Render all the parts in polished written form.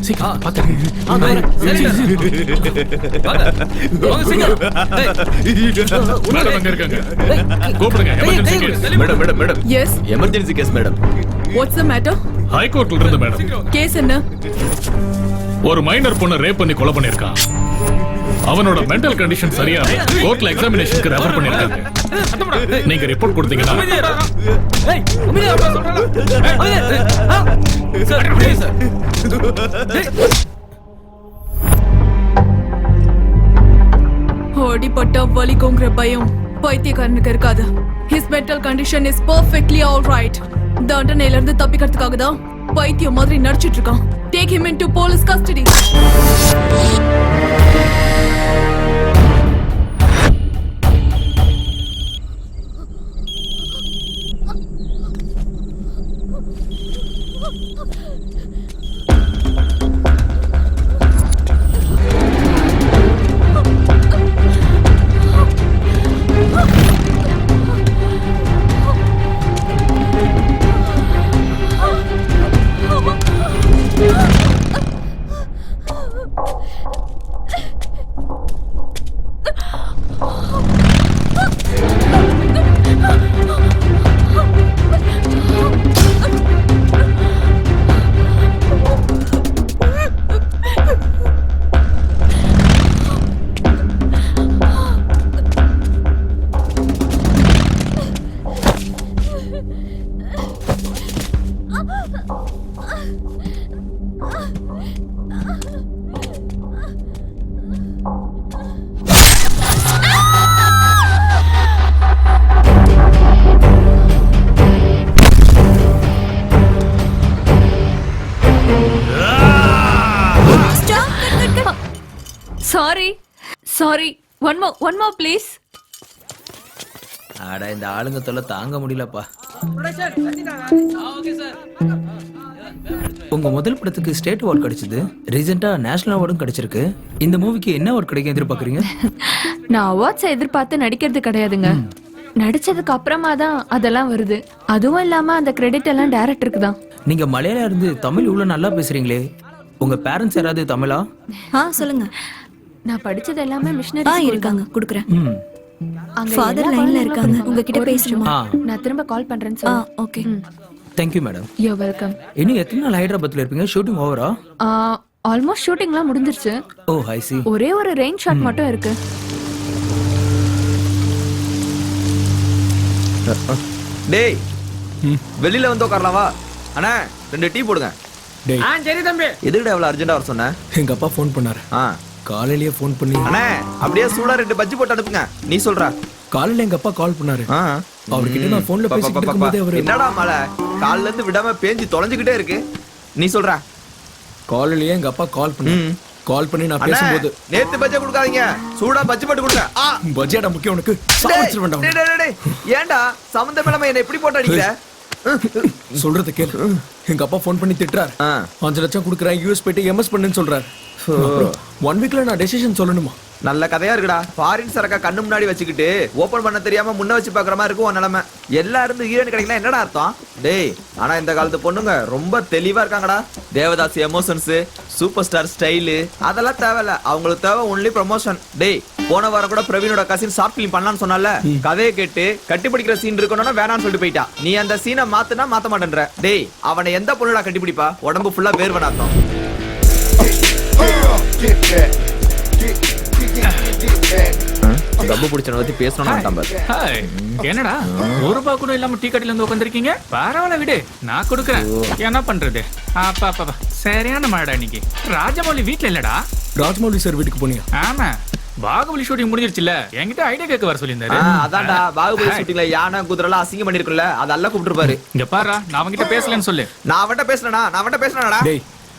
சீக்கிரம் பாத்து madam madam madam yes emergency case madam. What's the matter? ஹைகோர்ட்ல இருந்து மேடம். கேஸ் என்ன? ஒரு மைனர் பொண்ணை ரேப் பண்ணி கொலை பண்ணிருக்கான். அவனோட மென்டல் கண்டிஷன் சரியா கோர்ட்ல எக்ஸாமினேஷனுக்கு ரெஃபர் பண்ணிருக்காங்க. நீங்க ரிப்போர்ட் கொடுத்தீங்கன்னா அடிபட்டா வலிக்குங்கிற பயம் பைத்தியக்காரனுக்கு இருக்காது. His mental condition is perfectly all right. தண்டனையில இருந்து தப்பிக்கிறதுக்காக தான் பைத்தியம் மாதிரி நடிச்சிட்டு இருக்கான். Take him into police custody. Sorry. One more, please. அட இந்த ஆளுங்க தொல்லை தாங்க முடியலப்பா. உங்க முதல் படத்துக்கு ஸ்டேட் அவார்ட் கிடைச்சது. ரீசெண்டா நேஷனல் அவார்டும் கிடைச்சிருக்கு. இந்த மூவிக்கு என்ன அவார்ட் கிடைக்கும் எதிர்பார்க்கறீங்க? நான் அவார்ட்ஸ் எதிர்பார்த்து நடிக்கிறது கிடையாதுங்க. நடிச்சதுக்கு அப்புறமா தான் அதெல்லாம் வருது. அதுவும் இல்லாம அந்த கிரெடிட் எல்லாம் டைரக்டருக்கு தான். நீங்க மலையாளம் இருந்து தமிழ் இவ்வளவு நல்லா பேசுறீங்களே. உங்க பேரண்ட்ஸ் யாராவது தமிழா? சொல்லுங்க. நான் படிச்சது எல்லாமே மிஷனரி இருக்காங்க, குடுக்குறேன். ஃாதர் லைன்ல இருக்காங்க, உங்ககிட்ட பேசணுமா? நான் திரும்ப கால் பண்றேன்னு சொல்லுங்க. Okay. Thank you madam. You are welcome. இன்னும் எத்தனை நாள் ஹைதராபாத்ல இருப்பீங்க? ஷூட்டிங் ஓவரா? ஆல்மோஸ்ட் ஷூட்டிங்லாம் முடிஞ்சிருச்சு. ஓ ஐ see. ஒரே ஒரு ரெயின் ஷாட் மட்டும் இருக்கு. டேய் வெளியில வந்து உட்காரலாம் வா. அண்ணா 2 டீ போடுங்க. டேய் சரி தம்பி. எதுக்குடா இவ்வளவு அர்ஜென்ட்டா வர சொன்ன? எங்க அப்பா ஃபோன் பண்ணாரு. காலையிலேயே ஃபோன் பண்ணி அண்ணா அப்படியே சூடா 2 பஜ்ஜி போட்டு அனுப்புங்க. நீ சொல்றா. காலையில எங்க அப்பா கால் பண்ணாரு. அவர்கிட்ட நான் போன்ல பேசிட்டு இருக்கும்போதே அவரு என்னடா மழை கால்ல இருந்து விடாம பேஞ்சி தொலைஞ்சிக்கிட்டே இருக்கு. நீ சொல்றா. காலையிலேயே எங்க அப்பா கால் பண்ணி நான் பேசும்போது நேத்து பஜ்ஜி கொடுக்காதீங்க, சூடா பஜ்ஜி போட்டு கொடுங்க. பஜ்ஜியாடா முக்கியம் உனக்கு? சாப்பிட்டு வேண்டாம். ஏன்டா சம்பந்தம் இல்லாம என்ன எப்படி போட்டு அடிக்கிற? சொல்றத கேளு. எங்க அப்பா ஃபோன் பண்ணி திட்டுறாரு. 5 லட்சம் கொடுக்குறேன், யூஎஸ் போயிட்டு எம்எஸ் பண்ணுன்னு சொல்றாரு. 1 வீக்ல நான் டெசிஷன் சொல்லணுமா? நல்ல கதையா இருக்குடா. ஃபாரின் சரக்கா கண்ணு முன்னாடி வச்சுக்கிட்டு ஓபன் பண்ண தெரியாம முன்ன வச்சு பாக்குற மாதிரி இருக்கும் உன் நிலைமை. எல்லா இருந்து ஹீரோயின் கிடைக்கலாம் என்னடா அர்த்தம்? டேய் ஆனா இந்த காலத்து பொண்ணுங்க ரொம்ப தெளிவா இருக்காங்கடா. Devdas emotions, super star style அதெல்லாம் தேவையில்ல. அவங்களுக்கு தேவை ஒன்லி ப்ரமோஷன். டேய் போன வாரம் கூட பிரவீனோட கசின் ஷார்ட் ஃபிலிம் பண்ணலாம்னு சொன்னால, கதையை கேட்டு கட்டி பிடிக்கிற சீன் இருக்கணும்னா வேணாம்னு சொல்லிட்டு போயிட்டா. நீ அந்த சீனை மாத்துனா மாத்த மாட்டேன்ற. டேய் அவனை எந்த பொண்ணுடா கட்டி பிடிப்பா? உடம்பு ஃபுல்லா வேர்வை அர்த்தம். கப்பு பிடிச்சன பத்தி பேசணும். என்னடா ₹1 கூட இல்லாம டீ கடையில இருந்து உட்காந்துருக்கீங்க? பரவாயில்ல விடு, நான் கொடுக்குறேன். என்ன பண்றது? அப்பா சரியான மாடா. இன்னைக்கு ராஜமௌலி வீட்டுல இல்லடா. ராஜமௌலி சார் வீட்டுக்கு போனியா? ஆமா, பாகுபலி ஷூட்டிங் முடிஞ்சிருச்சுல, என்கிட்ட ஐடியா கேட்க வர சொல்லியிருந்தாரு. அதான்டா பாகுபலி ஷூட்டிங்ல யானை குதிரைலாம் அசிங்கம் பண்ணிருக்குல்ல, அதெல்லாம் கூப்பிட்டுருப்பாரு. இங்க பாரு, நான் அவன்கிட்ட பேசலன்னு சொல்லு. நான் அவன்கிட்ட பேசுறேனா?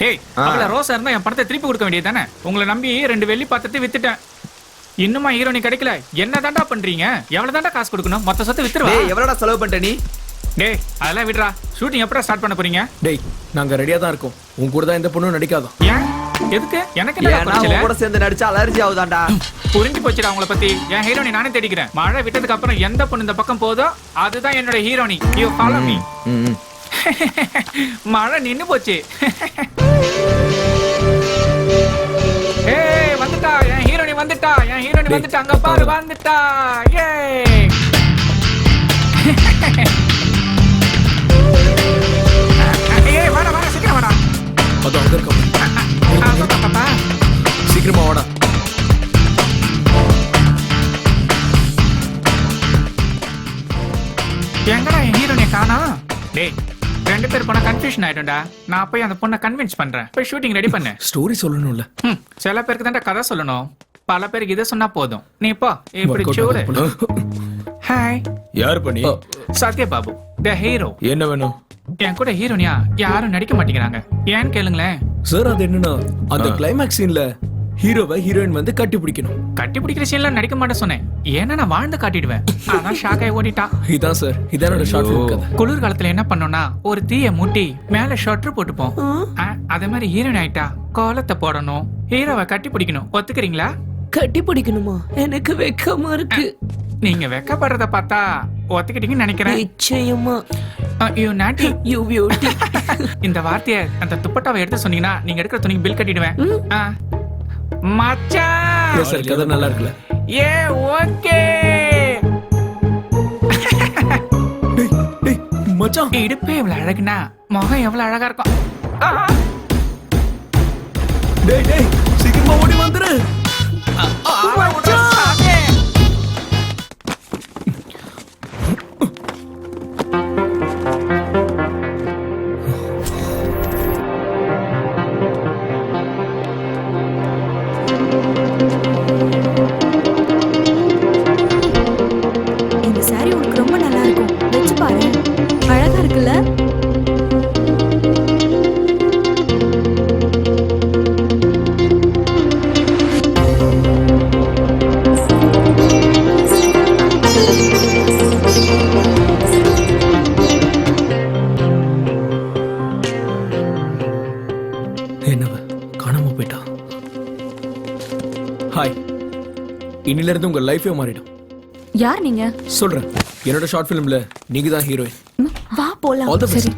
டேய் அவள ரோசா இருந்தா என் பணத்தை திருப்பி கொடுக்க வேண்டியது தானே? உங்களை நம்பி 2 வெள்ளி பாத்திரத்தை வித்துட்டேன். இன்னுமா ஹீரோனி கிடைக்கல? என்ன தாண்டா பண்றீங்க? எவ்வளவு தாண்டா காசு கொடுக்கணும்? மொத்த சொத்தை வித்துருவா. டேய் எவ்வளவுடா செலவு பண்ணிட்ட நீ? டேய் அதெல்லாம் விடுறா. ஷூட்டிங் எப்படா ஸ்டார்ட் பண்ண போறீங்க? டேய் நாங்க ரெடியா தான் இருக்கோம். உன் கூட தான் இந்த பொண்ணு நடிக்காதோ. ஏன்? எதுக்கு? எனக்கு என்ன பிரச்சனை? நான் கூட சேர்ந்து நடிச்சா அலர்ஜி ஆவுதாண்டா. புரிஞ்சு போச்சுடா உங்களை பத்தி. என் ஹீரோனி நானே தேடிக்கிறேன். மழை விட்டதுக்கு அப்புறம் எந்த பொண்ணு இந்த பக்கம் போதோ அதுதான் என்னோட ஹீரோனி. You follow me. மழை நின்னு போச்சு. முன்னாடி வந்துட்டாங்க பாரு, வந்துட்டா. ஏ ஏய், வாடா வாடா, சீக்கிரம் வாடா. அது அங்க இருக்க. பாப்பா, சீக்கிரமா வாடா. எங்கடா என் ஹீரோனிய காணோம்? டேய், 2 பேர் போனா கன்ஃபியூஷன் ஆயிடும்டா. நான் போய் அந்த பொண்ணை கன்வின்ஸ் பண்றேன். போய் ஷூட்டிங் ரெடி பண்ணு. ஸ்டோரி சொல்லணும்ல. சில பேருக்கு தான் கதை சொல்லணும், பல பேருக்கு இதை சொன்னா போதும். நீ போ, இப்படி Workout சூடு. ஆகல போல. ஹாய், யார் பண்ணி சத்யபாபு த ஹீரோ. என்ன வேணும்? என் கூட ஹீரோனியா யாரும் நடிக்க மாட்டேங்கிறாங்க. ஏன்னு கேளுங்களேன். சார் அது என்னன்னா அந்த கிளைமேக்ஸ் சீன்ல ஹீரோவை ஹீரோயின் வந்து கட்டி பிடிக்கணும். கட்டி பிடிக்கிற சீன்ல நடிக்க மாட்டேன் சொன்னேன். ஏன்னா நான் வாழ்ந்து காட்டிடுவேன். அதான் ஷாக் ஆகி ஓடிட்டான். இதான் சார், இதான் என்னோட ஷார்ட் ஃபிலிம் கதை. குளிர்காலத்துல என்ன பண்ணோம்னா ஒரு தீய மூட்டி மேல ஷட்டர் போட்டுப்போம். அதே மாதிரி ஹீரோயின் ஆயிட்டா கோலத்தை போடணும், ஹீரோவை கட்டி பிடிக்கணும். ஒத்துக்கிறீங்களா? கட்டி பிடிக்கணுமா? எனக்கு வெக்கமா இருக்கு. நீங்க வெக்கப்படுறத பார்த்தா ஒத்துக்கிட்டீங்கன்னு நினைக்கிறேன். நிச்சயமா. யூ நாட்டி. You beauty. இந்த வார்த்தையை அந்த துப்பட்டாவை எடுத்து சொன்னீங்கன்னா நீங்க எடுக்கிற துணிக்கு பில் கட்டிடுவேன். மச்சான். சார் கதை நல்லா இருக்குல்ல? ஏ ஓகே. டேய் மச்சான், இடுப்பே இவ்வளவு அழகுனா முகம் எவ்வளவு அழகா இருக்கும். டேய் சீக்கிரமா ஓடி வந்துரு. இந்த saree உனக்கு ரொம்ப நல்லா இருக்கும். வெச்சு பாரு. அழகா இருக்குல்ல? என்னவ காணாம போயிட்டா. ஹாய், இன்னில இருந்து உங்க லைஃபே மாறிடும். யார் நீங்க? சொல்றேன், என்னோட ஷார்ட் ஃபிலிம்ல நீங்க தான் ஹீரோயின். வா போலாம். All the best.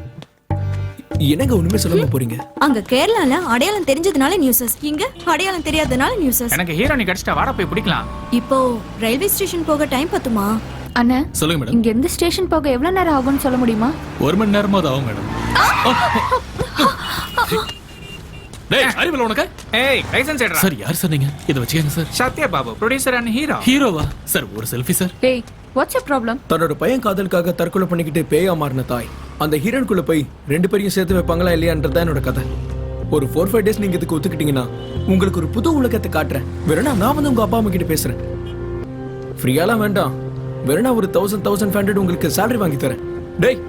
என்னங்க ஒண்ணுமே சொல்லாம போறீங்க? அங்க கேரளால அடையாளம் தெரிஞ்சதுனால நியூஸஸ், இங்க அடையாளம் தெரியாதனால நியூஸஸ். எனக்கு ஹீரோனி கிடைச்சிட்டா வாடா போய் பிடிக்கலாம். இப்போ ரயில்வே ஸ்டேஷன் போக டைம் பத்துமா? அண்ணா, சொல்லுங்க மேடம். இங்க இருந்து ஸ்டேஷன் போக எவ்வளவு நேரம் ஆகும்னு சொல்ல முடியுமா? 1 மணி நேரமாவது ஆகும் மேடம். டேய், அறிவில்லை உனக்கு? ஏய், லைசென்ஸ் எடுறா. சார் யார் சார் நீங்க? இதை வச்சுக்கங்க sir. Sathyababu, producer and hero. ஹீரோவா? சார் ஒரு செல்ஃபி சார். டேய், வாட்ஸ் யூ ப்ராப்ளம்? தன்னோட பையன் காதலுக்காக தற்கொலை பண்ணிக்கிட்டு பேயா மாறின தாய் அந்த ஹீரோனுக்குள்ள போய் 2 பேரையும் சேர்த்து வைப்பாங்களா இல்லையான்றதான் என்னோட கதை. ஒரு 4-5 டேஸ் நீங்க இதுக்கு ஒத்துக்கிட்டீங்கன்னா உங்களுக்கு ஒரு புது உலகத்தை காட்டுறேன். வேறனா நான் வந்து உங்க அப்பா அம்மா கிட்ட பேசுறேன். ஃப்ரீயாலாம் வேண்டாம், வேறனா ஒரு 1000 உங்களுக்கு salary வாங்கி தரேன். டேய்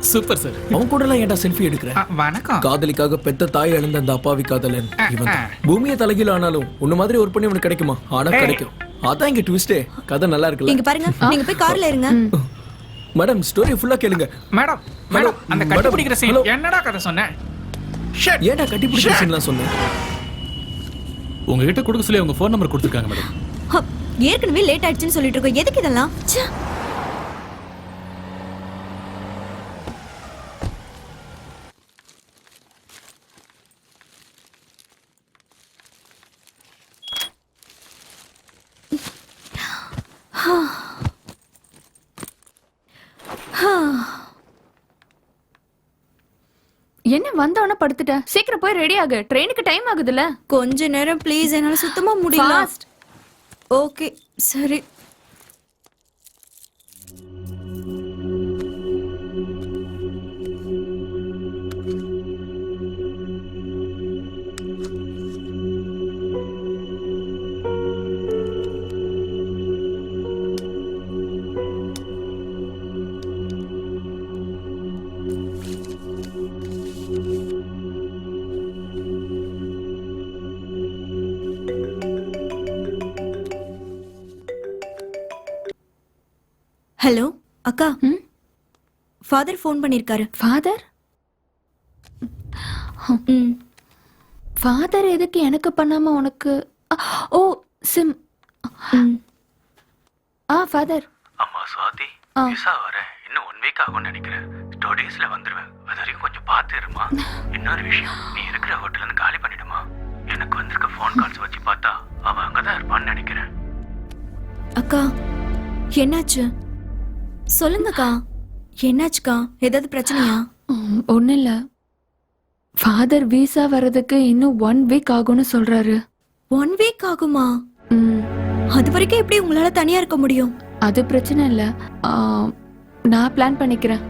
சூப்பர் சார். அவன் கூட எல்லாம் ஏன்டா செல்ஃபி எடுக்கிறேன்? வணக்கம். காதலிக்காக பெத்த தாய் இழந்த அந்த அப்பாவி காதலன் இவன் தான். பூமியை தலைகீழ ஆனாலும் உன்ன மாதிரி ஒரு பண்ணி உனக்கு கிடைக்குமா? ஆனா கிடைக்கும். அதான் இங்க ட்விஸ்டே. கதை நல்லா இருக்குல்ல? இங்க பாருங்க, நீங்க போய் கார்ல இருங்க. மேடம் ஸ்டோரி ஃபுல்லா கேளுங்க. மேடம், மேடம் அந்த கட்டி பிடிக்கிற சீன் என்னடா கதை சொன்னேன்? ஏன்டா கட்டி பிடிக்கிற சீன்லாம் சொன்னேன்? உங்ககிட்ட கொடுக்க சொல்லி அவங்க ஃபோன் நம்பர் கொடுத்துருக்காங்க மேடம். ஏற்கனவே லேட் ஆயிடுச்சுன்னு சொல்லிட்டு இருக்கோம். எதுக்கு இதெல்லாம்? என்ன வந்தவன படுத்துட்ட? சீக்கிரம் போய் ரெடி ஆகு, ட்ரெயினுக்கு டைம் ஆகுதுல்ல. கொஞ்ச நேரம் ப்ளீஸ், என்னால சுத்தமா முடியல. Fast. ஓகே சரி. ஹலோ அக்கா, ஃபாதர் ஃபோன் பண்ணிருக்காரு. ஃபாதர்? ஃபாதர் எதுக்கு எனக்கு பண்ணாம உனக்கு? ஓ சிம். ஃபாதர். அம்மா சுவாதி, விசா வர இன்னும் 1 வீக் ஆகும்னு நினைக்கிறேன். 2 டேஸ்ல வந்துருவேன். அது வரைக்கும் கொஞ்சம் பார்த்து இருமா. இன்னொரு விஷயம், நீ இருக்கிற ஹோட்டல்ல இருந்து காலி பண்ணிடுமா. எனக்கு வந்திருக்க ஃபோன் கால்ஸ் வச்சு பார்த்தா அவ அங்க அங்கதான் இருப்பான்னு நினைக்கிறேன். அக்கா என்னாச்சு சொல்லுங்கக்கா. என்னாச்சுக்கா? ஏதாவது பிரச்சனையா? ஒன்றும் இல்லை. ஃபாதர் விசா வர்றதுக்கு இன்னும் 1 வீக் ஆகும்னு சொல்றாரு. 1 வீக் ஆகுமா? ம், அது வரைக்கும் எப்படி உங்களால தனியா இருக்க முடியும்? அது பிரச்சனை இல்லை. நான் பிளான் பண்ணிக்கிறேன்.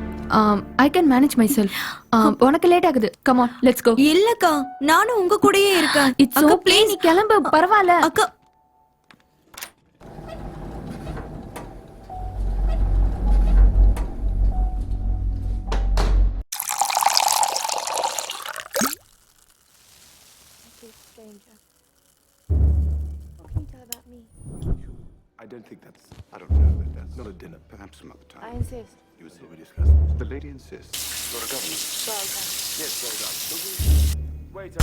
I can manage myself. உனக்கு லேட் ஆகுது. Come on, let's go. இல்லக்கா, நானும் உங்க கூடயே இருக்கேன். இட்ஸ் அக்கா, ஓகே, நீ கிளம்பு, பரவாயில்ல. அக்கா I don't think that's. I don't know. That's not a dinner. Perhaps some other time. I insist. You insist. We discuss. The lady insists. You're a governor. Well done. Yes, well done. Wait.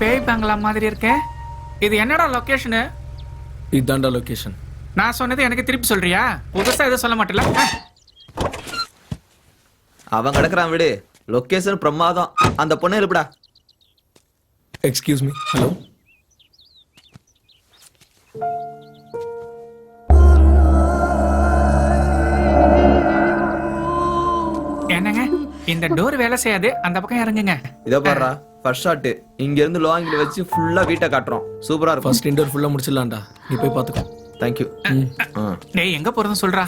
பேய் பங்களா மாதிரி இருக்கே. இது என்னடா location? இதாண்டா location. நான் சொன்னது எனக்கு திருப்பி சொல்றியா? புதுசா எதுவும் சொல்ல மாட்டல. அவன் கிடக்குறான் விடு. லொகேஷன் பிரமாதம். அந்த பொண்ணு எழுப்புடா. Excuse me. ஹலோ. என்னங்க இந்த டோர் வேலை செய்யாது, அந்த பக்கம் இறங்குங்க. இதோ பாருடா, ஃபர்ஸ்ட் ஷாட். இங்க இருந்து லோ ஆங்கிள் வச்சு ஃபுல்லா வீட்டை காட்டுறோம். சூப்பரா இருக்கும். ஃபர்ஸ்ட் இன்டோர் ஃபுல்லா முடிச்சிடலாம்டா. நீ போய் பாத்துக்கோ. Thank you. டேய் எங்க போறதுன்னு சொல்றா.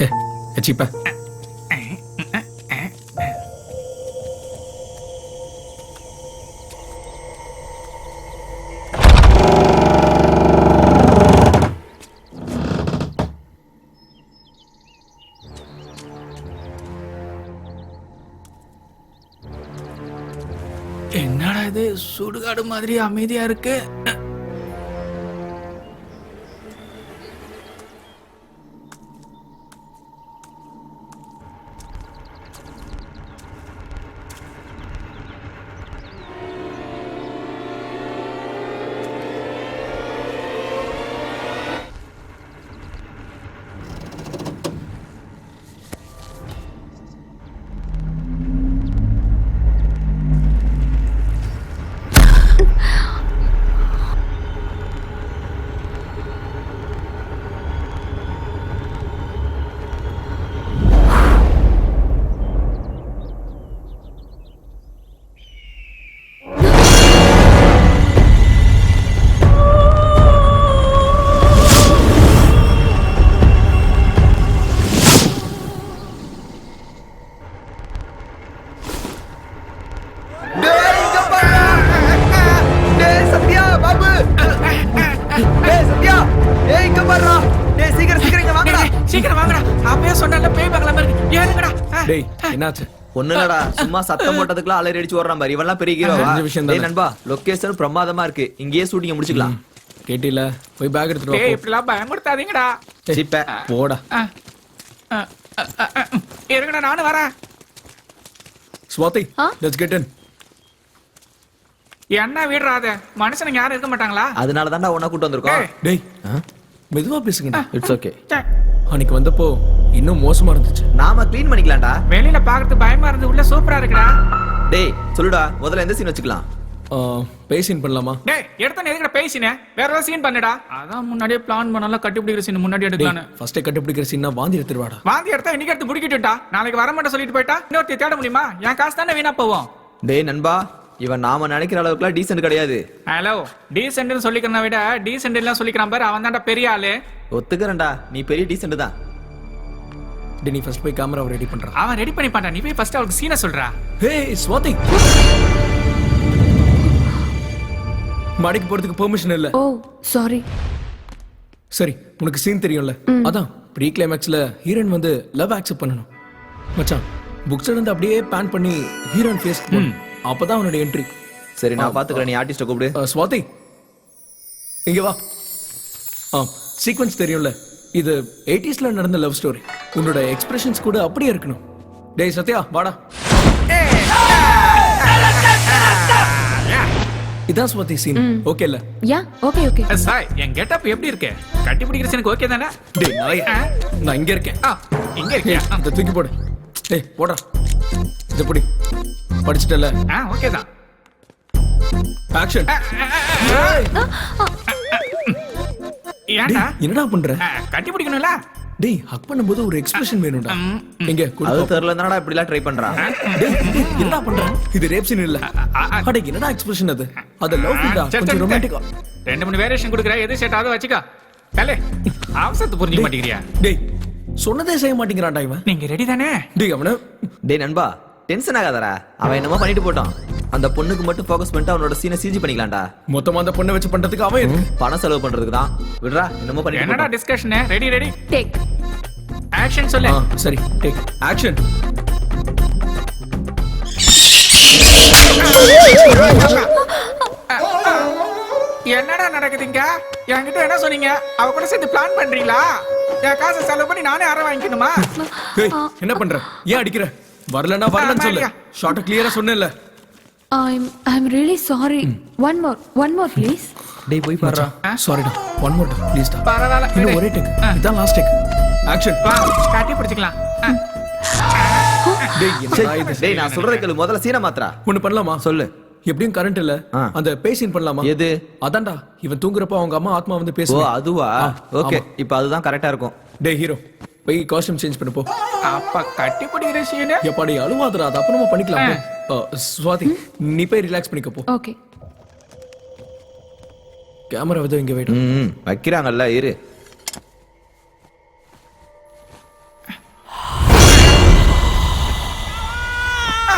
எச்சிப்பா. என்னடா இது சுடுகாடு மாதிரி அமைதியா இருக்கு. ஒண்ணுலடா, சும்மா சத்தம் போட்டதுக்குலாம் அலறி அடிச்சு ஓடுறான் பாரு. இவெல்லாம் பெரிய ஹீரோவா? டேய் நண்பா, லொகேஷன் பிரமாதமா இருக்கு. இங்கேயே ஷூட்டிங் முடிச்சுக்கலாம். கேட்டில போய் பேக் எடுத்துட்டு வா டேய் போ. இப்படிலாம் பயமுறுத்தாதீங்கடா. ஏய், சிப்ப போடா. ஆ, ஆ, ஆ, ஆ, ஆ, இருங்கடா நானும் வரேன். ஸ்வாதி ஆ? Let's get in. என்ன வீடுறாத மனுஷனுங்க யாரும் இருக்க மாட்டாங்களா? அதனால தான்டா உன்னை கூட்டு வந்திருக்கோம். டேய் மெதுவா பேசுங்கடா. It's okay. ச்சே, அன்னைக்கு வந்தப்போ இன்னும் மோசமா இருந்துச்சு. நாம க்ளீன் பண்ணிக்கலாம்டா. வெளியில பாக்குறது பயமா இருந்து உள்ள சூப்பரா இருக்குடா. டேய் சொல்லுடா, முதல்ல எந்த சீன் வச்சுக்கலாம்? பேசின் பண்ணலாமா? டேய் எடுத்த எதுக்குடா பேசினே? வேற ஏதாவது சீன் பண்ணுடா. அதான் முன்னாடியே பிளான் பண்ணலாம், கட்டி பிடிக்கிற சீன் முன்னாடி எடுக்கலான்னு. ஃபர்ஸ்ட் கண்டுபிடிக்கிற சீனா வாந்தி எடுத்துருவாடா. வாந்தி எடுத்தா இன்னைக்கு எடுத்து முடிக்கிட்டுட்டா. நாளைக்கு வர மாட்டேன் சொல்லிட்டு போயிட்டா இன்னொருத்தி தேட முடியுமா? என் காசு தானே வீணா போவோம். டேய் நண்பா, இவன் நாம நினைக்கிற அளவுக்குலாம் டீசென்ட் கிடையாது. ஹலோ, டீசென்ட்னு சொல்லிக்கிறத விட டீசென்ட் எல்லாம் சொல்லிக்கிறான் பாரு, அவன் தான்டா பெரிய ஆளு. ஒத்துக்கிறேன்டா, நீ பெரிய டீசென்ட் தான். டேய் நீ ஃபர்ஸ்ட் போய் கேமராவை ரெடி பண்றா. அவன் ரெடி பண்ணி பாண்டா, நீ போய் ஃபர்ஸ்ட் அவளுக்கு சீனை சொல்றா. ஹே ஸ்வாதி, மாடிக்கு போறதுக்கு பெர்மிஷன் இல்ல. ஓ சாரி. சரி உனக்கு சீன் தெரியும்ல, அதான் ப்ரீ கிளைமேக்ஸ்ல ஹீரோயின் வந்து லவ் அக்செப்ட் பண்ணணும். மச்சான் புக்ஸ் இருந்து அப்படியே பேன் பண்ணி ஹீரோயின் ஃபேஸ் அப்பதான் அவனோட என்ட்ரி. சரி நான் பாத்துக்கிறேன், நீ ஆர்டிஸ்ட கூப்பிடு. ஸ்வாதி இங்க வா. சீக்வென்ஸ் தெரியும்ல, இது 80sல நடந்த லவ் ஸ்டோரி. உன்னோட எக்ஸ்பிரஷன்ஸ் கூட அப்படியே இருக்கணும். டேய் சத்யா வாடா. இதான் ஸ்வாதி சீன். ஓகே இல்ல? Yeah okay okay. சாய், என் கெட்டப் எப்படி இருக்கு? கட்டி பிடிக்கிற சீனுக்கு ஓகே தானே? டேய் நாயே, நான் இங்க இருக்கேன். இங்க இருக்கியா? இத தூக்கி போடு. டேய் போடா. இத புடி. படிச்சிட்டல? ஓகே தான். ஆக்ஷன். ஏன்டா என்னடா பண்ற? கட்டி பிடிக்கணும்ல? டேய் ஹக் பண்ணும்போது ஒரு எக்ஸ்பிரஷன் வேணும்டா. எங்க அது குடு. தெரியல தானடா இப்படி எல்லாம் ட்ரை பண்றான். டேய் என்னடா பண்ற? இது ரேப் சீன் இல்ல. அட என்னடா எக்ஸ்பிரஷன் அது? அது லவ் இல்லடா, கொஞ்சம் ரொமான்டிக்கா. 2-3 வேரியேஷன் கொடுக்குற, எது செட் ஆகுதோ வச்சுக்கோ. தலே அவசரத்தை புரிஞ்சுக்க மாட்டேங்கிறியா? டேய் சொன்னதே செய்ய மாட்டேங்கிறான்டா இவன். நீங்க ரெடி தானே? டேய் அவன. டேய் நண்பா, டென்ஷன் ஆகாதடா. அவன் என்னமோ பண்ணிட்டு போட்டான். அந்த பொண்ணுக்கு மட்டும் ஃபோக்கஸ் பண்ணிட்டு அவனோட சீனை சிஜி பண்ணிக்கலாம்டா. மொத்தமா அந்த பொண்ணை வச்சு பண்றதுக்கு அவன் எதுக்கு? பணம் செலவு பண்றதுக்கு தான். விடுறா, என்னமோ பண்ணிட்டு என்னடா போட்டான். Discussion? Ready ready take. Action சொல்லு. சரி டேக் ஆக்ஷன். என்னடா நடக்குதுங்க? என்கிட்ட என்ன சொன்னீங்க? அவ கூட சேர்ந்து பிளான் பண்றீங்களா? என் காசை செலவு பண்ணி நானே அரை வாங்கிக்கணுமா? டேய் என்ன பண்ற? ஏன் அடிக்கிற? வரலனா வரலன்னு சொல்லு. ஷார்ட் கிளியரா சொன்னேன்ல. I'm really sorry. One more please. டேய் போய் பாருடா. சாரிடா. ஒன் மோர் டைம் ப்ளீஸ் டா. பரவாயில்ல. இன்னும் ஒரே டேக். இதான் லாஸ்ட் டேக். ஆக்ஷன். வா, கட்டி பிடிச்சிக்கலாம். டேய் என்னடா இது? டேய் நான் சொல்றத கேளு, முதல்ல சீனை மாத்துறா. ஒன்னு பண்ணலாமா? சொல்லு. எப்படியும் கரண்ட் இல்ல. அந்த பேசின் பண்ணலாமா? எது? அதான்டா இவன் தூங்குறப்ப அவங்க அம்மா ஆத்மா வந்து ஓ பேசுவா. அதுவா? ஓகே, இப்போ அதுதான் கரெக்டா இருக்கும். டேய் ஹீரோ போய் காஸ்டியூம் சேஞ்ச் பண்ணு போ. அப்ப கட்டி பிடிக்கிற சீனு எப்பாடி அழுவாதடா, அது அப்புறமா பண்ணிக்கலாம். ஸ்வாதி நீ போய் ரிலாக்ஸ் பண்ணிக்க போ. Okay. கேமரா வந்து இங்க வெயிட். வைக்கிறாங்கல்ல, இரு.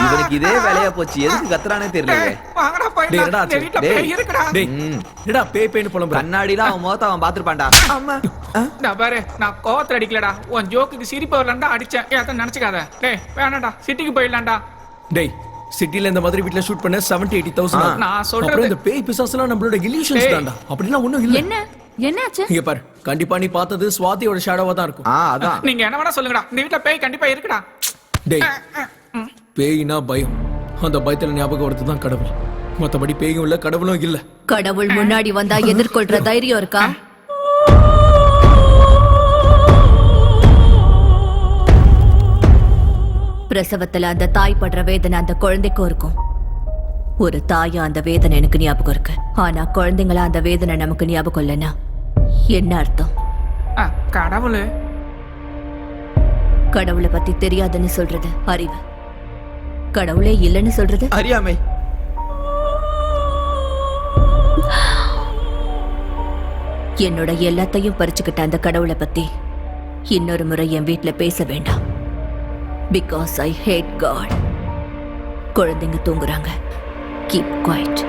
இவனுக்கு இதே வேலையா போச்சு, எதுக்கு கத்துறானே தெரியல. வாங்கடா டேய் போயிடலாம். என்னடா இந்த வீட்ல டேய். பேய் இருக்குடா. டேய் என்னடா பேய்னு புலம்பற? கண்ணாடிலாம் அவன் முகத்தை அவன் பாத்துருப்பான்டா. ஆமா. நான் பாரு, நான் கோவத்துல அடிக்கலடா, உன் ஜோக்குக்கு சிரிப்பு வரலான்டா அடிச்சேன். ஏத்த நினைச்சுக்காத. டேய் வேணாடா, சிட்டிக்கு போயிடலாம்டா. டேய் சிட்டில இந்த மாதிரி வீட்ல ஷூட் பண்ண 70-80,000. நான் சொல்றது- அப்புறம் இந்த பேய் பிசாசுலாம் நம்மளோட இல்யூஷன்ஸ் டேய். தான்டா. அப்படிலாம் ஒண்ணும் இல்ல. என்னாச்சு? இங்க பாரு, கண்டிப்பா நீ பார்த்தது ஸ்வாதியோட ஷேடோவா தான் இருக்கும். அதான். நீங்க என்ன வேணா சொல்லுங்கடா, இந்த வீட்ல பேய் கண்டிப்பா இருக்குடா. டேய் பேய்னா பயம். அந்த பயத்துல ஞாபகம் வரது தான் கடவுள். மத்தபடி பேயும் இல்ல கடவுளும் இல்ல. கடவுள் முன்னாடி வந்தா எதிர்கொள்ற தைரியம் இருக்கா? பிரசவத்துல அந்த தாய் படுற வேதனை அந்த குழந்தைக்கும் இருக்கும். ஒரு தாயா அந்த வேதனை எனக்கு ஞாபகம் இருக்கு. ஆனா குழந்தைங்களா அந்த வேதனை நமக்கு ஞாபகம் இல்லைன்னா என்ன அர்த்தம்? கடவுள் கடவுளை பத்தி தெரியாதுன்னு சொல்றது அறிவு, கடவுளே இல்லைன்னு சொல்றது அறியாமை. என்னோட எல்லாத்தையும் பறிச்சுக்கிட்ட அந்த கடவுளை பத்தி இன்னொரு முறை என் வீட்ல பேச வேண்டாம். Because I hate God. குழந்தைங்க தூங்குறாங்க. Keep quiet.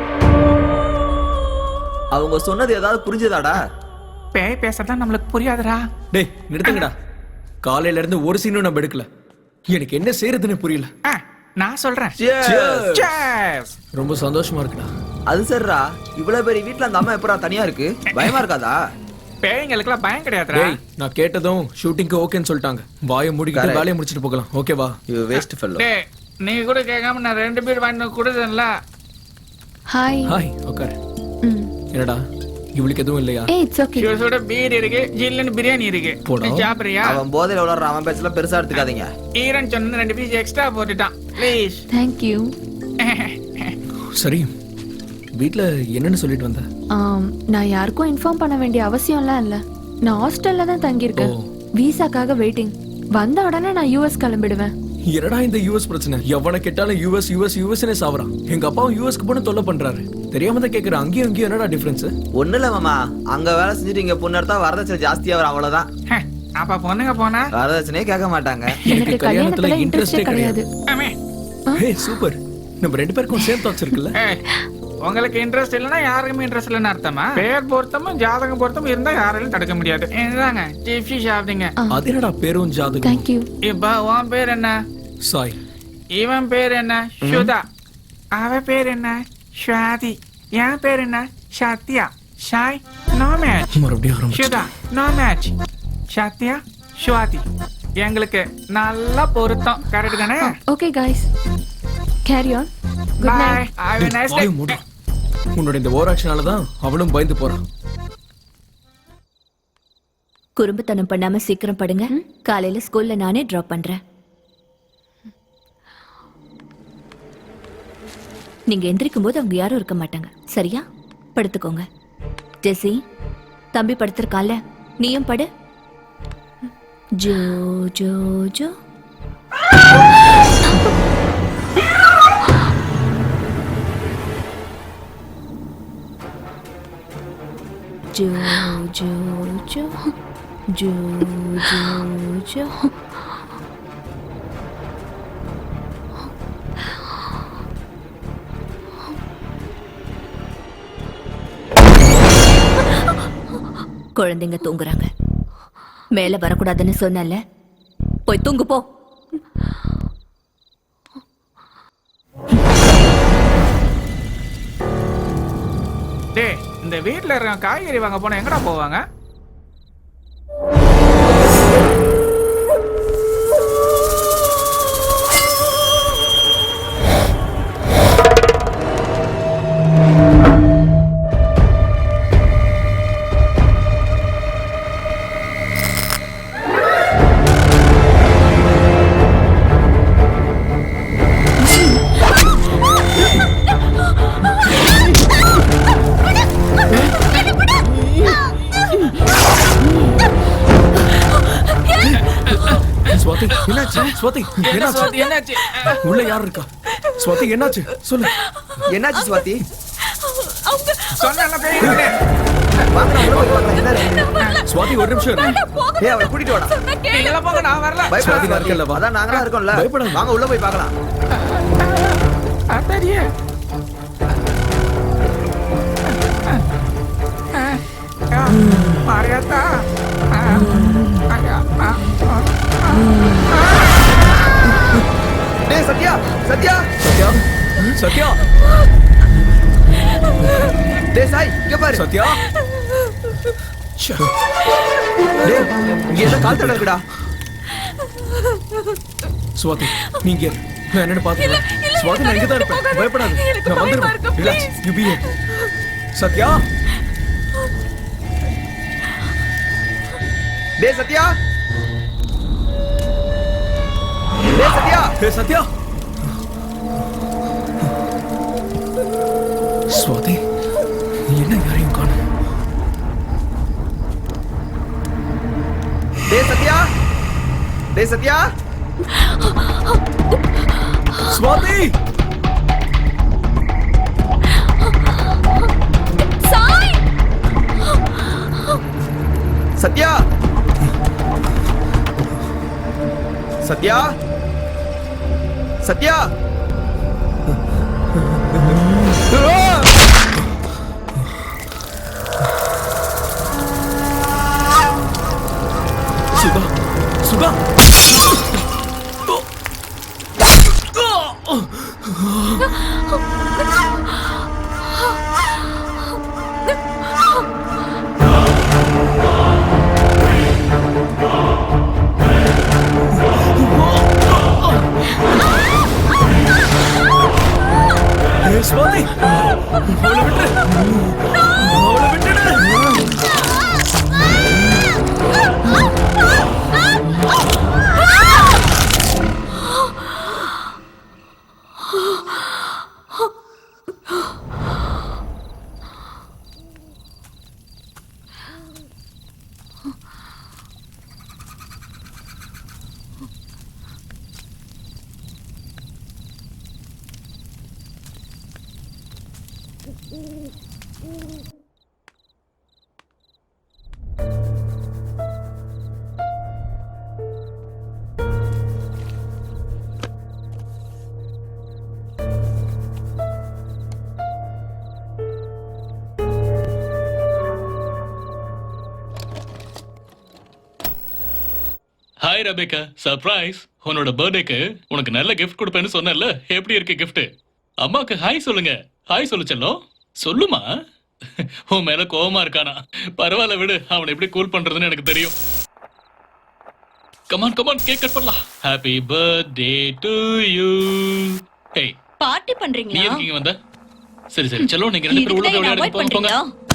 அவங்க சொன்னது ஏதாவது புரிஞ்சதாடா? பேய் பேசுறதா நம்மளுக்கு புரியாதுடா. டேய் நிறுத்துங்கடா. காலையில இருந்து ஒரு சீனும் நம்ம எடுக்கல. எனக்கு என்ன செய்யறதுன்னு புரியல. நான் சொல்றேன். Cheers. Cheers. ரொம்ப சந்தோஷமா இருக்குடா. அது சரிடா, இவ்வளவு பெரிய வீட்ல அந்த அம்மா எப்படா தனியா இருக்கு? பயமா இருக்காதா? பேய்ங்களுக்குலாம் பயம் கிடையாதுடா. டேய் நான் கேட்டதும் ஷூட்டிங்க்கு ஓகேன்னு சொல்லிட்டாங்க. வாயை மூடிக்கிட்டு Correct. வேலையை முடிச்சிட்டு போகலாம். ஓகேவா? You waste fellow. டேய் நீங்க கூட கேட்காம நான் 2 பீர் வாங்கி கொடுத்தேன்ல. ஹாய். ஹாய் உட்கார். ம். என்னடா இவளுக்கு எதுவும் இல்லையா? ஏய் இட்ஸ் ஓகே. சுட சுட பீர் இருக்கு, ஜில்லுன்னு பிரியாணி இருக்கு. போடா. நீ சாப்பிடுறியா? அவன் போதையில உளற அவன் பேச்செல்லாம் பெருசா எடுத்துக்காதீங்க. ஈரன் சொன்ன 2 பீஸ் எக்ஸ்ட்ரா போட்டுட்டான். ப்ளீஸ். Thank you. சரி வீட்ல என்னன்னு சொல்லிட்டு வந்த? நான் யாருக்கும் இன்ஃபார்ம் பண்ண வேண்டிய அவசியம்லாம் இல்ல. நான் ஹாஸ்டல்ல தான் தங்கி இருக்கேன். ஓ. விசாக்காக வெயிட்டிங். வந்த உடனே நான் யுஎஸ் கிளம்பிடுவேன். என்னடா இந்த யூஎஸ் பிரச்சனை? எவனை கேட்டாலும் யூஎஸ் யூஎஸ் யூஎஸ்னே சாவறான். எங்க அப்பாவும் யூஎஸ்க்கு போன தொல்லை பண்றாரு. தெரியாம தான் கேக்குறேன். அங்கேயும் இங்கேயும் என்னடா டிஃபரன்ஸ்? ஒண்ணு இல்ல மாமா, அங்க வேலை செஞ்சுட்டு இங்க பொண்ணு எடுத்தா வரதட்சணை ஜாஸ்தியா வரும், அவ்வளவுதான். அப்ப பொண்ணுங்க போனா வரதட்சணையே கேட்க மாட்டாங்க. எனக்கு கல்யாணத்துல இன்ட்ரெஸ்டே கிடையாது. ஆமே. ஹே சூப்பர். நம்ம 2 பேருக்கும் சேம் தாட்ஸ் இருக்குல்ல? ஏய், உங்களுக்கு இன்ட்ரெஸ்ட் இல்லைன்னா யாருக்குமே இன்ட்ரெஸ்ட் இல்லைன்னு அர்த்தமா? பேர் பொருத்தமும் ஜாதகம் பொருத்தமும் இருந்தா யாராலையும் தடுக்க முடியாது. என்னதாங்க டிப்ஸி சாப்பிடுங்க. அது என்னடா பேரும் ஜாதகம்? Thank you. இப்ப உன் பேர் என்ன? சாய். இவன் பேர் என்ன? சுதா. அவ பேர் என்ன? ஸ்வாதி. என் பேர் என்ன? சத்யா. Shai no match. மறுபடியும் ஆரம்பிச்சு. Sudha no match. சத்யா ஸ்வாதி எங்களுக்கு நல்ல பொருத்தம். கரெக்ட் தானே? Okay guys. Carry on. Goodbye. Night. Have a nice day. வாயை மூடு. உன்னோட இந்த ஓவர் ஆக்ஷனால தான் அவளும் பயந்து போறான். குறும்புத்தனம் பண்ணாம சீக்கிரம் படுங்க. காலையில ஸ்கூல்ல நானே டிராப் பண்றேன். நீங்க எந்திரிக்கும் போது அவங்க யாரும் இருக்க மாட்டாங்க. சரியா? படுத்துக்கோங்க. ஜெசி தம்பி படுத்திருக்கால, நீயும் படு. Joe Joe Joe. Joe Joe Joe Joe Joe Joe. குழந்தைங்க தூங்குறாங்க. மேல வரக்கூடாதுன்னு சொன்னல, போய் தூங்கு போ. டேய் இந்த வீட்ல இருக்க காய்கறி வாங்க போனா எங்கடா போவாங்க? ஸ்வாதி என்னாச்சு? ஸ்வாதி என்னாச்சு? என்னாச்சு? உள்ள யார் இருக்கா? ஸ்வாதி என்னாச்சு சொல்லு. என்னாச்சு ஸ்வாதி? சொன்னா பேய் இருக்குனே. வாங்க நான் உள்ள போய் பார்க்கலாம். என்ன இருக்கு? ஸ்வாதி ஒரு நிமிஷம் இரு. ஏய் அவளை கூட்டிட்டு வாடா. நீங்கள போங்க, நான் வரல. ஸ்வாதி நான் இருக்கேன்ல, வா. அதான் நாங்களா இருக்கோம்ல. பயப்படாத. வாங்க உள்ள போய் பார்க்கலாம். அத்தரியே. மாரியாத்தா. டேய் சத்யா, சத்யா. சத்யா சத்யா டேய் சாய், இங்க பாரு. சத்யா. ச்சே. டேய் இங்க ஏதோ கால் தடம் இருக்குடா. ஸ்வாதி நீங்க இரு. நான் என்னன்னு பாத்துக்கிறேன். ஸ்வாதி நான் இங்க தான் இருப்பேன். பயப்படாத. நான் வந்துடுவேன். Relax. You be here. Sathya. டேய் சத்யா. டேய் சத்யா. ஹே சத்யா. ஸ்வாதி என்ன யாரையும் காணோம். டேய் சத்யா. டேய் சத்யா. ஸ்வாதி. சாய். சத்யா. சத்யா. சத்யா. சுதா. சுதா. ஏய், சுவாமி அவளை விட்டுடு. அவளை விட்டுடு. Hi Rebecca, surprise. உன்னோட பர்த்டேக்கு உனக்கு நல்ல கிஃப்ட் கொடுப்பேன்னு சொன்னேன்ல, எப்படி இருக்கு gift? அம்மாக்கு ஹாய் சொல்லுங்க. ஹாய் சொல்லு செல்லம். சொல்லுமா. உன் மேல கோவமா இருக்கானா? பரவாயில்ல விடு, அவனை எப்படி கூல் பண்றதுன்னு எனக்கு தெரியும். கமான் கமான், கேக் கட் பண்ணலாம். Happy birthday to you. Hey, party நீ பண்றீங்களா? எதுக்கு இங்க வந்த? சரி சரி செல்லம், நீங்க ரெண்டு பேரும் உள்ள போய் விளையாடுங்க. போங்க போங்க.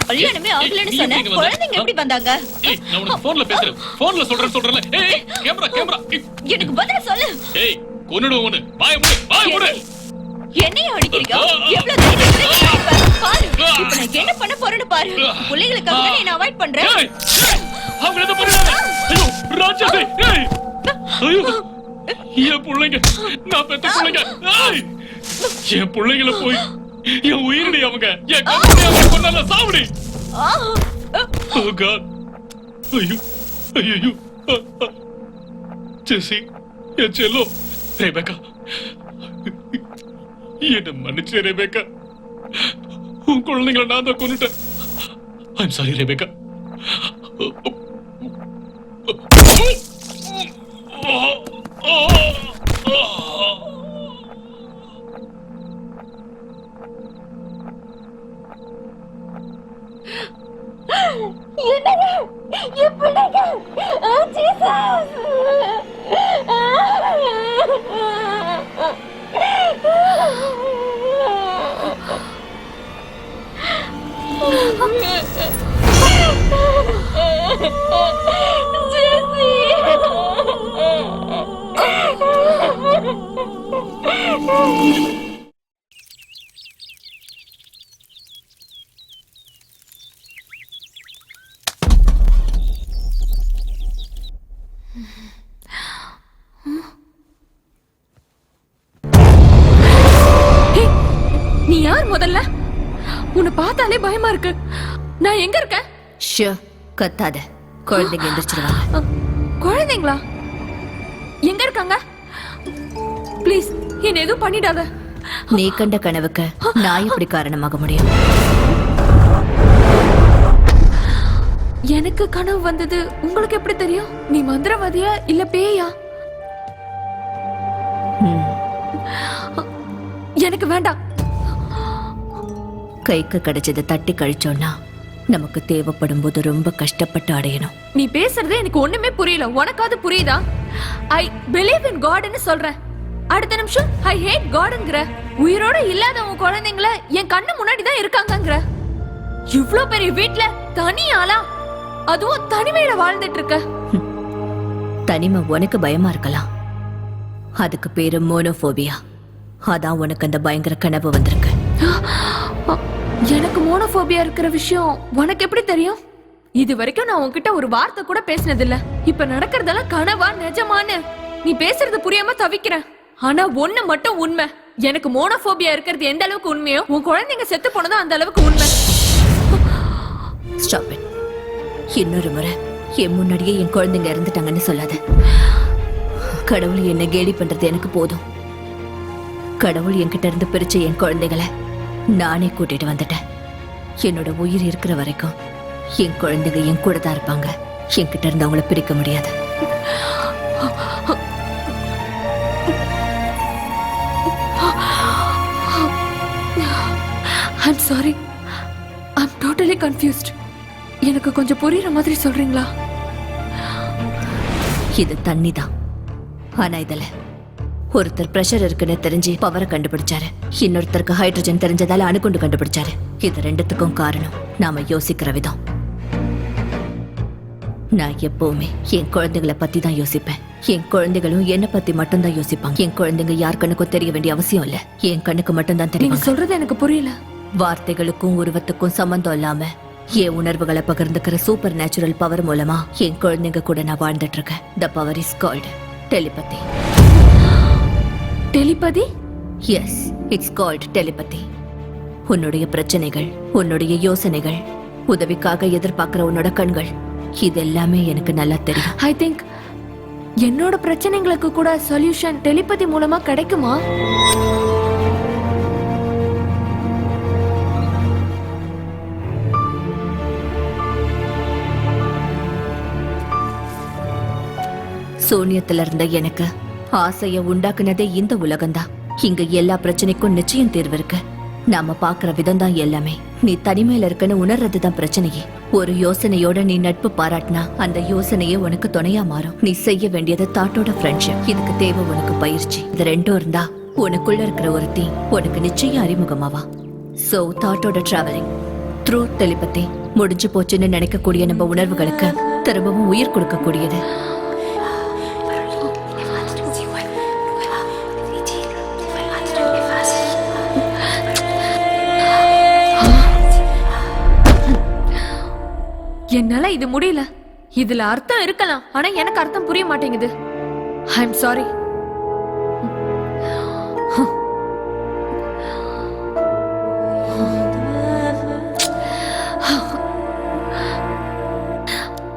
கல்யாணமே ஆகலன்னு சொன்னேன். குழந்தைங்க எப்படி வந்தாங்க? ஏய், நான் உனக்கு போன்ல பேசுறேன். போன்ல சொல்றேன்ல. ஏய், கேமரா கேமரா. எனக்கு பதில் சொல்லு. ஏய், கொன்னுடுவேன் உன்னை. வாயை மூடு, வாயை மூடு. என்னைய அடிக்கிறீங்க? எவ்வளவு தைரியம் இருந்தா நீ பாரு. இப்ப நான் என்ன பண்ண போறேன்னு பாரு. பிள்ளைகளுக்காக தான் நான் அவாய்ட் பண்றேன். ஏய், அவங்க என்ன பண்றாங்க? ஐயோ, ராட்சசி. ஏய், ஐயோ, என் பிள்ளைங்க, நான் பெத்த பிள்ளைங்க. ஏய், என் பிள்ளைங்கள போய் என் உயிரிடி அவங்க. என் கண்ணை அவங்க கொன்னால சாவடி. Oh God. ஐயோ, ஐயோ. ஜெசி, என் செல்லோ. ரெபேக்கா, என்ன மன்னிச்சு ரெபேக்கா. உன் குழந்தைங்களை நான் தான் கொன்னுட்டேன். I'm sorry Rebecca. நீ யார் முதல்ல? உன்னை பார்த்தாலே பயமா இருக்கு. நான் எங்க இருக்கேன்? ஷோ, கத்தாத. குழந்தைங்க எந்திரிச்சிருவாங்க. குழந்தைங்களா? எங்க இருக்காங்க? ப்ளீஸ் என்ன எதுவும் பண்ணிடாத. நீ கண்ட கனவுக்கு நான் எப்படி காரணமாக முடியும்? எனக்கு கனவு வந்தது உங்களுக்கு எப்படி தெரியும்? நீ மந்திரவாதியா இல்ல பேயா? எனக்கு வேண்டாம். கைக்கு கிடைச்சதை தட்டி கழிச்சோம்னா நமக்கு தேவைப்படும் போது ரொம்ப கஷ்டப்பட்டு அடையணும். நீ பேசுறது எனக்கு ஒண்ணுமே புரியல. உனக்காவது புரியுதா? ஐ பிலீவ் இன் காட்னு சொல்றேன். அடுத்த நிமிஷம் ஐ ஹேட் காட்ங்கற. உயிரோட இல்லாத உன் குழந்தைங்கள என் கண்ணு முன்னாடி தான் இருக்காங்கங்கற. இவ்ளோ பெரிய வீட்ல தனியாளா, அதுவும் தனிமையில வாழ்ந்துட்டு இருக்க. தனிமை உனக்கு பயமா இருக்கலாம். அதுக்கு பேரு மோனோபோபியா. அதான் உனக்கு அந்த பயங்கர கனவு வந்திருக்கு. எனக்கு மோனோபோபியா இருக்கிற விஷயம் உனக்கு எப்படி தெரியும்? இது வரைக்கும் நான் உன்கிட்ட ஒரு வார்த்தை கூட பேசினது இல்ல. இப்ப நடக்கிறதெல்லாம் கனவா நிஜமான்னு நீ பேசுறது புரியாம தவிக்கிறேன். ஆனா ஒண்ணு மட்டும் உண்மை. எனக்கு மோனோபோபியா இருக்கிறது எந்த அளவுக்கு உண்மையோ உன் குழந்தைங்க செத்து போனதும் அந்த அளவுக்கு உண்மை. Stop it. இன்னொரு முறை என் முன்னாடியே என் குழந்தைங்க இறந்துட்டாங்கன்னு சொல்லாத. கடவுள் என்ன கேலி பண்றது எனக்கு போதும். கடவுள் என்கிட்ட இருந்து பிரிச்ச என் குழந்தைகளை நானே கூட்டிட்டு வந்துட்டேன். என்னோட உயிர் இருக்கிற வரைக்கும் என் குழந்தைங்க என் கூட தான் இருப்பாங்க. என்கிட்ட இருந்து அவங்கள பிரிக்க முடியாது. I'm sorry. I'm totally confused. எனக்கு கொஞ்சம் புரியுற மாதிரி சொல்றீங்களா? இது தண்ணி தான். ஆனா இதுல ஒருத்தர் பிரஷர் இருக்குன்னு தெரிஞ்சு பவரை கண்டுபிடிச்சாரு, இன்னொருத்தருக்கு ஹைட்ரஜன் தெரிஞ்சதால அணுகுண்டு கண்டுபிடிச்சாரு. இது ரெண்டுத்துக்கும் காரணம் நாம யோசிக்கிற விதம். நான் எப்பவுமே என் குழந்தைகளை பத்தி தான் யோசிப்பேன். என் குழந்தைகளும் என்ன பத்தி மட்டும்தான் யோசிப்பாங்க. என் குழந்தைங்க யார் கண்ணுக்கும் தெரிய வேண்டிய அவசியம் இல்ல, என் கண்ணுக்கு மட்டும்தான் நீங்க தெரியும். சொல்றது எனக்கு புரியல. வார்த்தைகளுக்கும் உருவத்துக்கும் சம்பந்தம் இல்லாம என் உணர்வுகளை பகிர்ந்துக்கிற சூப்பர் நேச்சுரல் பவர் மூலமா என் குழந்தைங்க கூட நான் வாழ்ந்துட்டு இருக்கேன். The power is called telepathy. Telepathy? Yes, it's called telepathy. உன்னுடைய பிரச்சனைகள், உன்னுடைய யோசனைகள், உதவிக்காக எதிர்பார்க்கிற உன்னோட கண்கள், இது எல்லாமே எனக்கு நல்லா தெரியும். ஐ திங்க் என்னோட பிரச்சனைகளுக்கு கூட சொல்யூஷன் டெலிபதி மூலமா கிடைக்குமா? சூன்யத்துல இருந்த எனக்கு ஆசைய உண்டாக்குனதே இந்த உலகம்தான். இங்க எல்லா பிரச்சனைக்கும் நிச்சயம் தீர்வு இருக்கு. நாம பாக்குற விதம் தான் எல்லாமே. நீ தனிமையில இருக்குன்னு உணர்றதுதான் பிரச்சனையே. ஒரு யோசனையோட நீ நட்பு பாராட்டினா அந்த யோசனையே உனக்கு துணையா மாறும். நீ செய்ய வேண்டியது தாட்டோட ஃப்ரெண்ட்ஷிப். இதுக்கு தேவை உனக்கு பயிற்சி. இது ரெண்டும் இருந்தா உனக்குள்ள இருக்கிற ஒருத்தி உனக்கு நிச்சயம் அறிமுகமாவா. சோ தாட்டோட டிராவலிங் த்ரூ டெலிபதி முடிஞ்சு போச்சுன்னு நினைக்கக்கூடிய நம்ம உணர்வுகளுக்கு திரும்பவும் உயிர் கொடுக்கக்கூடியது. என்னால இது முடியல. இதுல அர்த்தம் இருக்கலாம், ஆனா எனக்கு அர்த்தம் புரிய மாட்டேங்குது. I am sorry.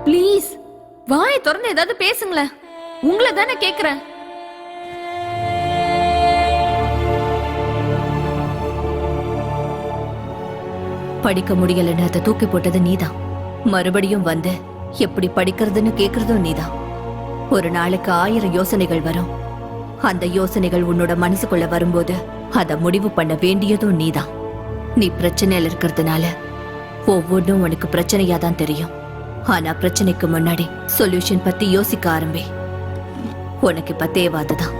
ப்ளீஸ் வாயை திறந்து ஏதாவது பேசுங்களேன். உங்களை தானே கேக்குறேன். படிக்க முடியலன்னு அதை தூக்கி போட்டது நீதான். மறுபடியும் வந்து எப்படி படிக்கிறதுன்னு கேக்குறதும் நீதான். ஒரு நாளைக்கு 1000 யோசனைகள் வரும். அந்த யோசனைகள் உன்னோட மனசுக்குள்ள வரும்போது அதை முடிவு பண்ண வேண்டியதும் நீதான். நீ பிரச்சனையில இருக்கிறதுனால ஒவ்வொன்றும் உனக்கு பிரச்சனையா தான் தெரியும். ஆனா பிரச்சனைக்கு முன்னாடி சொல்யூஷன் பத்தி யோசிக்க ஆரம்பி. உனக்கு இப்ப தேவை அதுதான்.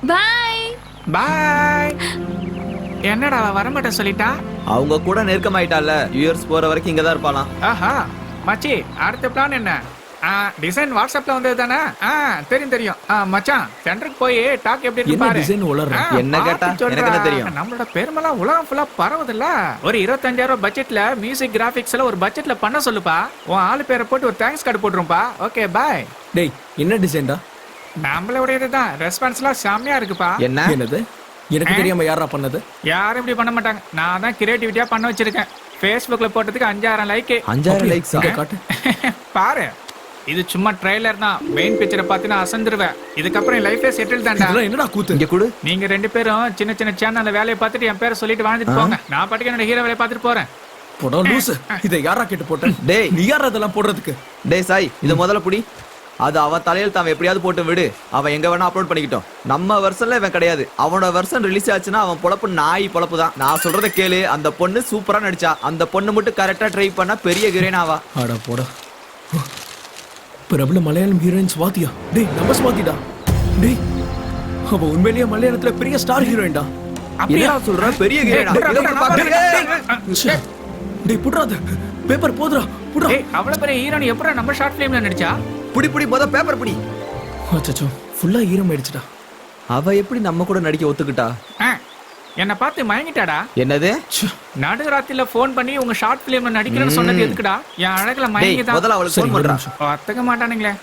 பாய் பாய். என்னடா அவ வரமாட்டேன் சொல்லிட்டா? அவங்க கூட நெருக்கமாயிட்டால, யூஎஸ் போற வரைக்கும் இங்கதான் இருப்பாளாம். ஆஹா மச்சி, அடுத்த பிளான் என்ன? டிசைன் வாட்ஸ்அப்ல வந்தது தானே? தெரியும். மச்சான், சென்டருக்கு போய் டாக் எப்படி இருக்கு என்ன பாரு. டிசைன் வளர்ற? என்ன கேட்டா எனக்கு என்ன தெரியும்? நம்மளோட பெருமெல்லாம் உலகம் ஃபுல்லா பரவுதுல்ல. ஒரு 25,000 பட்ஜெட்ல மியூசிக் கிராபிக்ஸ் எல்லாம் ஒரு பட்ஜெட்ல பண்ண சொல்லுப்பா. உன் ஆளு பேரை போட்டு ஒரு தேங்க்ஸ் கார்டு போட்டுருப்பா. Okay bye. டேய், என்ன டிசைன்டா? நம்மளோடையதுதான். ரெஸ்பான்ஸ்லாம் செம்மையா இருக்குப்பா. என்ன என்னது? எனக்கு தெரியாம யாரா பண்ணது? யாரும் இப்படி பண்ண மாட்டாங்க. நான் தான் கிரியேட்டிவிட்டியா பண்ண வச்சிருக்கேன். Facebookல போட்டதுக்கு 5000 லைக். 5000 லைக்ஸ் இங்க காட்டு. பாரு, இது சும்மா ட்ரைலர் தான். மெயின் பிக்சரை பார்த்து நான் அசந்துருவேன். இதுக்கப்புறம் என் லைஃபே செட்டில் தான்டா. இதெல்லாம் என்னடா கூத்து? இங்க கொடு. நீங்க 2 பேரும் சின்ன சின்ன சேனல்ல வேலையை பார்த்துட்டு என் பேரை சொல்லிட்டு வாழ்ந்துட்டு போங்க. நான் பாட்டுக்கு என்னோட ஹீரோ வேலையை பார்த்துட்டு போறேன். போடா லூசு. இதை யாரா கேட்டு போட்ட? டேய், நீ யாரா இதெல்லாம் போடுறதுக்கு? டேய் சாய், இது முதல்ல புடி. அது அவன் தலையில் தான் எப்படியாவது போட்டு விடு. அவன் எங்க வேணா அப்லோட் பண்ணிக்கிட்டோம். நம்ம வெர்ஷன்ல இவன் கிடையாது. அவனோட வெர்ஷன் ரிலீஸ் ஆச்சுன்னா அவன் பொழப்பு நாய் பொழப்பு தான். நான் சொல்றத கேளு. அந்த பொண்ணு சூப்பரா நடிச்சா. அந்த பொண்ணு மட்டும் கரெக்டா ட்ரை பண்ணா பெரிய ஹீரோயின் ஆவா. ஆடா போடா. பிரபல மலையாளம் ஹீரோயின் ஸ்வாதியா? டேய், நம்ம ஸ்வாதிடா. டேய், அவ உண்மையிலேயே மலையாளத்துல பெரிய ஸ்டார் ஹீரோயின்டா. அப்படியே சொல்ற பெரிய ஹீரோயினா? டேய் புட்றாத. பேப்பர் போடுறா. புட்றா. ஏய், அவ்வளவு பெரிய ஹீரோனி எப்பறம் நம்ம ஷார்ட் ஃபிலிம்ல நடிச்சா? புடி புடி முத பேப்பர் புடி. அச்சச்சோ, ஃபுல்லா ஈரம் ஆயிடுச்சுடா. அவ எப்படி நம்ம கூட நடிக்க ஒத்துக்கிட்டா? என்ன பார்த்து மயங்கிட்டாடா. என்னது? நடுராத்திரில போன் பண்ணி உங்க ஷார்ட் பிலிம்ல நடிக்கிறேன்னு சொன்னது எதுக்குடா? என் அழகுல மயங்கிதான். முதல்ல அவளுக்கு ஃபோன் பண்றா. ஒத்துக்க மாட்டானுங்களே.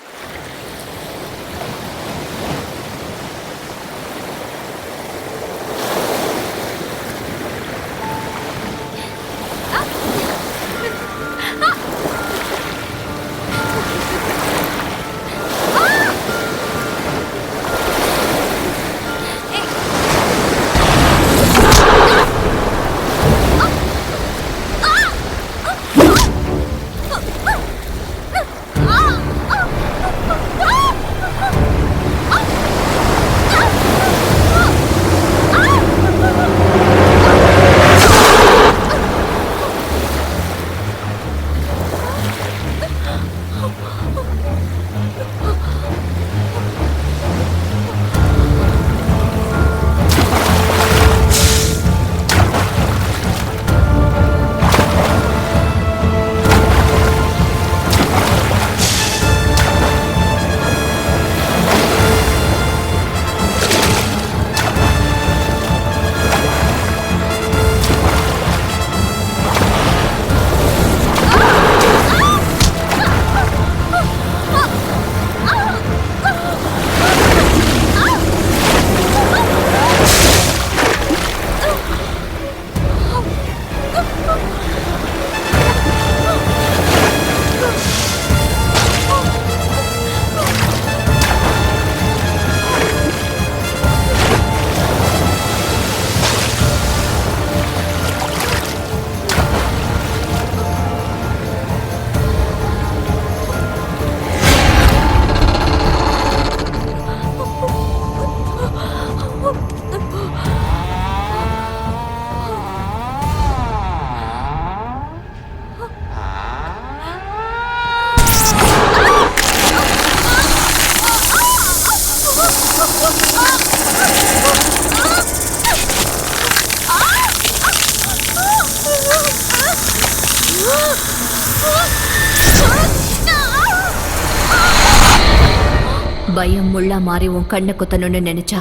பயம் முள்ளா மாறி உன் கண்ணை குத்தணும்னு நினைச்சா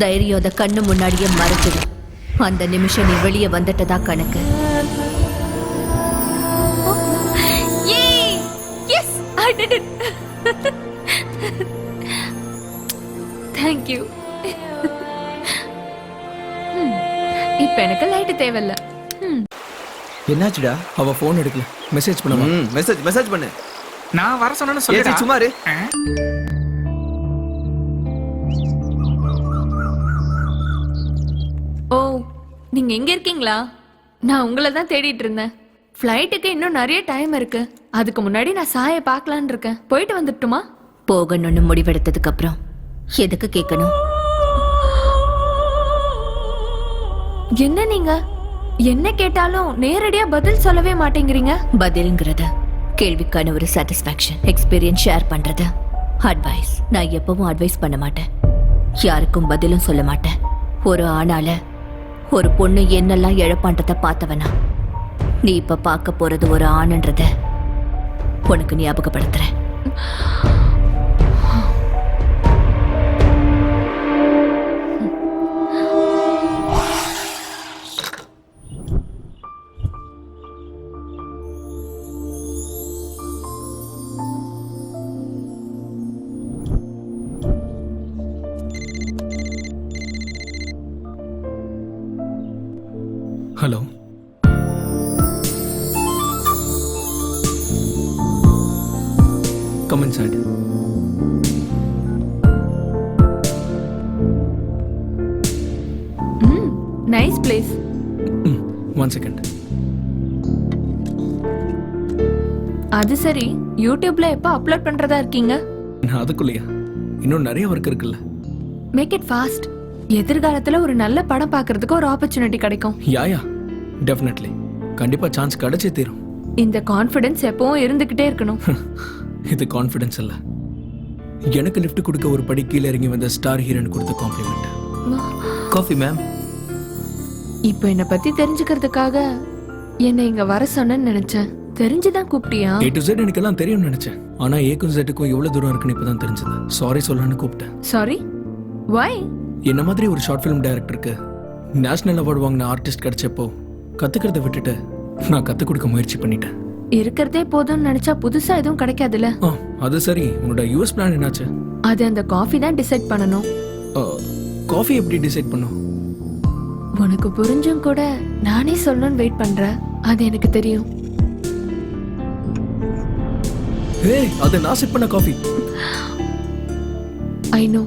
தைரியம் அத கண்ணு முன்னாடியே மறைச்சிடும். அந்த நிமிஷம் நீ வெளியே வந்துட்டதா கணக்கு. Yes, I did it. Thank you. இப்ப எனக்கு லைட் தேவையில்ல. என்னாச்சுடா? அவ போன் எடுக்கல. மெசேஜ் பண்ணுவா. மெசேஜ் பண்ணு. நான் வர சொன்னேன்னு ஏச்சி சொல்லிடா. சும்மா இரு. ஓ, நீங்க எங்க இருக்கீங்களா? நான் உங்களை தான் தேடிட்டு இருந்தேன். ஃப்ளைட்டுக்கு இன்னும் நிறைய டைம் இருக்கு. அதுக்கு முன்னாடி நான் சாயை பார்க்கலான்னு இருக்கேன். போயிட்டு வந்துட்டுமா? போகணும்னு முடிவெடுத்ததுக்கு அப்புறம் எதுக்கு கேட்கணும்? என்ன நீங்க என்ன கேட்டாலும் நேரடியா பதில் சொல்லவே மாட்டேங்கிறீங்க. பதில்ங்கிறத கேள்விக்கான ஒரு சாட்டிஸ்ஃபேக்ஷன், எக்ஸ்பீரியன்ஸ் ஷேர் பண்றது, அட்வைஸ். நான் எப்பவும் அட்வைஸ் பண்ண மாட்டேன், யாருக்கும் பதிலும் சொல்ல மாட்டேன். ஒரு ஆணால ஒரு பொண்ணு என்னெல்லாம் இழப்பான்றத பார்த்தவனா. நீ இப்ப பார்க்க போறது ஒரு ஆணுன்றத உனக்கு ஞாபகப்படுத்துறேன். Hello. Come inside. Nice place. One second. அது சரி, யூடியூப்ல எப்ப அப்லோட் பண்றதா இருக்கீங்க? அதுக்குள்ளயா? இன்னும் நிறைய ஒர்க் இருக்குல்ல. Make it fast. எதிர்காலத்துல ஒரு நல்ல படம் பார்க்கிறதுக்கு ஒரு ஆப்பர்ச்சுனிட்டி கிடைக்கும். Yeah definitely. கண்டிப்பா சான்ஸ் கிடைச்சே தீரும். இந்த கான்ஃபிடன்ஸ் எப்பவும் இருந்துகிட்டே இருக்கணும். இது கான்ஃபிடன்ஸ் இல்ல, எனக்கு லிஃப்ட் கொடுக்க ஒரு படி கீழே இறங்கி வந்த ஸ்டார் ஹீரோயின் கொடுத்த காம்ப்ளிமெண்ட். Coffee ma'am. இப்போ என்ன பத்தி தெரிஞ்சுக்கிறதுக்காக என்ன இங்க வர சொன்னேன்னு நினைச்சேன். தெரிஞ்சுதான் கூப்பிட்டியா? A to Z எனக்கு எல்லாம் தெரியும்னு நினைச்சேன். ஆனா ஏக்கும் ஜெட்டுக்கும் எவ்வளவு தூரம் இருக்குன்னு இப்பதான் தெரிஞ்சது. சாரி சொல்லணும்னு கூப்பிட்டேன். சாரி? வை? என்ன மாதிரி ஒரு ஷார்ட் ஃபிலிம் டைரக்டருக்கு நேஷனல் அவார்டு வாங்கின ஆர்டிஸ்ட் கிடைச்சப்போ கத்துக்கிறத விட்டுட்டு நான் கத்து கொடுக்க முயற்சி பண்ணிட்டேன். இருக்கிறதே போதும்னு நினைச்சா புதுசா எதுவும் கிடைக்காதுல்ல. அது சரி, உன்னோட யூஎஸ் பிளான் என்னாச்சு? அது அந்த காஃபி தான் டிசைட் பண்ணணும். காஃபி எப்படி டிசைட் பண்ணும்? உனக்கு புரிஞ்சும் கூட நானே சொல்லணும்னு வெயிட் பண்றேன். அது எனக்கு தெரியும். ஏய், அது நான் செட் பண்ண காஃபி. I know.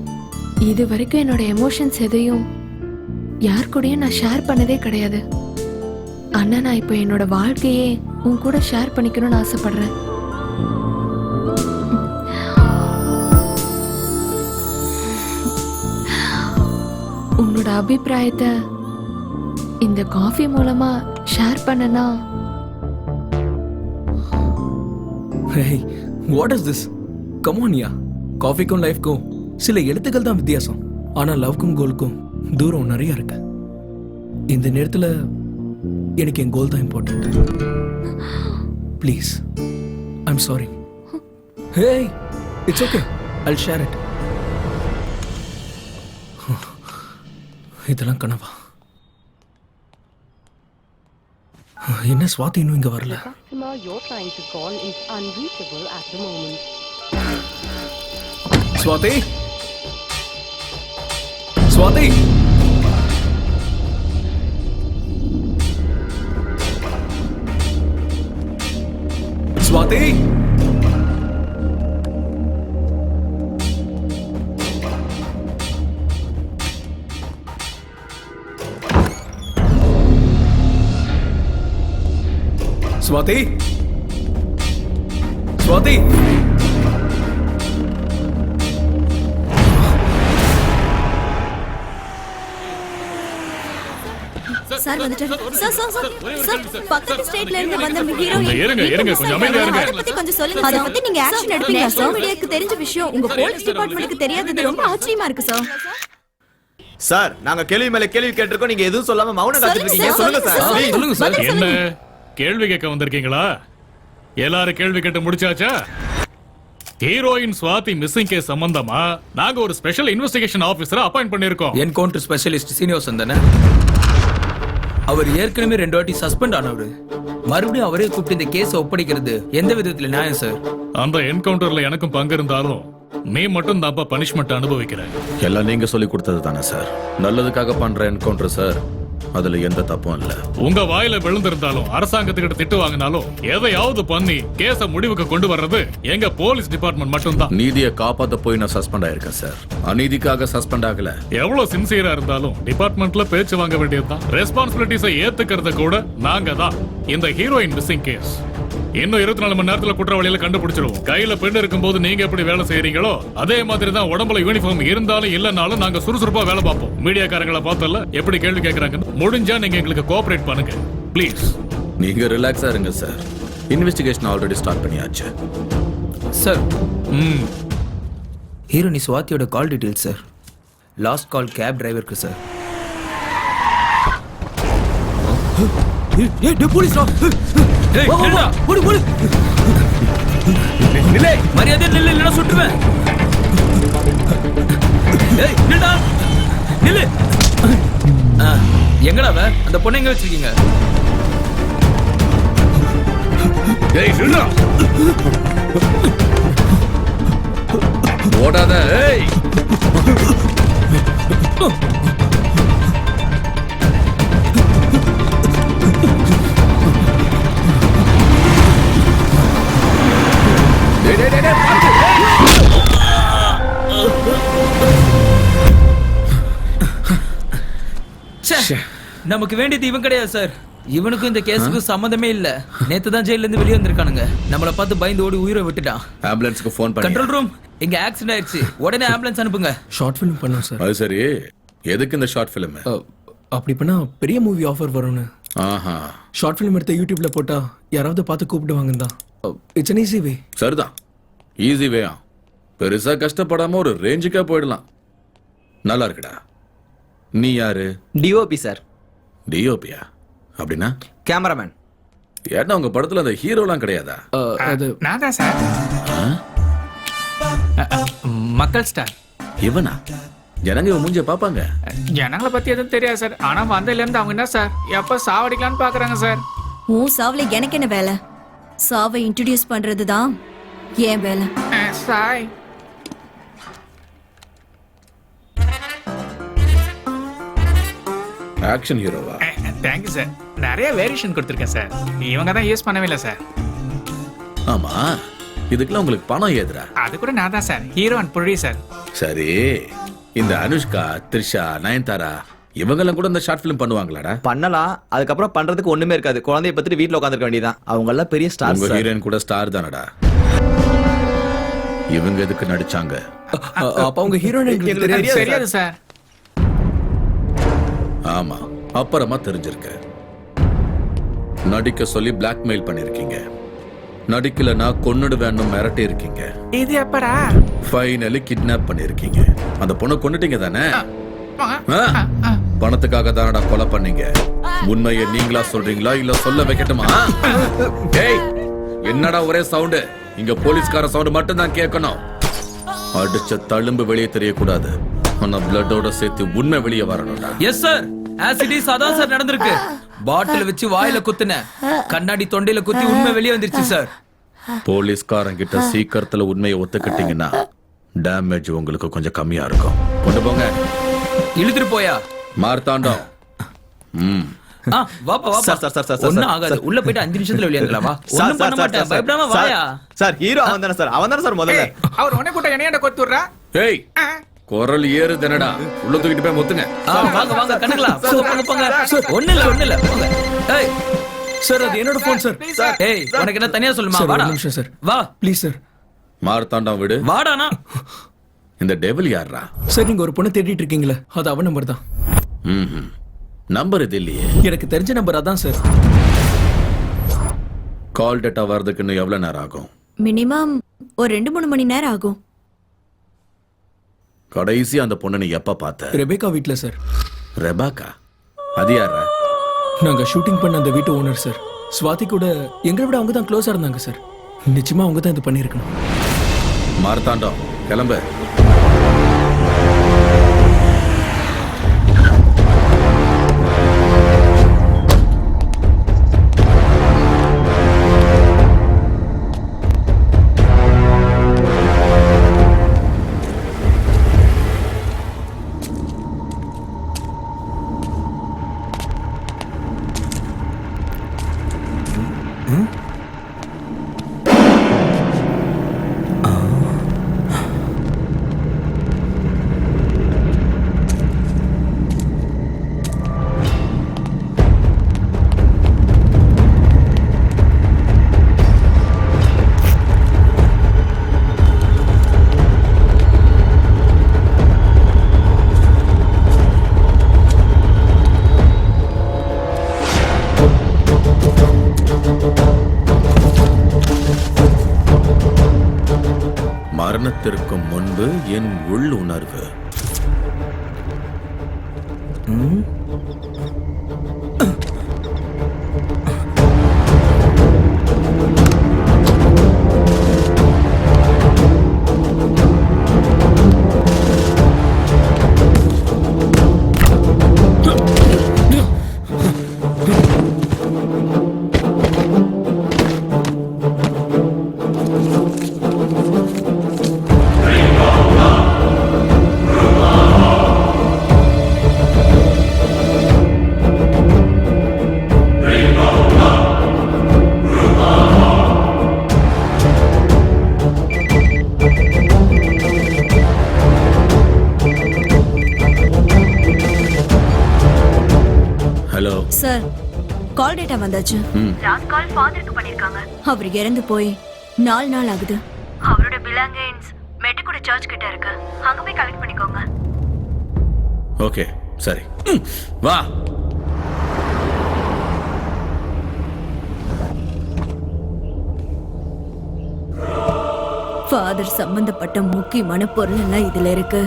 இது வரைக்கும் என்னோட எமோஷன்ஸ் எதையும் யார் கூடயும் நான் ஷேர் பண்ணதே கிடையாது. ஆனா நான் இப்போ என்னோட வாழ்க்கையே உன் கூட ஷேர் பண்ணிக்கணும்னு ஆசைப்படுறேன். உன்னோட அபிப்பிராயத்தை இந்த காஃபி மூலமா ஷேர் பண்ணனா? Hey, what is this? Come on, யா. காஃபிக்கும் லைஃப்க்கும் சில எழுத்துக்கள் தான் வித்தியாசம். ஆனா லவ்க்கும் கோலுக்கும் தூரம் நிறைய இருக்கு. இந்த நேரத்துல எனக்கு என் கோல் தான் important. Please, I'm sorry. Hey, it's okay, Jal share it. இதெல்லாம் கனவா? என்ன ஸ்வாதி இன்னும் இங்க வரல? customer you're trying to call is unreachable at the moment. Swathi, Swathi, Swathi, Swathi, Swathi. Sir வந்துட்டாரு. சார் பக்கத்து ஸ்டேட்ல இருந்து வந்த கொஞ்சம் இருங்க, கொஞ்சம் அமைதியா இருங்க. அத பத்தி கொஞ்சம் சொல்லுங்க. அத பத்தி நீங்க ஆக்ஷன் எடுப்பீங்களா சார்? மீடியாக்கு தெரிஞ்ச விஷயம் உங்க போலீஸ் டிபார்ட்மென்ட்க்கு தெரியாதது ரொம்ப ஆச்சரியமா இருக்கு சார். சார், நாங்க கேள்வி மேல கேள்வி கேட்டிருக்கோம், நீங்க எதுவும் சொல்லாம மௌனம் காத்துட்டு இருக்கீங்க. சொல்லுங்க சார், please. சொல்லுங்க சார். என்ன கேள்வி கேட்க வந்திருக்கீங்களா? எல்லாரும் கேள்வி கேட்டு முடிச்சாச்சா? ஹீரோயின் சுவாதி மிஸ்ஸிங் கேஸ் சம்பந்தமா நாங்க ஒரு ஸ்பெஷல் இன்வெஸ்டிகேஷன் ஆபீசரை அப்பாயிண்ட் பண்ணிருக்கோம். என்கவுண்டர் ஸ்பெஷலிஸ்ட் சீனிவாசன் தானே? அவர் ஏற்கனவே 2 வாட்டி சஸ்பெண்ட் ஆனவரு. மறுபடியும் அவரே கூப்பிட்டு இந்த கேஸை ஒப்படைக்கிறது எந்த விதத்துல நியாயம் சார்? அந்த என்கவுண்டர்ல எனக்கும் பங்கு இருந்தாலும் நீ மட்டும் தான்ப்பா பனிஷ்மெண்ட் அனுபவிக்கிற. எல்லாம் நீங்க சொல்லி கொடுத்தது தானே சார்? நல்லதுக்காக பண்ற என்கவுண்டர் சார், அதுல எந்த தப்பும் இல்ல. உங்க வாயில விழுந்திருந்தாலும் அரசாங்கத்துக்கிட்ட திட்டு வாங்கினாலும் எதையாவது பண்ணி கேஸ முடிவுக்கு கொண்டு வர்றது எங்க போலீஸ் டிபார்ட்மெண்ட் மட்டும்தான். நீதியை காப்பாத்த போய் நான் சஸ்பெண்ட் ஆயிருக்கேன் சார், அநீதிக்காக சஸ்பெண்ட் ஆகல. எவ்வளவு சின்சியரா இருந்தாலும் டிபார்ட்மெண்ட்ல பேச்சு வாங்க வேண்டியதுதான். ரெஸ்பான்சிபிலிட்டிஸை ஏத்துக்கிறது கூட நாங்க தான். இந்த ஹீரோயின் மிஸ்ஸிங் கேஸ் இன்னும் 24 மணி நேரத்துல குற்றவாளிகளை கண்டுபிடிச்சிருவோம். கையில பெண் இருக்கும்போது நீங்க எப்படி வேலை செய்யறீங்களோ அதே மாதிரி தான் உடம்புல யூனிஃபார்ம் இருந்தாலும் இல்லனாலும் நாங்க சுறுசுறுப்பா வேலை பார்ப்போம். மீடியாக்காரங்களை பார்த்தல எப்படி கேள்வி கேட்கறாங்க. முடிஞ்சா நீங்க எங்களுக்கு கோஆபரேட் பண்ணுங்க ப்ளீஸ். நீங்க ரிலாக்ஸா இருங்க சார், இன்வெஸ்டிகேஷன் ஆல்ரெடி ஸ்டார்ட் பண்ணியாச்சு. சார் ஹீரோனி சுவாதியோட call details sir. Last call cab டிரைவருக்கு சார். மரியாதை நில்லு, இல்லைன்னா சுட்டுவேன். நில்லு. எங்கடா அந்த பொண்ணை எங்க வச்சிருக்கீங்க? ஓடாத. நமக்கு வேண்டியது இவன் கிடையாது சார். இவனுக்கும் இந்த கேஸுக்கும் சம்மந்தமே இல்ல. நேத்து தான் ஜெயில இருந்து வெளியே வந்திருக்கானுங்க. நம்மள பார்த்து பயந்து ஓடி உயிரை விட்டுட்டான். ஆம்புலன்ஸ்க்கு ஃபோன் பண்ணி. கண்ட்ரோல் ரூம், இங்க ஆக்சிடென்ட் ஆயிடுச்சு, உடனே ஆம்புலன்ஸ் அனுப்புங்க. ஷார்ட் ஃபிலிம் பண்ணோம் சார். அது சரி, எதுக்கு இந்த ஷார்ட் ஃபிலிம்? அப்படி பண்ணா பெரிய மூவி ஆஃபர் வரும்னு. ஆஹா, ஷார்ட் ஃபிலிம் எடுத்து யூடியூப்ல போட்டா யாராவது பார்த்து கூப்பிடுவாங்க தான். It's an easy way. சரிதான், ஈஸி வேயா. பெருசா கஷ்டப்படாம ஒரு ரேஞ்சுக்கா போயிடலாம். நல்லா இருக்குடா. நீ யாரு? DOP sir. டிஓபியா? அப்படின்னா கேமராமேன். ஏன்னா உங்க படத்துல அந்த ஹீரோலாம் கிடையாதா? அது நான் தான் சார். மக்கள் ஸ்டார். இவனா? ஜனங்க இவன் மூஞ்சிய பாப்பாங்க. ஜனங்களை பத்தி எதுவும் தெரியாது சார். ஆனா வந்ததுல இருந்து அவங்க என்ன சார் எப்ப சாவடிக்கலான்னு பாக்குறாங்க சார். உன் சாவுல எனக்கு என்ன வேலை? சாவை இன்ட்ரோடியூஸ் பண்றதுதான் ஏன் வேலை. சாய் ஆக்ஷன் ஹீரோவா? Thank you sir. நிறைய வேரியேஷன் கொடுத்துருக்கேன் சார். இவங்க தான் யூஸ் பண்ணவே இல்லை சார். ஆமா, இதுக்கெல்லாம் உங்களுக்கு பணம் ஏதுரா? அது கூட நான் தான் சார் ஹீரோ அண்ட் ப்ரொடியூசர். சரி, இந்த அனுஷ்கா, த்ரிஷா, நயன்தாரா இவங்கெல்லாம் கூட இந்த ஷார்ட் ஃபிலிம் பண்ணுவாங்களாடா? பண்ணலாம். அதுக்கப்புறம் பண்றதுக்கு ஒண்ணுமே இருக்காது. குழந்தைய பத்தி வீட்டுல உட்காந்துருக்க வேண்டியதான். அவங்க எல்லாம் பெரிய ஸ்டார். உங்க ஹீரோயின் கூட ஸ்டார் தானடா. இவங்க எதுக்கு நடிச்சாங்க? அப்ப அவங்க ஹீரோயின் தெரியாது சார். ஆமா, அப்புறமா தெரிஞ்சிருக்க. நடிக்க சொல்லி பிளாக்மெயில் பண்ணிருக்கீங்க. நடிக்கலனா கொன்னுடுவேன்னு மிரட்டி இருக்கீங்க. இது எப்படா? ஃபைனலி கிட்னாப் பண்ணிருக்கீங்க. அந்த பொண்ணை கொன்னுட்டீங்க தானே? பணத்துக்காக தானடா கொலை பண்ணீங்க. உண்மையை நீங்களா சொல்றீங்களா இல்ல சொல்ல வைக்கட்டுமா? டேய், என்னடா ஒரே சவுண்ட்? இங்க போலீஸ்கார சவுண்ட் மட்டும் தான் கேட்கணும். அடிச்ச தழும்பு வெளியே தெரியக்கூடாது. ஆனா பிளட்டோட சேர்த்து உண்மை வெளியே வரணும்டா. Yes sir. ஆசிடிஸ் அதான் சார் நடந்திருக்கு. பாட்டில் வச்சு வாயில குத்துன, கண்ணாடி தொண்டையில குத்தி உண்மை வெளியே வந்துருச்சு சார். போலீஸ்காரன் கிட்ட சீக்கிரத்துல உண்மையை ஒத்துக்கிட்டீங்கன்னா டேமேஜ் உங்களுக்கு கொஞ்சம் கம்மியா இருக்கும். கொண்டு போங்க. இழுத்துட்டு போயா மார்த்தாண்டம். வாப்பா வாப்பா. சார், சார், சார், சார், ஒண்ணும் ஆகாது. உள்ள போயிட்டு 5 நிமிஷத்துல வெளியே வந்துடலாம். வா. ஒண்ணும் பண்ண மாட்டேன். பயப்படாம வாயா. சார், ஹீரோ அவன் தானே சார். அவன் தானே சார் முதல்ல. அவர் உன்னை கூட்ட என்னையாண்ட கொத்துறா. ஏய், குரல் ஏறுதுனடா. உள்ள தூக்கிட்டு போய் முத்துங்க. வாங்க வாங்க கணக்கலாம். போங்க. ஒண்ணு இல்ல போங்க. ஏய் சார், அது என்னோட போன் சார். ஏய், உனக்கு என்ன தனியா சொல்லுமா? வாடா. நிமிஷம் சார். வா ப்ளீஸ் சார். மார்த்தாண்டம் விடு. வாடானா. இந்த டெவில் யாரா? சார், நீங்க ஒரு பொண்ணை தேடிட்டு இருக்கீங்களா? அது அவன் நம்பர் தான். நம்பர் இது இல்லையே. எனக்கு தெரிஞ்ச நம்பர் அதான் சார். கால் டேட்டா வரதுக்கு இன்னும் எவ்வளவு நேரம் ஆகும்? மினிமம் ஒரு 2-3 மணி நேரம் ஆகும். கடைசி அந்த பொண்ணை நீ எப்ப பார்த்த? ரெபேக்கா வீட்ல சார். ரெபாக்கா? அது யாரா? நாங்க ஷூட்டிங் பண்ண அந்த வீட்டு ஓனர் சார். ஸ்வாதி கூட எங்களை விட அவங்க தான் க்ளோஸா இருந்தாங்க சார். நிச்சயமா அவங்க தான் இது பண்ணியிருக்கணும். மார்த்தாண்டம் கிளம்பு. மரணத்திற்கு முன்பு என் உள்ளுணர்வு. சார், கால் டேட்டா வந்தாச்சு. லாஸ்ட் கால் ஃபாதருக்கு பண்ணிருக்காங்க. அவர் இறந்து போய் 4 நாள் ஆகுது. அவரோட பிலாங்கிங்ஸ் மெட்டுக்குடி சர்ச் கிட்ட இருக்கு. அங்க போய் கலெக்ட் பண்ணிக்கோங்க. ஓகே, சரி. வா. ஃபாதர் சம்பந்தப்பட்ட முக்கியமான பொருள் எல்லாம் இதுல இருக்கு.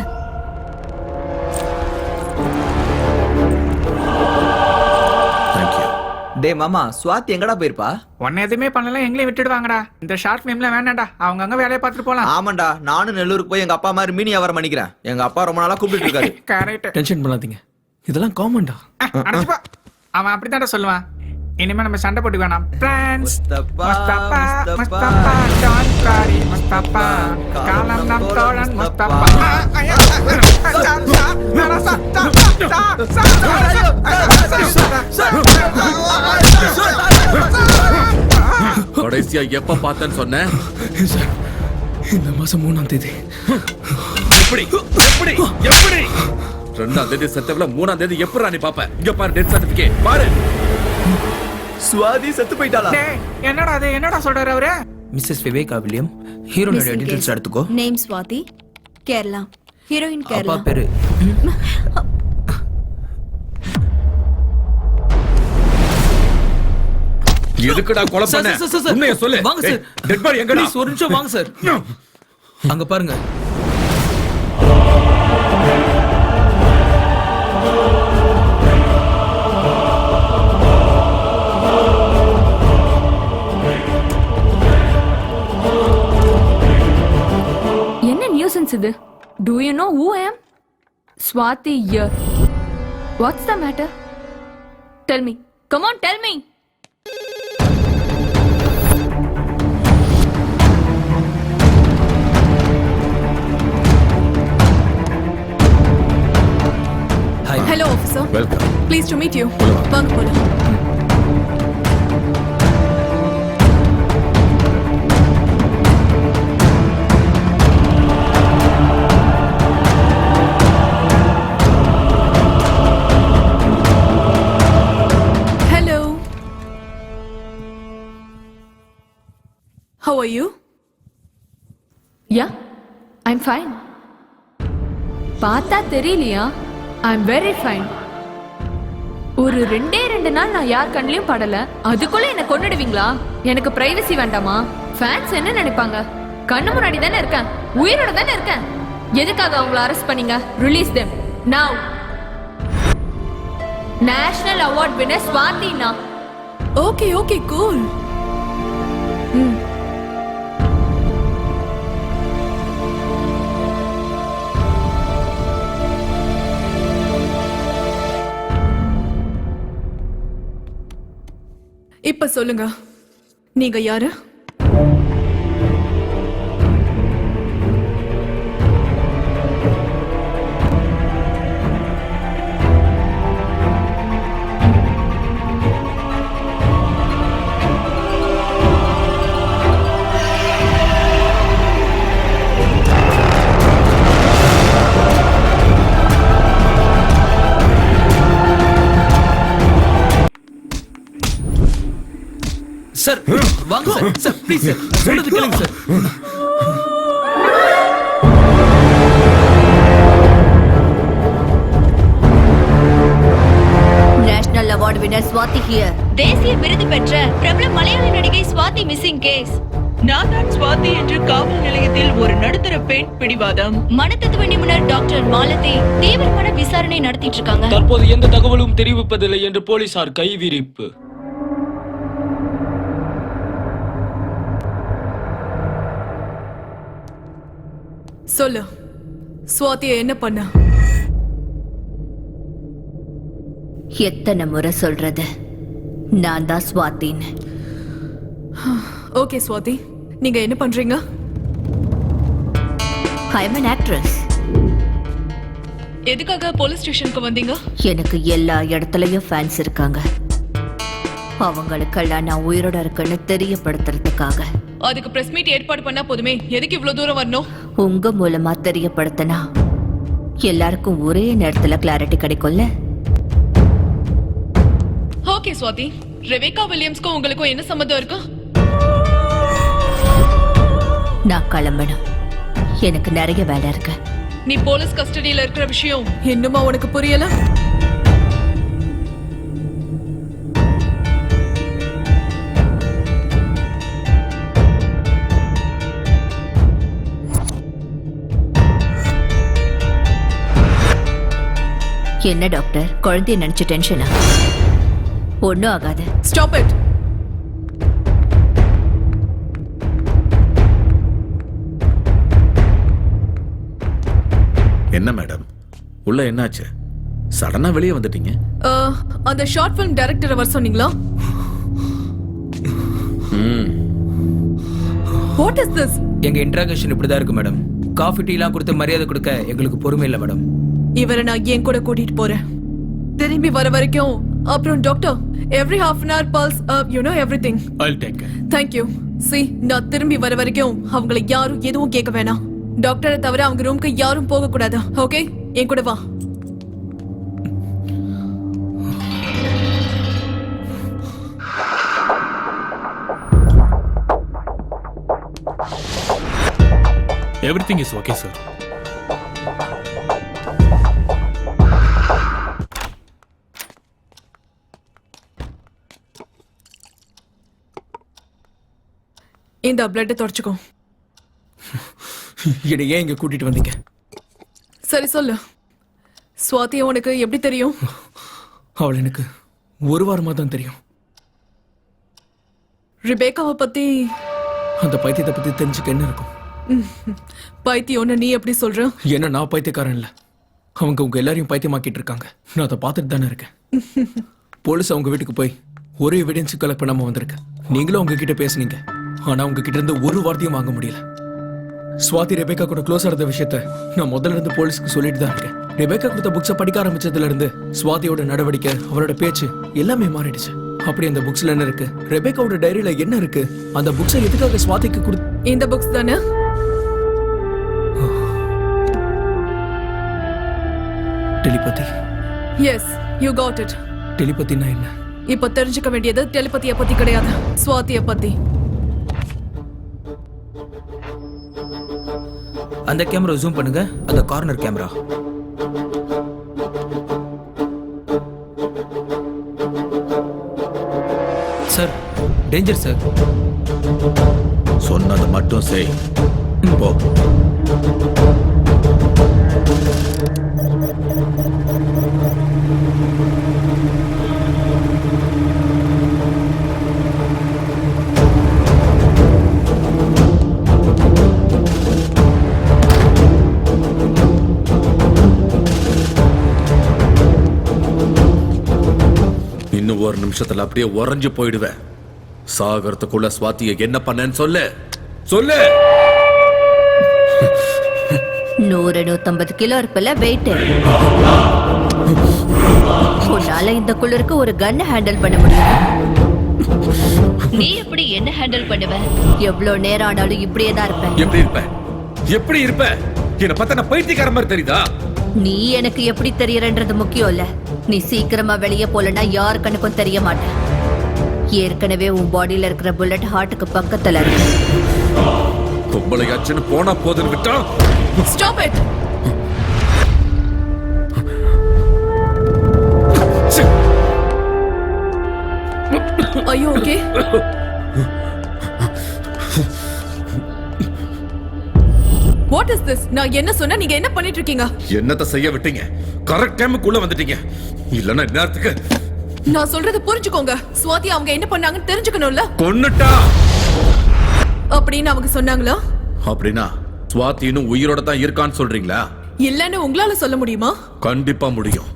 டே மாமா, ஸ்வாதி எங்கடா போயிருப்பா? உன்ன எதுவுமே பண்ணல, எங்களையும் விட்டுடுவாங்கடா. இந்த ஷார்ட் ஃபிலிம்ல வேணாண்டா, அவங்க அங்க வேலையை பார்த்துட்டு போலாம். ஆமாண்டா, நானும் நெல்லூருக்கு போய் எங்க அப்பா மாதிரி மீனி வியாபாரம் பண்ணிக்கிறேன். எங்க அப்பா ரொம்ப நாளா கூப்பிட்டு இருக்காரு. கரெக்ட். டென்ஷன் பண்ணாதீங்க, இதெல்லாம் காமன்டா. அவன் அப்படித்தான்டா சொல்லுவான். இனிமே நம்ம சண்டை போட்டு வேணாம். பிரான்ஸ் முஸ்தபா, முஸ்தபா முஸ்தபா, முஸ்தபா ஜான் காரி முஸ்தபா காலம் நம் தோழன் முஸ்தபா. கடைசியா எப்ப பார்த்தேன்னு சொன்ன? இந்த மாசம் 3ஆம் தேதி. எப்படி எப்படி எப்படி 2ஆம் தேதி செத்தவள 3ஆம் தேதி எப்பறா நீ பாப்ப? இங்க பாரு, டெத் சர்டிபிகேட் பாரு. ஸ்வாதி செத்து போயிட்டாளா? என்னடா அது, என்னடா சொல்றாரு அவரு? மிஸ்ஸஸ் விவேகா வில்லியம், ஹீரோனோட டீடைல்ஸ் எடுத்துக்கோ. நேம் ஸ்வாதி, கேரளா. ஹீரோயின் கேரளா. அப்பா பேரு எதுக்குடா கொலை பண்ண? உண்மையை சொல்லு. வாங்க சார். டெட் பாடி எங்கடா? ஒரு நிமிஷம் வாங்க சார். அங்க பாருங்க. என்ன நியூசன்ஸ் இது? Do you know who I am? Swati here. What's the matter? Tell me. Come on, tell me. Hi. Hello, officer. Welcome. Pleased to meet you. வாங்க போலாம். Hello. How are you? Yeah, I'm fine. பார்த்தா தெரியலையா? I'm very fine. ஒரு 2 நாள் நான் யார் கண்ணிலையும் படல, அதுக்குள்ள என்ன கொன்னுடுவீங்களா? எனக்கு பிரைவசி வேண்டாமா? ஃபேன்ஸ் என்ன நினைப்பாங்க? கண்ணு முன்னாடி தானே இருக்கேன், உயிரோட தானே இருக்கேன். எதுக்காக அவங்கள அரெஸ்ட் பண்ணீங்க? Release them now. National award winner ஸ்வாதினா ஓகே ஓகே கூல். இப்ப சொல்லுங்க, நீங்க யாரு? சார் வாங்க சார். சார் ப்ளீஸ் சார், சொல்றது கேளுங்க sir. National award winner Swathi here. தேசிய விருது பெற்ற பிரபல மலையாள நடிகை ஸ்வாதி மிஸ்ஸிங் கேஸ். நான் தான் ஸ்வாதி என்று காவல் நிலையத்தில் ஒரு நடுத்தர பெண் பிடிவாதம். மனத்தத்துவ நிபுணர் டாக்டர் மாலதி தீவிரமான விசாரணை நடத்திட்டு இருக்காங்க. தற்போது எந்த தகவலும் தெரிவிப்பதில்லை என்று போலீசார் கைவிரிப்பு. சொல்லு, ஸ்வாதியை என்ன பண்ண? எத்தனை முறை சொல்றது, நான் தான் ஸ்வாதின்னு. ஓகே ஸ்வாதி, நீங்க என்ன பண்றீங்க? ஐ அம் an actress. எதுக்காக போலீஸ் ஸ்டேஷனுக்கு வந்தீங்க? எனக்கு எல்லா இடத்துலயும் ஃபேன்ஸ் இருக்காங்க. அவங்களுக்கெல்லாம் நான் உயிரோட இருக்கேன்னு தெரியப்படுத்துறதுக்காக. அதுக்கு பிரஸ் மீட் ஏற்பாடு பண்ணா போதுமே, எதுக்கு இவ்வளவு தூரம் வரணும்? உங்க மூலமா தெரியப்படுத்தினா எல்லாருக்கும் ஒரே நேரத்துல கிளாரிட்டி கிடைக்கும்ல. ஓகே ஸ்வாதி, ரெபேக்கா வில்லியம்ஸ்க்கும் உங்களுக்கும் என்ன சம்மந்தம் இருக்கு? நான் கிளம்பணும், எனக்கு நிறைய வேலை இருக்கு. நீ போலீஸ் கஸ்டடியில இருக்கிற விஷயம் இன்னுமா உனக்கு புரியல? என்ன டாக்டர், குழந்தைய நினைச்சு டென்ஷனா? ஒன்னும் ஆகாது. Stop it. என்ன மேடம், உள்ள என்னாச்சு? சடனா வெளியே வந்துட்டீங்க. அந்த ஷார்ட் ஃபிலிம் டைரக்டரை வர சொன்னீங்களா? What is this? எங்க இன்ட்ராகேஷன் இப்படிதான் இருக்கு மேடம். காஃபி டீ எல்லாம் கொடுத்து மரியாதை கொடுக்க எங்களுக்கு பொறுமை இல்லை மேடம். இவரை நான் ஏன் கூட கூட்டிட்டு போறேன். திரும்பி வர வரைக்கும். அப்புறம் doctor, every half an hour pulse, you know everything. I'll take care. Thank you. See, நான் திரும்பி வர வரைக்கும் அவங்களை யாரும் எதுவும் கேட்க வேணாம். டாக்டரை தவிர அவங்க ரூம்க்கு யாரும் போக கூடாது. ஓகே, என் கூட வா. Everything is okay, sir. இந்த பிளட் தொடச்சுக்கோ. என்னை ஏன் இங்க கூட்டிட்டு வந்தீங்க? சரி சொல்லு, ஸ்வாதி உனக்கு எப்படி தெரியும்? அவள் எனக்கு ஒரு வாரமா தான் தெரியும். ரிபேக்காவை பத்தி? அந்த பைத்தியத்தை பத்தி தெரிஞ்சுக்க என்ன இருக்கும்? பைத்தியம்னு நீ எப்படி சொல்ற? என்ன, நான் பைத்தியக்காரன் இல்ல. அவங்க உங்க எல்லாரையும் பைத்தியமாக்கிட்டு இருக்காங்க. நான் அதை பார்த்துட்டு தானே இருக்கேன். போலீஸ் அவங்க வீட்டுக்கு போய் ஒரு எவிடன்ஸ் கலெக்ட் பண்ணாம வந்திருக்கேன். நீங்களும் அவங்க கிட்ட பேசுனீங்க, ஆனா உங்க கிட்ட இருந்து ஒரு வார்த்தையும் வாங்க முடியல. ஸ்வாதி ரெபேக்கா கூட க்ளோஸ் ஆகிற விஷயத்த நான் முதல்ல இருந்து போலீஸ்க்கு சொல்லிட்டு தான் இருக்கேன். ரெபேக்கா கொடுத்த புக்ஸை படிக்க ஆரம்பிச்சதுல இருந்து ஸ்வாதியோட நடவடிக்கை, அவரோட பேச்சு எல்லாமே மாறிடுச்சு. அப்படி அந்த புக்ஸ்ல என்ன இருக்கு? ரெபேக்காவோட டைரியில என்ன இருக்கு? அந்த புக்ஸை எதுக்காக ஸ்வாதிக்கு கொடு? இந்த புக்ஸ் தானே? Telepathy. Yes, you got it. டெலிபதினா என்ன? இப்ப தெரிஞ்சுக்க வேண்டியது டெலிபதியை பத்தி கிடையாது, ஸ்வாதியை பத்தி. அந்த கேமரா ஜூம் பண்ணுங்க, அந்த corner camera. Sir, danger sir. சொன்னது மட்டும் செய். போ. ஒரு நிமிஷத்துல அப்படியே உறைஞ்சு போயிடுவேன். சாகறதுக்குள்ள சுவாத்திய என்ன பண்ணேன்னு சொல்லு சொல்லு. 100-150 கிலோ இருப்பல வெயிட். உன்னால இந்த குளிருக்கு ஒரு கன் ஹேண்டில் பண்ண முடியும். நீ எப்படி என்ன ஹேண்டில் பண்ணுவ? எவ்வளவு நேரம் ஆனாலும் இப்படியே தான் இருப்பேன். எப்படி இருப்ப? என்ன பார்த்தா நான் பைத்தியக்கார மாதிரி தெரியுதா? நீ எனக்கு எப்படி தெரியறன்றது முக்கியம் இல்ல. நீ சீக்கிரமா வெளியே போலனா யார் கண்ணுக்கும் தெரிய மாட்டேன். ஏற்கனவே உன் பாடியில இருக்கிற புல்லட் ஹார்ட்டுக்கு பக்கத்துல இருக்கு. பொம்பளையாச்சுன்னு போனா போதுன்னு விட்டா. Stop it. Are you okay? What is this? நான் என்ன சொன்னா நீங்க என்ன பண்ணிட்டு இருக்கீங்க? என்னத்த செய்ய விட்டீங்க? கரெக்ட் டைமுக்குள்ள வந்துட்டீங்க. இல்லன்னா நேரத்துக்கு. நான் சொல்றது புரிஞ்சுக்கோங்க. ஸ்வாதி அவங்க என்ன பண்ணாங்கன்னு தெரிஞ்சுக்கணும்ல. கொன்னுட்டா அப்படின்னு அவங்க சொன்னாங்களா? அப்படினா ஸ்வாதி இன்னும் உயிரோட தான் இருக்கான்னு சொல்றீங்களா? இல்லன்னு உங்களால சொல்ல முடியுமா? கண்டிப்பா முடியும்.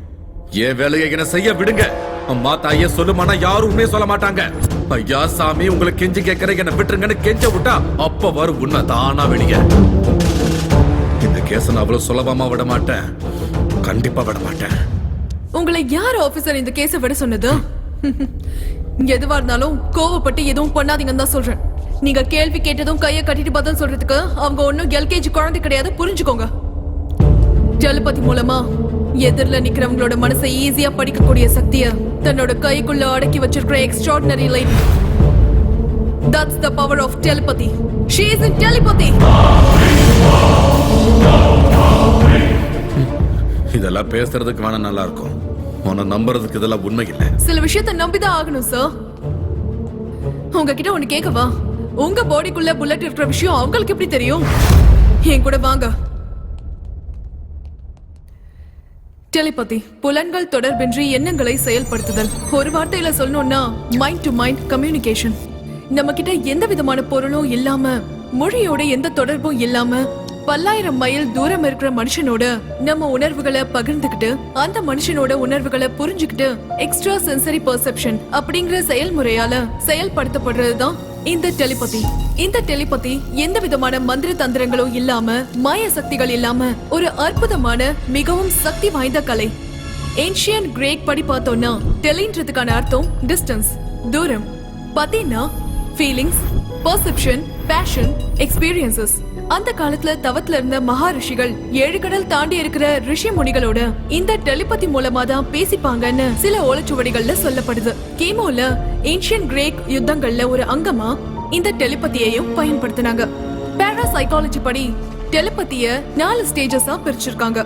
ஏன் வேலையை என்ன செய்ய விடுங்க. அம்மா தாயே சொல்லுமானா யாருமே சொல்ல மாட்டாங்க. ஐயா சாமி உங்களை கெஞ்சி கேட்கற என்ன விட்டுருங்கன்னு கெஞ்ச விட்டா அப்ப வரும் உண்மை தானா வெளிய. இந்த கேஸ நான் அவ்வளவு சுலபமா விட மாட்டேன். கண்டிப்பா விட மாட்டேன். உங்களை யார் ஆபீசர் இந்த கேஸை விட சொன்னது? எதுவா இருந்தாலும் கோவப்பட்டு எதுவும் பண்ணாதீங்கன்னு தான் சொல்றேன். நீங்க கேள்வி கேட்டதும் கையை கட்டிட்டு பதில் சொல்றதுக்கு அவங்க ஒன்னும் எல்கேஜி குழந்தை கிடையாது, புரிஞ்சுக்கோங்க. டெலிபதி மூலமா எதிரில நிக்கிறவங்களோட மனசை ஈஸியா படிக்கக்கூடிய சக்திய தன்னோட கைக்குள்ள அடக்கி வச்சிருக்கிற extraordinary light. That's the power of telepathy. She is in telepathy. இதெல்லாம் பேசுறதுக்கு வேணா நல்லா இருக்கும். உன்னை நம்புறதுக்கு இதெல்லாம் உண்மை இல்லை. சில விஷயத்தை நம்பிதான் ஆகணும் சார். உங்ககிட்ட ஒண்ணு கேட்கவா? உங்க பாடிக்குள்ள புல்லட் இருக்கிற விஷயம் அவங்களுக்கு எப்படி தெரியும்? என் கூட வாங்க. டெலிபதி புலன்கள் தொடர்பின்றி எண்ணங்களை செயல்படுத்துதல். ஒரு வார்த்தையில சொல்லணும்னா மைண்ட் டு மைண்ட் கம்யூனிகேஷன். நம்ம கிட்ட எந்த விதமான பொருளும் இல்லாம, மொழியோட எந்த தொடர்பும் இல்லாம, பல்லாயிரம் மைல் தூரம் இருக்கிற மனுஷனோட நம்ம உணர்வுகளை பகிர்ந்துகிட்டு அந்த மனுஷனோட உணர்வுகளை புரிஞ்சுக்கிட்டு எக்ஸ்ட்ரா சென்சரி பெர்செப்ஷன் அப்படிங்கிற செயல்முறையால செயல்படுத்தப்படுறதுதான் இந்த டெலிபதி. இந்த டெலிபதி எந்த விதமான மந்திர தந்திரங்களும் இல்லாம, மாய சக்திகள் இல்லாம ஒரு அற்புதமான மிகவும் சக்தி வாய்ந்த கலை. ஏன்ஷியன் கிரேக் படி பார்த்தோம்னா டெலின்றதுக்கான அர்த்தம் டிஸ்டன்ஸ், தூரம். பத்தினா ஃபீலிங்ஸ், பெர்செப்ஷன், பேஷன், எக்ஸ்பீரியன்சஸ். அந்த காலத்துல தவத்துல இருந்த மகாரிஷிகள் 7 கடல் தாண்டி இருக்கிற ரிஷி முனிகளோட இந்த டெலிபதி மூலமா தான் பேசிப்பாங்கன்னு சில ஓலைச்சுவடிகள்ல சொல்லப்படுது. கிமுல ஏன்ஷியன் கிரேக் யுத்தங்கள்ல ஒரு அங்கமா இந்த டெலிபதியையும் பயன்படுத்தினாங்க. பாராசைக்காலஜி படி டெலிபதிய 4 ஸ்டேஜஸா பிரிச்சிருக்காங்க.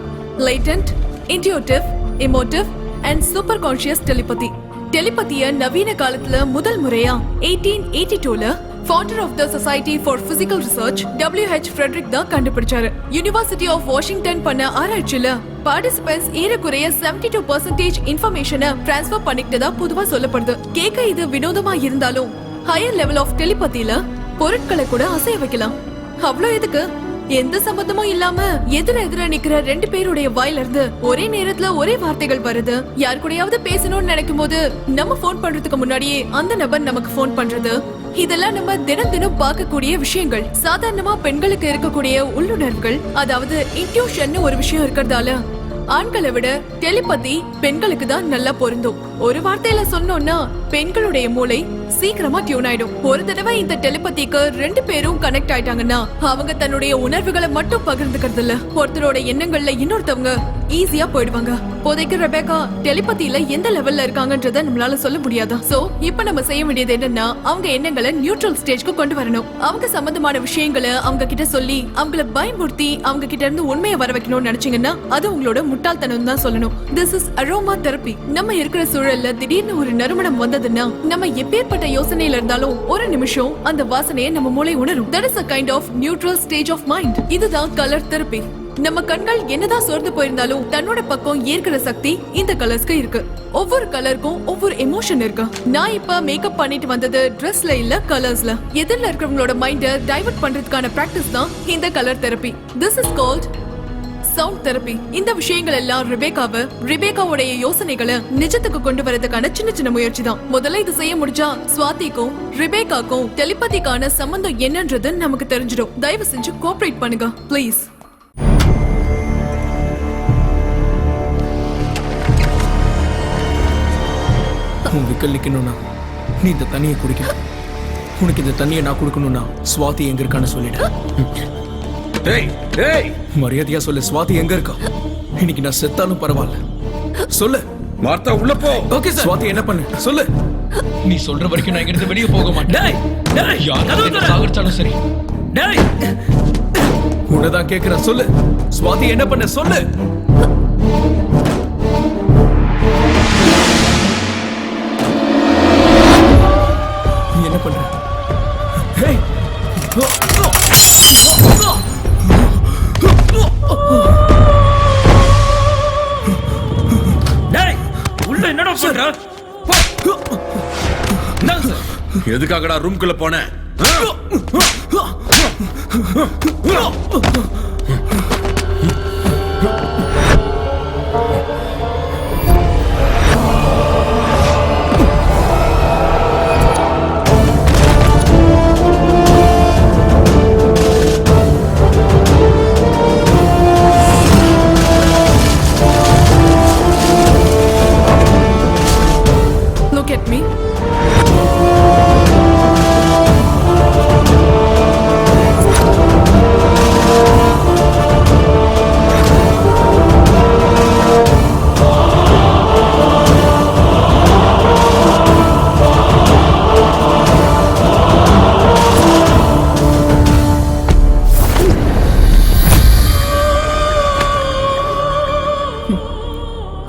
Latent, intuitive, emotive and super conscious telepathy. டெலிபதிய நவீன காலத்துல முதல் முறையா 1882ல founder of the Society for Physical Research W.H. Frederick தான் கண்டுபிடிச்சாரு. யுனிவர்சிட்டி ஆஃப் வாஷிங்டன் பண்ண ஆராய்ச்சியில பார்ட்டிசிபென்ட்ஸ் ஏறக்குறைய 72% இன்ஃபர்மேஷனை டிரான்ஸ்ஃபர் பண்ணிக்கிட்டதா பொதுவா சொல்லப்படுது. கேட்க இது வினோதமா இருந்தாலும் ஹையர் லெவல் ஆஃப் டெலிபதியில பொருட்களை கூட அசைய வைக்கலாம். அவ்வளவு எதுக்கு? எந்த சம்பந்தமும் இல்லாம எதிர நிக்கிற 2 பேருடைய வாயில இருந்து ஒரே நேரத்துல ஒரே வார்த்தைகள் வருது. யார் கூடயாவது பேசணும்னு நினைக்கும் போது நம்ம போன் பண்றதுக்கு முன்னாடியே அந்த நபர் நமக்கு போன் பண்றது, இதெல்லாம் நம்ம தினம் பார்க்கக்கூடிய விஷயங்கள். சாதாரணமா பெண்களுக்கு இருக்கக்கூடிய உள்ளுணர்வுகள், அதாவது இன்ட்யூஷன் ஒரு விஷயம் இருக்கிறதால ஆண்களை விட டெலிபதி பெண்களுக்கு தான் நல்லா பொருந்தும். ஒரு வார்த்தையில சொன்னோம்னா பெண்களுடைய மூளை சீக்கிரமா டியூன் ஆயிடும். ஒரு தடவை இந்த டெலிபதிக்கு 2 பேரும் கனெக்ட் ஆயிட்டாங்கன்னா அவங்க தன்னுடைய உணர்வுகளை மட்டும் பகிர்ந்துக்கிறது இல்ல, ஒருத்தரோட எண்ணங்கள்ல இன்னொருத்தவங்க ஈஸியா போயிடுவாங்க. இப்போதைக்கு ரெபேக்கா டெலிபதியில எந்த லெவல்ல இருக்காங்கன்றத நம்மளால சொல்ல முடியாதா? சோ இப்ப நம்ம செய்ய வேண்டியது என்னன்னா அவங்க எண்ணங்களை நியூட்ரல் ஸ்டேஜ்க்கு கொண்டு வரணும். அவங்க சம்பந்தமான விஷயங்களை அவங்க கிட்ட சொல்லி அவங்கள பயமுறுத்தி அவங்க கிட்ட இருந்து உண்மையை வர வைக்கணும்னு நினைச்சீங்கன்னா அது உங்களோட முட்டாள்தனம் தான் சொல்லணும். This is aroma therapy. நம்ம இருக்கிற சூழல்ல திடீர்னு ஒரு நறுமணம் வந்ததுன்னா நம்ம எப்பேற்பட்ட யோசனையில இருந்தாலும் ஒரு நிமிஷம் அந்த வாசனையை நம்ம மூளை உணரும். That is a kind of neutral stage of mind. இதுதான் கலர் தெரப்பி. நம்ம கண்கள் என்னதான் சோர்ந்து போயிருந்தாலும் தன்னோட பக்கம் ஈர்க்கிற சக்தி இந்த கலர்ஸ்க்கு இருக்கு. ஒவ்வொரு கலருக்கும் ஒவ்வொரு எமோஷன் இருக்கு. நான் இப்ப மேக்கப் பண்ணிட்டு வந்தது ட்ரெஸ்ல இல்ல, கலர்ஸ்ல. எதிரில இருக்கிறவங்களோட மைண்ட டைவர்ட் பண்றதுக்கான பிராக்டிஸ் தான் இந்த colour therapy. This is called sound therapy, இந்த விஷயங்கள் எல்லாம் ரிபேக்காவுடைய யோசனைகளை நிஜத்துக்கு கொண்டு வரதுக்கான சின்ன சின்ன முயற்சி தான். முதல்ல இது செய்ய முடிஞ்சா ஸ்வாதிக்கும் ரிபேக்காக்கும் டெலிபதிக்கான சம்பந்தம் என்னன்றது நமக்கு தெரிஞ்சிடும். தயவு செஞ்சு கோஆபரேட் பண்ணுங்க ப்ளீஸ். உன் விக்கல் நிக்கணும்னா நீ இந்த தண்ணியை குடிக்க. உனக்கு இந்த தண்ணியை நான் கொடுக்கணும்னா ஸ்வாதி எங்க இருக்கான்னு சொல்லிடு. மரியாதையா சொல்லு, ஸ்வாதி எங்க இருக்கா? இன்னைக்கு நான் செத்தாலும் பரவாயில்ல, சொல்லு. வார்த்தை உள்ள போ. Okay sir. ஸ்வாதி என்ன பண்ணு சொல்லு. நீ சொல்ற வரைக்கும் நான் இங்கிருந்து வெளியே போக மாட்டேன். யாரும் சாகடிச்சாலும் சரி. உன்னதான் கேக்குறேன், சொல்லு. ஸ்வாதி என்ன பண்ண சொல்லு. என்ன பண்ற? ஹேய், டேய் உள்ள என்னடா பண்ற? எதுக்காகடா ரூம்குள்ள போன? Look at me.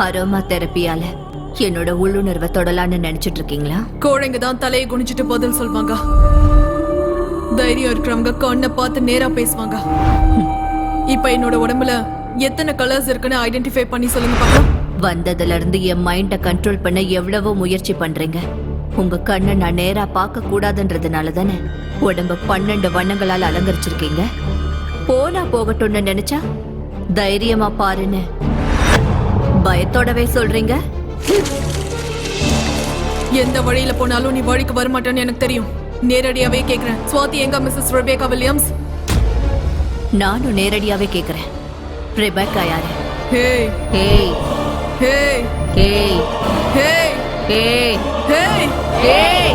அரோமா தெரப்பியால என்னோட உள்ளுணர்வை தொடலான்னு நினைச்சிட்டு இருக்கீங்களா? கோழைங்க தான் தலையை குனிச்சிட்டு பதில் சொல்வாங்க. தைரியம் இருக்கிறவங்க கண்ணை பார்த்து நேரா பேசுவாங்க. இப்ப என்னோட உடம்புல எத்தனை கலர்ஸ் இருக்குன்னு ஐடென்டிஃபை பண்ணி சொல்லுங்க பாக்கலாம். வந்ததுல இருந்து என் மைண்ட கண்ட்ரோல் பண்ண எவ்வளவோ முயற்சி பண்றீங்க. உங்க கண்ணை நான் நேரா பார்க்க கூடாதுன்றதுனால தானே உடம்பு 12 வண்ணங்களால் அலங்கரிச்சிருக்கீங்க. போனா போகட்டும்னு நினைச்சா தைரியமா பாருன்னு பயத்தோடவே சொல்றீங்க. எந்த வழியில போனாலும் நீ வழிக்கு வரமாட்டேன்னு எனக்கு தெரியும். நேரடியாவே கேக்குறேன், ஸ்வாதி எங்க மிஸ்ஸஸ் ரெபேக்கா வில்லியம்ஸ்? நானும் நேரடியாவே கேக்குறேன், ரெபேக்கா யாரு? ஹேய் ஏய் ஹேய் ஏய் ஹேய் ஏய் ஹேய் ஏய்.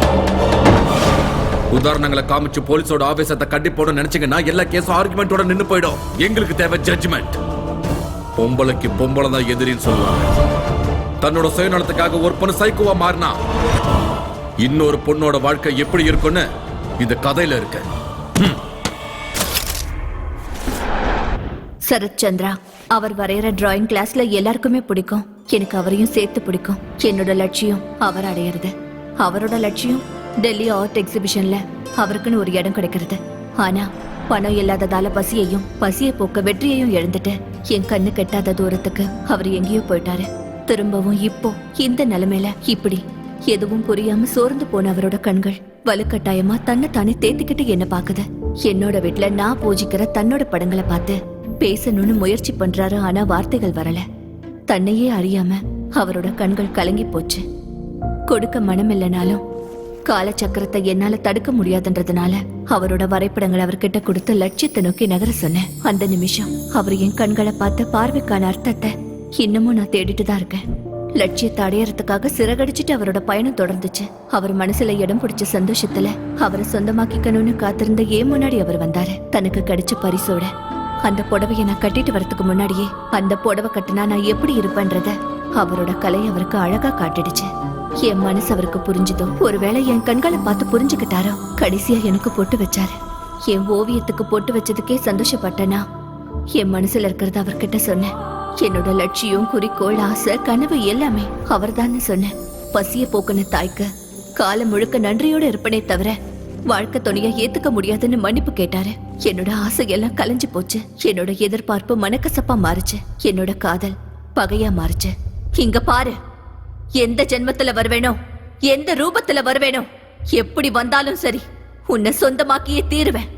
உதாரணங்களை காமிச்சு போலீஸோட ஆவேசத்தை கண்டிப்போட நினைச்சீங்கன்னா எல்லா கேஸும் ஆர்குமெண்டோட நின்னு போயிடும். எங்களுக்கு தேவை ஜட்ஜ்மெண்ட். பொம்பளைக்கு பொம்பளை தான் எதிரின்னு சொல்லுவாங்க. தன்னோட சுயநலத்துக்காக ஒரு பொண்ணு சைக்கோவா மாறினா இன்னொரு பொண்ணோட வாழ்க்கை எப்படி இருக்குன்னு இந்த கதையில இருக்கு. சரத் சந்திரா அவர் வரைகிற டிராயிங் கிளாஸ்ல எல்லாருக்குமே பிடிக்கும். எனக்கு அவரையும் சேர்த்து பிடிக்கும். என்னோட லட்சியம் அவர் அடையிறது. அவரோட லட்சியம் டெல்லி ஆர்ட் எக்ஸிபிஷன்ல அவருக்குன்னு ஒரு இடம் கிடைக்கிறது. ஆனா பணம் இல்லாததால பசியை போக்க வெற்றியையும் இழந்துட்டு என் கண்ணு கெட்டாத தூரத்துக்கு அவர் எங்கேயோ போயிட்டாரு. திரும்பவும் இப்போ இந்த நிலைமையில இப்படி எதுவும் புரியாம சோர்ந்து போன அவரோட கண்கள் வலுக்கட்டாயமா தன்னை தானே தேத்திக்கிட்டு என்ன பாக்குது. என்னோட வீட்டுல நான் பூஜிக்கிற தன்னோட படங்களை பார்த்து பேசணும்னு முயற்சி பண்றாரு. ஆனா வார்த்தைகள் வரல. தன்னையே அறியாம அவரோட கண்கள் கலங்கி போச்சு. கொடுக்க மனம் இல்லைனாலும் காலச்சக்கரத்தை என்னால தடுக்க முடியாதுன்றதுனால அவரோட வரைபடங்களை அவர்கிட்ட கொடுத்து லட்சியத்தை நோக்கி நகர சொன்னேன். அந்த நிமிஷம் அவர் என் கண்களை பார்த்த பார்வைக்கான அர்த்தத்தை இன்னமும் நான் தேடிட்டு தான் இருக்கேன். லட்சியத்தை அடையறதுக்காக சிறகடிச்சிட்டு அவரோட பயணம் தொடர்ந்துச்சு. அவர் மனசுல இடம் பிடிச்ச சந்தோஷத்துல அவரை சொந்தமாக்கிக்கணும்னு காத்திருந்த ஏன் முன்னாடி அவர் வந்தாரு. தனக்கு கிடைச்ச பரிசோட அந்த புடவைய நான் கட்டிட்டு வரதுக்கு முன்னாடியே அந்த புடவை கட்டினா நான் எப்படி இருப்பேன்றத அவரோட கலை அவருக்கு அழகா காட்டிடுச்சு. என் மனசு அவருக்கு புரிஞ்சுதோ, ஒருவேளை என் கண்களை பார்த்து புரிஞ்சுக்கிட்டாரோ. கடைசியா எனக்கு பொட்டு வச்சாரு. என் ஓவியத்துக்கு பொட்டு வச்சதுக்கே சந்தோஷப்பட்டனா என் மனசுல இருக்கிறத அவர்கிட்ட சொன்னேன். என்னோட லட்சியம், குறிக்கோள், ஆசை, கனவு எல்லாமே அவர்தான் சொன்னேன். பசிய போக்குன தாய்க்கு காலம் முழுக்க நன்றியோட இருப்பனே தவிர வாழ்க்கை துணைய ஏத்துக்க முடியாதுன்னு மன்னிப்பு கேட்டாரு. என்னோட ஆசை எல்லாம் கலைஞ்சு போச்சு. என்னோட எதிர்பார்ப்பு மனக்கசப்பா மாறுச்சு. என்னோட காதல் பகையா மாறுச்சு. இங்க பாரு, எந்த ஜென்மத்துல வருவேனோ, எந்த ரூபத்துல வருவேனோ, எப்படி வந்தாலும் சரி உன்னை சொந்தமாக்கியே தீருவேன்.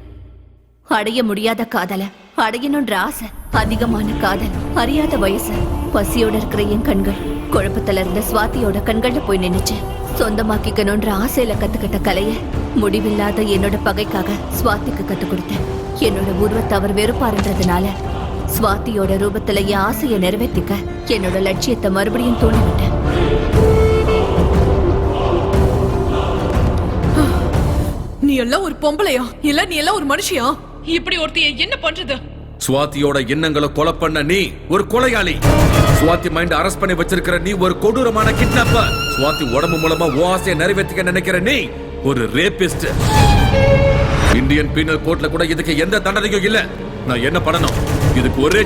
அடைய முடியாத காதல அடையணும்ன்ற ஆசை அதிகமான காதல், அறியாத வயசு, பசியோட இருக்கிற என் கண்கள் குழப்பத்துல இருந்த சுவாதியோட கண்கள்ல போய் நின்னுச்சு. சொந்தமாக்கிக்கணும்ன்ற ஆசையில கத்துக்கிட்ட கலைய முடிவில்லாத என்னோட பகைக்காக சுவாதிக்கு கத்து கொடுத்தேன். என்னோட உருவத்தை அவர் வெறுப்பாருன்றதுனால சுவாதியோட ரூபத்துல என் ஆசையை நிறைவேற்றிக்க என்னோட லட்சியத்தை மறுபடியும் தூண்டிவிட்டேன். நீ எல்லாம் ஒரு பொம்பளையா இல்ல நீ எல்லாம் ஒரு மனுஷியா? இப்படி ஒருத்திய என்ன பண்றது? சுவாதியோட எண்ணங்களை கொலை பண்ண நீ ஒரு கொலையாளி. சுவாதி மைண்ட் அரெஸ்ட் பண்ணி வச்சிருக்கிற நீ ஒரு கொடூரமான கிட்னாப்பர். சுவாதி உடம்பு மூலமா ஆசையை நிறைவேற்றிக்க நினைக்கிற நீ ஒரு ரேபிஸ்ட். இந்தியன் பீனல் கோர்ட்ல கூட இதுக்கு எந்த தண்டனையும் இல்ல. நான் என்ன பண்ணணும்? இதுக்கு ஒரே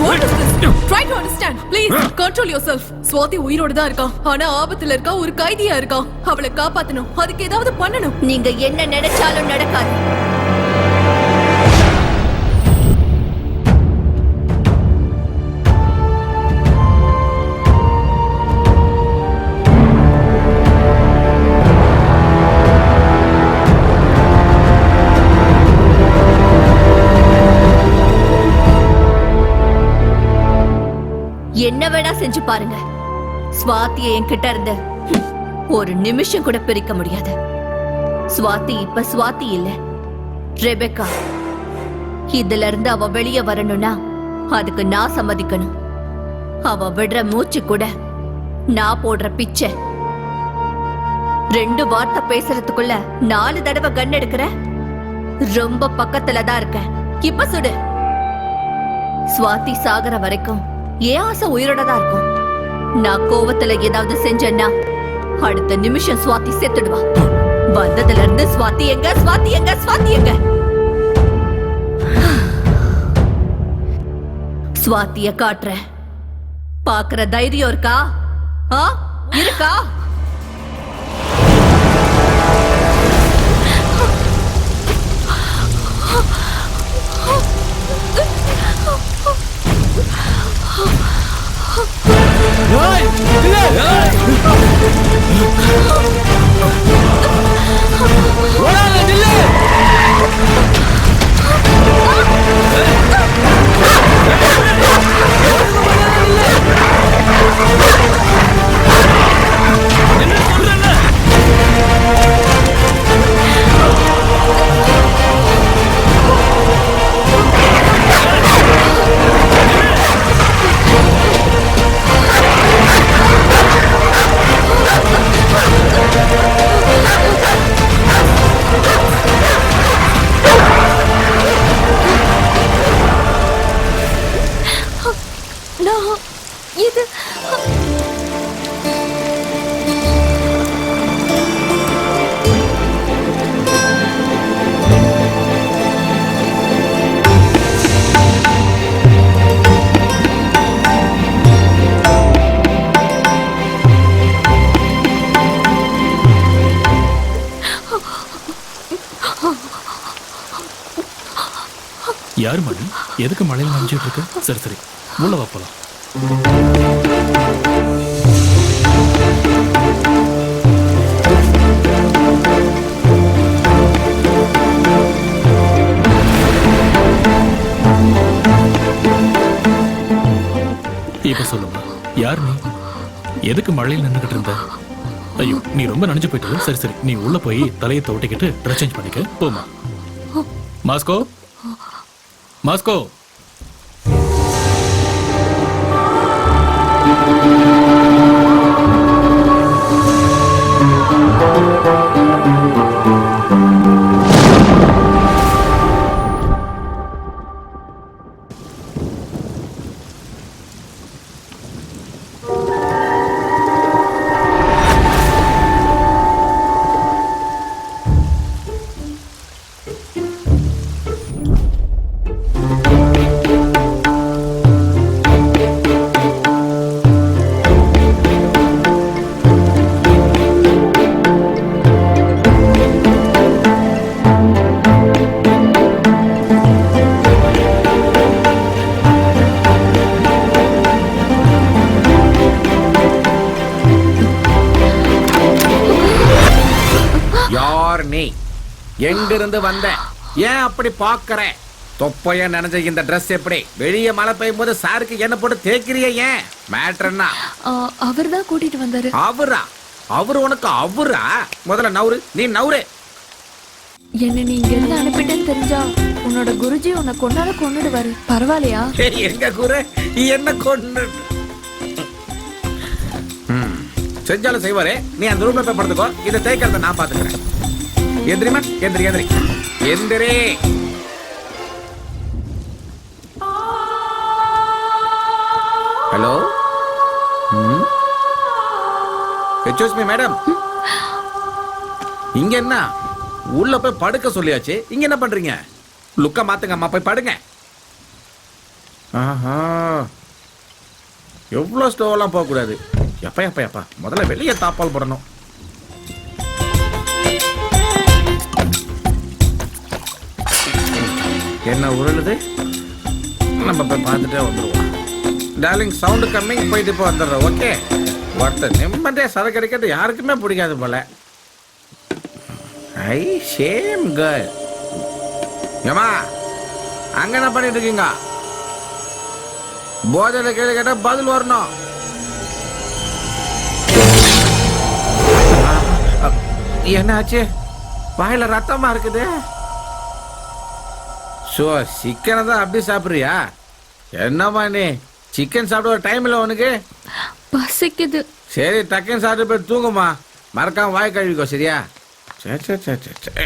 What is this? Try to understand. Please control yourself. Swathi உயிரோட தான் இருக்கா. ஆனா ஆபத்துல இருக்கா, ஒரு கைதியா இருக்கா. அவளை காப்பாத்தணும். அதுக்கு ஏதாவது பண்ணணும். நீங்க என்ன நினைச்சாலும் நடக்காது. என்ன வேணா செஞ்சு பாருங்க, சுவாதியை என்கிட்ட இருந்து ஒரு நிமிஷம் கூட பிரிக்க முடியாது. சுவாதி இப்ப சுவாதி இல்ல, ரெபெக்கா. இதுல இருந்து அவ வெளியே வரணும்னா அதுக்கு நான் சம்மதிக்கணும். அவ விடுற மூச்சு கூட நான் போடுற பிச்சை. 2 வார்த்தை பேசுறதுக்குள்ள 4 தடவை கன் எடுக்கிற. ரொம்ப பக்கத்துல தான் இருக்க. இப்ப சுடு. சுவாதி சாகர வரைக்கும் ஏன் ஆசை உயிரோட தான் இருக்கும். நான் கோவத்துல ஏதாவது செஞ்சேன்னா அடுத்த நிமிஷம் சுவாதி செத்துடுவா. வந்ததுல இருந்து சுவாதி எங்க, சுவாதி எங்க, சுவாதி எங்க? சுவாதிய காட்டுற. பாக்குற தைரியம் இருக்கா? இருக்கா? யாரு மணி? எதுக்கு மழையில் நனைஞ்சிட்டு இருக்கு? சரி சரி, உள்ள வா போலாம். இப்ப சொல்லுமா, யார் நீ? எதுக்கு மழையில் நின்றுகிட்டு இருந்த? ஐயோ, நீ ரொம்ப நனைஞ்சு போயிட்டு. சரி சரி, நீ உள்ள போய் தலையை தோட்டிக்கிட்டு ட்ரெஸ் சேஞ்ச் பண்ணிக்க. போமா. Moscow, Moscow. எங்கிருந்து வந்த? ஏன் அப்படி பாக்குற? தொப்பையா நினைச்ச இந்த Dress எப்படி வெளியே மழை பெய்யும் போது சாருக்கு என்ன போட்டு தேய்க்கிறிய ஏன் மேட்டர் என்ன? அவர் தான் கூட்டிட்டு வந்தாரு. அவரா? அவரு உனக்கு அவரா? முதல்ல நவுரு, நீ நவுரு. என்ன நீ இங்க இருந்து அனுப்பிட்டேன்னு தெரிஞ்சா உன்னோட குருஜி உன்னை கொண்டாட கொண்டுடுவாரு. பரவாயில்லையா? எங்க குரு என்ன கொண்டு செஞ்சாலும் செய்வாரே. நீ அந்த ரூம்ல போய் படுத்துக்கோ, இதை தேய்க்கிறத நான் பாத்துக்கிறேன். எந்திரிமா, எந்திரி எந்திரி எந்திரி. Hello, excuse me madam. இங்க என்ன உள்ள போய் படுக்க சொல்லியாச்சு, இங்க என்ன பண்றீங்க? லுக்க மாத்துங்க அம்மா, போய் படுங்க. ஆஹா, எவ்வளவு ஸ்லோவெல்லாம் போக கூடாது. எப்பா எப்பா எப்பா, முதல்ல வெளியே தாப்பால் போடணும். என்ன உருளுது? நம்ம போய் பார்த்துட்டே வந்துடுவோம். டார்லிங், சவுண்டு கம்மிங், போயிட்டு இப்போ வந்துடுறோம். ஓகே, ஒருத்தர் நிம்மதியாக சரக்கு அடிக்கிறது யாருக்குமே பிடிக்காது போல. ஐ ஷேம் கேர்ள். ஏமா அங்க என்ன பண்ணிட்டு இருக்கீங்க? போதையில கேள்வி கேட்டா பதில் வரணும். என்னாச்சு? வாயில ரத்தமா இருக்குது. சிக்கனை தான் அப்படி சாப்பிடுறியா? என்னம்மா நீ சிக்கன் சாப்பிட ஒரு டைம் இல்லை உனக்கு? பசிக்குது. சரி, டக்குன்னு சாப்பிட்டு போய் தூங்குமா. மறக்காம வாய் கழுவிக்கோ, சரியா? சரி சரி சரி சரி.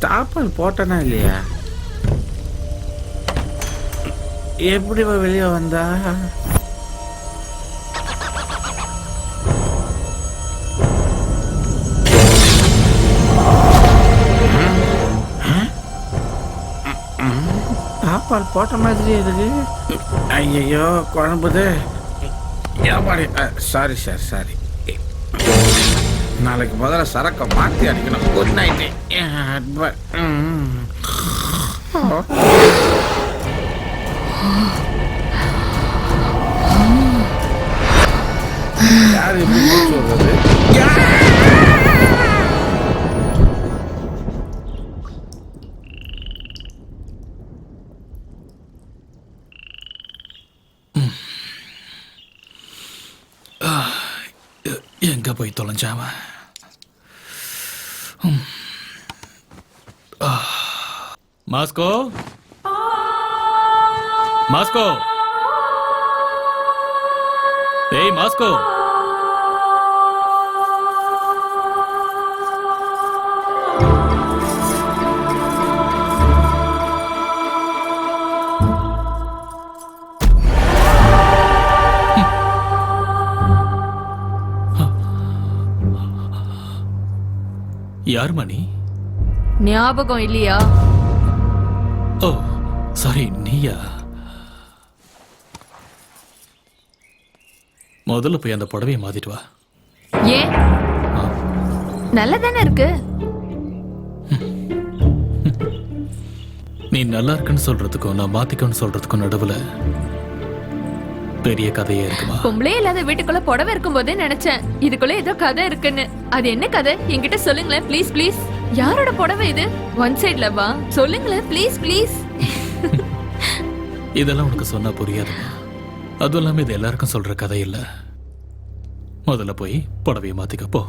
தாப்பால் போட்டனா இல்லையா? எப்படி வெளியே வந்தா? தாப்பால் போட்ட மாதிரி இருக்கு. ஐயோ குழம்புது. Sorry sir, sorry. நாளைக்கு முதல்ல சரக்கை மாற்றி அடிக்கணும். Good night. யார் எப்படி சொல்றது? எங்க போய் தொலைஞ்சாம? மாஸ்கோ, மாஸ்கோ, ஏய் மாஸ்கோ. யார் மணி? ஞாபகம் இல்லையா? ஓ சாரி, நீயா? முதல்ல போய் அந்த புடவையை மாத்திட்டு வா. ஏன்? நல்லதானே இருக்கு. நீ நல்லா இருக்குன்னு சொல்றதுக்கும் நான் மாத்திக்கணும்னு சொல்றதுக்கும் நடுவுல பெரிய கதையே இருக்குமா? பொம்பளே இல்லாத வீட்டுக்குள்ள புடவை இருக்கும் போதே நினைச்சேன் இதுக்குள்ள ஏதோ கதை இருக்குன்னு. அது என்ன கதை என்கிட்ட சொல்லுங்களேன் ப்ளீஸ் ப்ளீஸ். யாரோட புடவை இது? ஒன் சைட்ல வா, சொல்லுங்களேன் ப்ளீஸ் ப்ளீஸ். இதெல்லாம் உனக்கு சொன்னா புரியாதுமா. அதுவும் இல்லாம இது எல்லாருக்கும் சொல்ற கதை இல்ல. முதல்ல போய் புடவையை மாத்திக்க போ.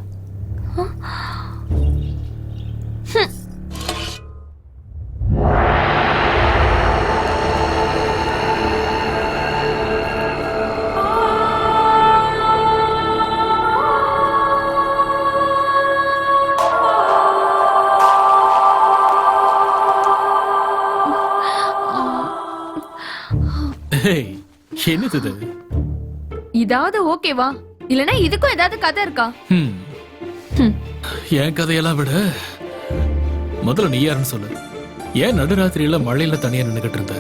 என்னது இது? இதாவது ஓகேவா? இல்லனா இதுக்கும் ஏதாவது கதை இருக்கா? என் கதையெல்லாம் விட முதல்ல நீ யாருன்னு சொல்லு. ஏன் நடுராத்திரியில மழையில தனியா நின்னுகிட்டு இருந்த?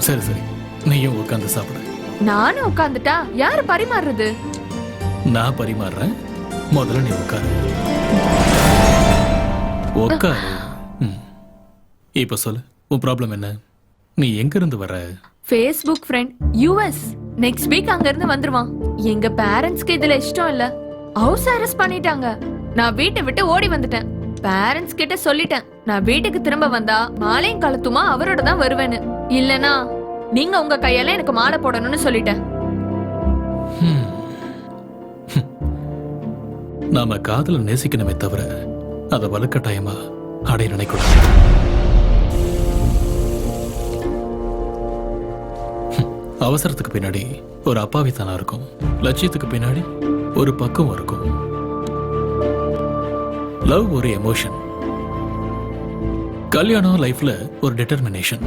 சரி சரி, நீயும் உட்காந்து சாப்பிடு. நானும் உட்காந்துட்டா யாரு பரிமாறுறது? நான் பரிமாறுறேன், முதல்ல நீ உட்காரு. உட்காரு. இப்ப சொல்லு, உன் ப்ராப்ளம் என்ன? நீ எங்க இருந்து வர? Facebook friend US next week அங்க இருந்து வந்துருவான். எங்க பேரண்ட்ஸ்க்கு இதுல இஷ்டம் இல்ல. ஹவுஸ் அரெஸ்ட் பண்ணிட்டாங்க. நான் வீட்டை விட்டு ஓடி வந்துட்டேன். பேரண்ட்ஸ் கிட்ட சொல்லிட்டேன், நான் வீட்டுக்கு திரும்ப வந்தா மாலையும் கழுத்துமா அவரோட தான் வருவேன்னு. இல்லனா நீங்க உங்க கையால எனக்கு மாலை போடணும்னு சொல்லிட்டேன். நாம காதல நேசிக்கணுமே தவிர அதை வலுக்கட்டாயமா அடைய நினைக்கூடாது. அவசரத்துக்கு பின்னாடி ஒரு அப்பாவித்தனம் இருக்கும், லட்சியத்துக்கு பின்னாடி ஒரு பக்குவம் இருக்கும். லவ் ஒரு எமோஷன், கல்யாணம் லைஃப்ல ஒரு டிட்டர்மினேஷன்.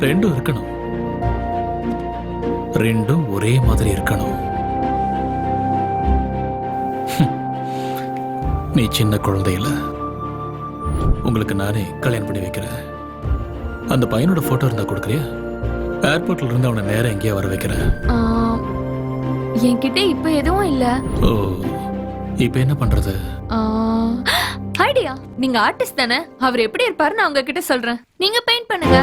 ரெண்டும் இருக்கணும், ரெண்டும் ஒரே மாதிரி இருக்கணும். நீ சின்ன குழந்தையில உங்களுக்கு நானே கல்யாணம் பண்ணி வைக்கிறேன். அந்த பையனோட போட்டோ இருந்தா கொடுக்குறியா? ஏர்போர்ட்ல இருந்து அவனை நேரம் எங்கேயா வர வைக்கிறேன். என்கிட்ட இப்ப எதுவும் இல்ல. ஓ, இப்ப என்ன பண்றது? ஐடியா, நீங்க ஆர்டிஸ்ட் தானே, அவர் எப்படி இருப்பாரு நான் உங்ககிட்ட சொல்றேன், நீங்க பெயிண்ட் பண்ணுங்க.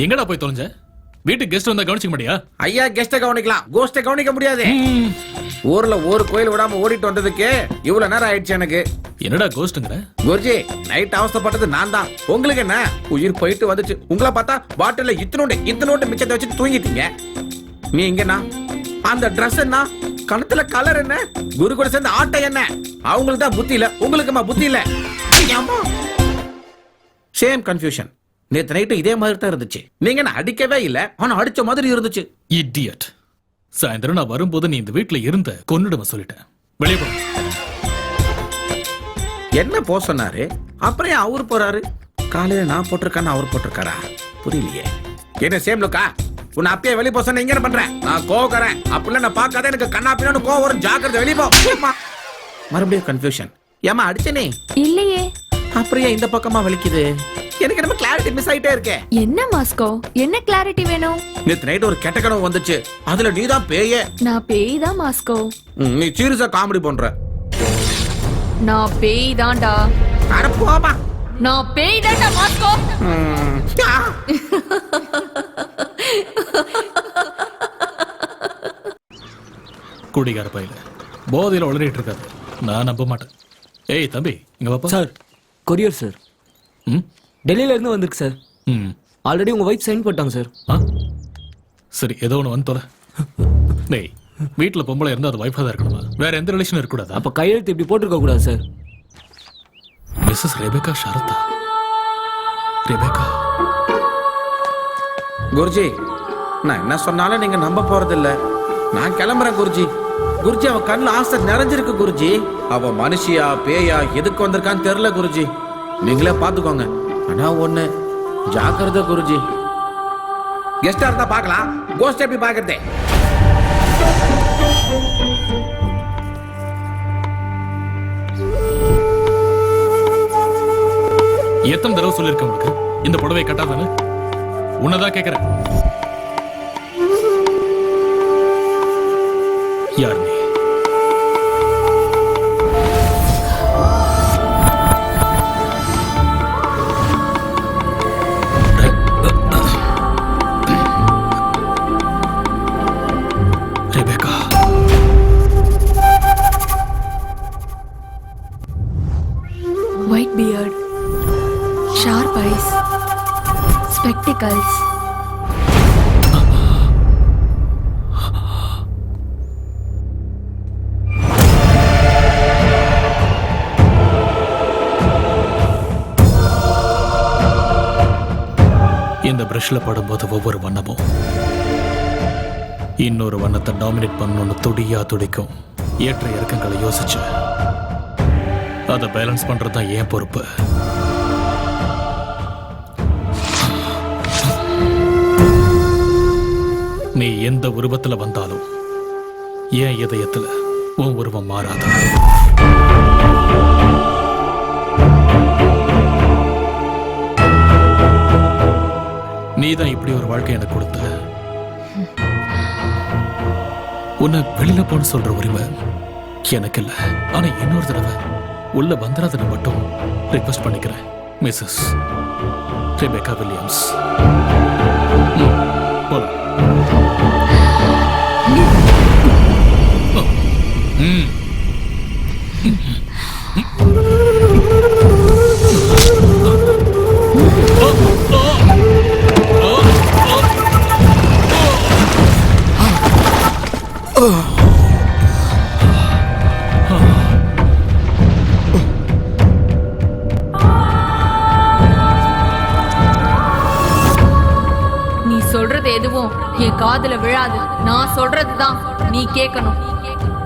எங்கடா போய் தொலைஞ்ச? வீட்டுக்கு கெஸ்ட் வந்தா கவனிச்சுக்க மாட்டியா? ஐயா, கெஸ்ட கவனிக்கலாம், கோஸ்ட கவனிக்க முடியாது. ஊர்ல ஒரு கோயில் விடாம ஓடிட்டு வந்ததுக்கு இவ்வளவு நேரம் ஆயிடுச்சு எனக்கு. என்னடா கோஸ்ட்ங்கற? குருஜி, நைட் அவஸ்தைப்பட்டது நான் தான். உங்களுக்கு என்ன, உயிர் போயிட்டு வந்துச்சு. உங்களை பார்த்தா பாட்டில இத்தனோண்டு மிச்சத்தை வச்சு தூங்கிட்டீங்க. நீ எங்கண்ணா? அந்த ட்ரெஸ் என்ன, கணத்துல கலர் என்ன, குரு கூட சேர்ந்த ஆட்டை என்ன? அவங்களுக்கு தான் புத்தி இல்ல, உங்களுக்குமா புத்தி இல்ல? Same confusion. நேத்து நைட்டு இதே மாதிரி தான் இருந்துச்சு. நீங்க என்ன அடிக்கவே இல்ல, ஆனா அடிச்ச மாதிரி இருந்துச்சு. இடியட். சாயந்தரம் நான் வரும்போது நீ இந்த வீட்டுல இருந்த கொன்னுடுவ சொல்லிட்டேன். வெளியே போ. என்ன போ சொன்னாரு, அப்புறம் ஏன் அவரு போறாரு? காலையில நான் போட்டிருக்கான்னு அவர் போட்டிருக்காரா? புரியலையே. என்ன சேம் லுக்கா? உன்னை அப்பயே வெளியே போ சொன்ன, இங்க என்ன பண்றேன்? நான் கோவக்காரன். அப்படிலாம் நான் பார்க்காத, எனக்கு கண்ணா பின்னான்னு கோவம் வரும். ஜாக்கிரதை, வெளியே போ. மறுபடியும் கன்ஃபியூஷன். ஏமா அடிச்சனே? இல்லையே. அப்புறம் ஏன் இந்த பக்கமா வலிக்குது? எனக்கு நம்ம கிளாரிட்டி மிஸ் ஆயிட்டே இருக்கே. என்ன மாஸ்கோ, என்ன கிளாரிட்டி வேணும்? நேத்து நைட் ஒரு கெட்ட கனவு வந்துச்சு, அதுல நீதான் பேயே. நான் பேய் தான் மாஸ்கோ. நீ சீரியஸா காமெடி பண்ற. நான் பேய் தான்டா. அட போமா. நான் பேய் தான்டா மாஸ்கோ. குடிகார பையில போதையில உளறிட்டு இருக்காது, நான் நம்ப மாட்டேன். ஏய் தம்பி, இங்க வாப்பா. Sir, courier sir. டெல்லியில இருந்து வந்திருக்கு சார். ஆல்ரெடி உங்க வைஃப் சைன் போட்டாங்க சார். சரி, ஏதோ ஒன்று வந்து தொலை. டேய், வீட்டில் பொம்பளை இருந்தால் அது வைஃபாக தான் இருக்கணுமா? வேற எந்த ரிலேஷனும் இருக்கக்கூடாது. அப்ப கையெழுத்து இப்படி போட்டிருக்க கூடாது sir. Mrs Rebecca Shraddha. Rebecca. Guruji, நான் என்ன சொன்னாலும் நீங்க நம்ப போறது இல்ல. நான் கிளம்புறேன் குருஜி. குருஜி, அவ கண்ணுல ஆசை நிறைஞ்சிருக்கு குருஜி. அவ மனுஷியா பேயா எதுக்கு வந்திருக்கான்னு தெரியல குருஜி. நீங்களே பாத்துக்கோங்க. ஆனா ஒண்ணு, ஜாக்கிரதை குருஜி. கெஸ்டா இருந்தா பார்க்கலாம், கோஸ்ட் எப்படி பாக்குறதே? எத்தனை தடவை சொல்லியிருக்க உங்களுக்கு இந்த புடவை கட்டாதானே? உன்னதான் கேட்கிறேன். யார் நீ? Rebecca. White beard, sharp eyes, spectacles. இந்த பிரஷ்ல படும்போது ஒவ்வொரு வண்ணமும் இன்னொரு வண்ணத்தை டாமினேட் பண்ணணும்னு துடியா துடிக்கும். ஏற்ற இறக்கங்களை யோசிச்சு அதை பேலன்ஸ் பண்றது தான் என் பொறுப்பு. நீ எந்த உருவத்துல வந்தாலும் என் இதயத்துல உன் உருவம் மாறாத. நீதான் இப்படி ஒரு வாழ்க்கை எனக்கு கொடுத்த. உன்னை வெளியில போன்னு சொல்ற உரிமை எனக்கு இல்ல. ஆனா இன்னொரு தடவை உள்ள வந்துடாதன மட்டும் ரிக்வெஸ்ட் பண்ணிக்கிறேன். Mrs Rebecca Williams. போலாம். நீ சொல்றது எதுவும் என் காதுல விழாது. நான் சொல்றதுதான் நீ கேட்கணும்.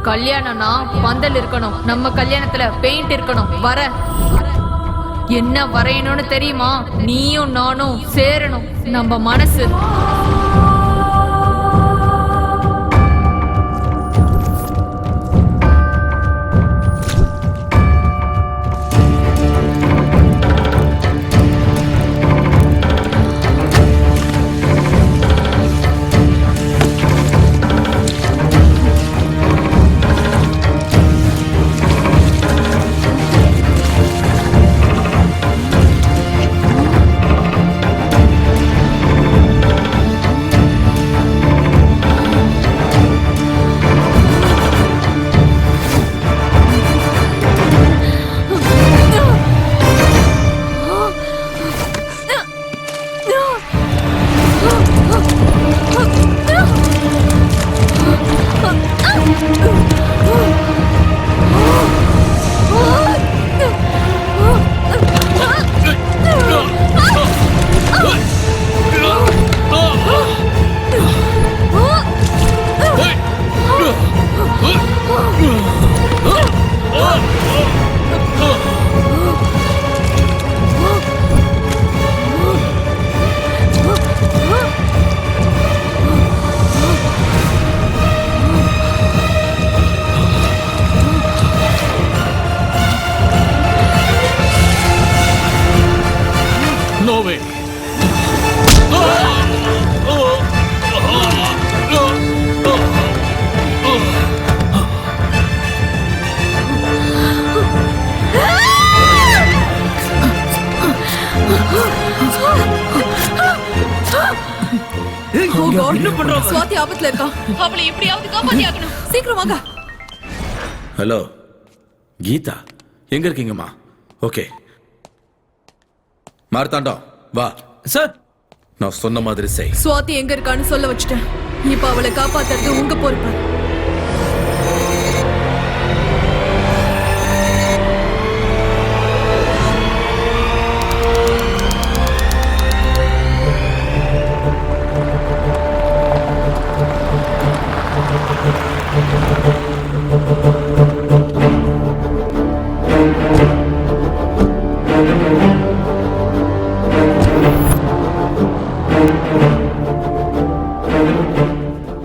கல்யாணம்னா பந்தல் இருக்கணும். நம்ம கல்யாணத்துல பெயிண்ட் இருக்கணும். வர என்ன வரையணும்னு தெரியுமா? நீயும் நானும் சேரணும். நம்ம மனசு சுவாதி ஆபத்துல இருக்கா. அவளை எப்படியாவது காப்பாத்தி ஆகணும். சீக்கிரம் வாங்க. ஹலோ கீதா, எங்க இருக்கீங்கம்மா? ஓகே மார்த்தாண்டம் வா. சார் நான் சொன்ன மாதிரி செய். சுவாதி எங்க இருக்கான்னு சொல்ல வச்சுட்டேன். இப்ப அவளை காப்பாத்துறது உங்க பொறுப்பு.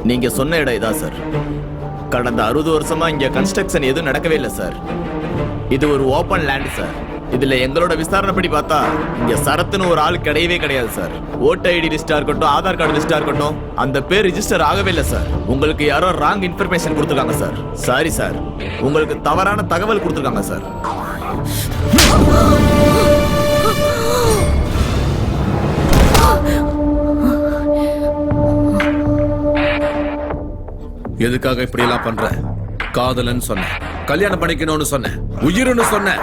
நீங்க சொன்ன இடம் இதான் சார். கடந்த 60 வருஷமா இங்க கன்ஸ்ட்ரக்ஷன் எதுவும் நடக்கவே இல்லை சார். இது ஒரு ஓபன் லேண்ட் சார். இதுல எங்களோட விசாரணைப்படி பார்த்தா இங்க சரத்துன்னு ஒரு ஆள் கிடையவே கிடையாது சார். ஓட்டர் ஐடி லிஸ்டா இருக்கட்டும், ஆதார் கார்டு லிஸ்டா இருக்கட்டும், அந்த பேர் ரிஜிஸ்டர் ஆகவே இல்லை சார். உங்களுக்கு யாரோ ராங் இன்ஃபர்மேஷன் கொடுத்துருக்காங்க சார். சாரி சார், உங்களுக்கு தவறான தகவல் கொடுத்துருக்காங்க சார். எதுக்காக இப்படி எல்லாம் பண்ற? காதலன்னு சொன்னேன், கல்யாணம் பண்ணிக்கணும்னு சொன்னேன், உயிர்னு சொன்னேன்.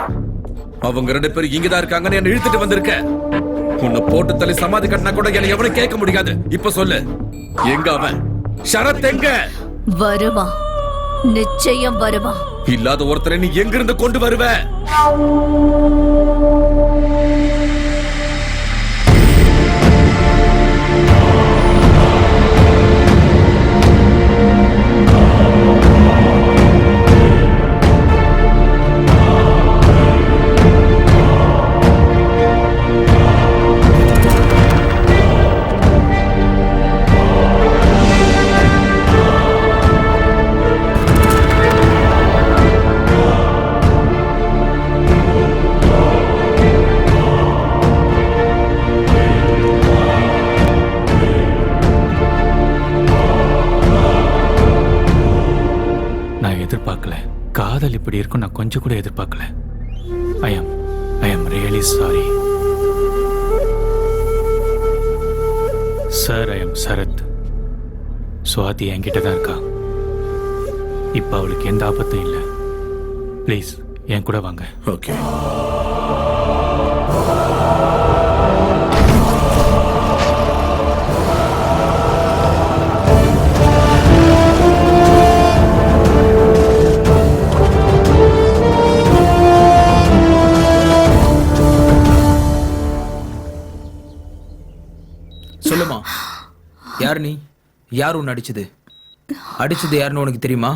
அவங்க 2 பேரும் இங்கதான் இருக்காங்கன்னு என்ன இழுத்துட்டு வந்திருக்க. உன்னை போட்டு தள்ளி சமாதி கட்டினா கூட என்ன எவனும் கேட்க முடியாது. இப்ப சொல்லு, எங்க அவன்? ஷரத் எங்க? வருவான், நிச்சயம் வருவான். இல்லாத ஒருத்தரை நீ எங்கிருந்து கொண்டு வருவ? காதல் இப்படி இருக்கும் நான் கொஞ்சம் கூட எதிர்பார்க்கல. I am really sorry sir. I am Sarath. Swathi என்கிட்ட தான் இருக்கா. இப்ப அவளுக்கு எந்த ஆபத்தும் இல்லை. ப்ளீஸ் என் கூட வாங்க. ஓகே. சொல்லுமா, யார் நீ? யார் உன்னை அடிச்சது? அடிச்சது யாருன்னு உனக்கு தெரியுமா?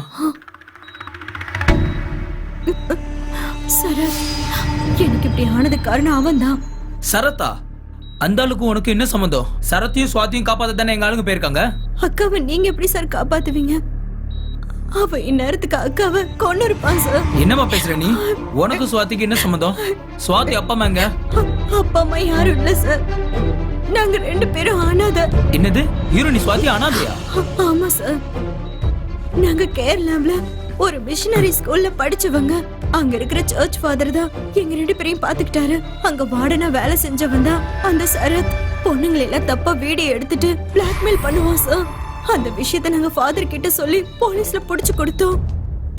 சரத், எனக்கு இப்படி ஆனது காரணம் அவன் தான். சரத்தா? அந்த ஆளுக்கு உனக்கு என்ன சம்மந்தம்? சரத்தையும் சுவாதியும் காப்பாத்த தானே எங்க ஆளுங்க போயிருக்காங்க. அக்காவை நீங்க எப்படி சார் காப்பாத்துவீங்க? அவ இந்நேரத்துக்கு அக்காவை கொண்டு இருப்பான் சார். என்னமா பேசுற நீ? உனக்கு சுவாதிக்கு என்ன சம்மந்தம்? சுவாதி அப்பா அம்மா எங்க? அப்பா அம்மா யாரும் இல்ல சார். நாங்க 2 பேரும் அனாதை. என்னது? ஹீரோ நீ சுவாதி அனாதையா? ஆமா சார். நாங்க கேரளாவுல ஒரு மிஷனரி ஸ்கூல்ல படிச்சவங்க. அங்க இருக்கிற சர்ச் ஃபாதர் தான் எங்க 2 பேரையும் பாத்துக்கிட்டாரு. அங்க வார்டனா வேலை செஞ்சவன் தான் அந்த சரத். பொண்ணுங்களை எல்லாம் தப்பா வீடியோ எடுத்துட்டு பிளாக்மெயில் பண்ணுவான் சார். அந்த விஷயத்த நாங்க ஃபாதர் கிட்ட சொல்லி போலீஸ்ல புடிச்சு கொடுத்தோம்.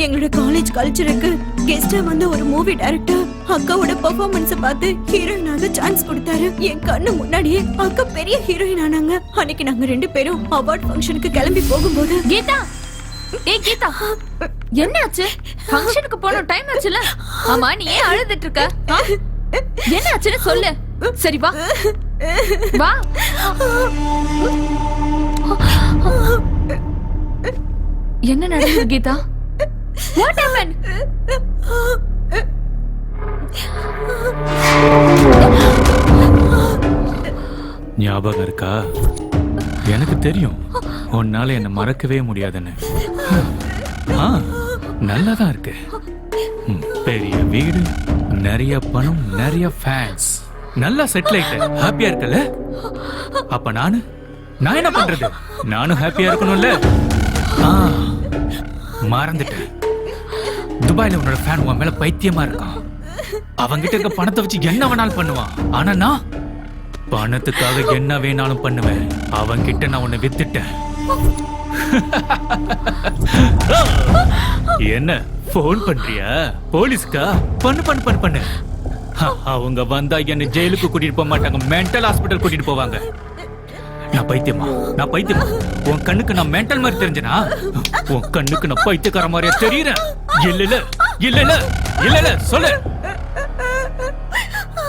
எங்களோட காலேஜ் கல்ச்சருக்கு கெஸ்டா வந்த ஒரு மூவி டைரக்டர் அக்காவோட பெர்ஃபார்மன்ஸ பார்த்து ஹீரோயினாக சான்ஸ் கொடுத்தாரு. என் கண்ணு முன்னாடியே அக்கா பெரிய ஹீரோயின் ஆனாங்க. அன்னைக்கு நாங்க 2 பேரும் அவார்ட் ஃபங்க்ஷனுக்கு கிளம்பி போகும்போது கீதா, ஏய் கீதா, என்னாச்சு? ஃபங்க்ஷனுக்கு போன டைம் ஆச்சுல. ஆமா, நீ ஏன் அழுதுட்டு இருக்க? என்னாச்சுன்னு சொல்லு. சரி வா வா. என்ன நடந்தது கீதா? What happened? ஞாபகம் இருக்கா? எனக்கு தெரியும் உன்னால என்ன மறக்கவே முடியாதுன்னு. நல்லாதான் இருக்கு. பெரிய வீடு, நிறைய பணம், நிறைய ஃபேன்ஸ், நல்லா செட்டில் ஆயிட்ட, ஹாப்பியா இருக்கல? அப்ப நான் என்ன பண்றது? நானும் ஹாப்பியா இருக்கணும்ல. மறந்துட்டேன். துபாயில உன்னோட ஃபேன் உன் மேல பைத்தியமா இருக்கான். அவங்கிட்ட இருக்க பணத்தை வச்சு என்ன வேணாலும் பண்ணுவான். ஆனா நான் பணத்துக்காக என்ன வேணாலும் பண்ணுவேன். அவங்கிட்ட நான் உன்னை வித்துட்டேன். என்ன போன் பண்றியா? போலீஸ்கா? பண்ணு பண்ணு பண்ணு பண்ணு. அவங்க வந்தா என்ன ஜெயிலுக்கு கூட்டிட்டு போக மாட்டாங்க, மென்டல் ஹாஸ்பிட்டல் கூட்டிட்டு போவாங்க. நான் பைத்தியமா? உன் கண்ணுக்கு நான் மென்டல் மாதிரி தெரிஞ்சனா? உன் கண்ணுக்கு நான் பைத்தியக்கார மாதிரியா தெரியறேன்? இல்ல சொல்லு.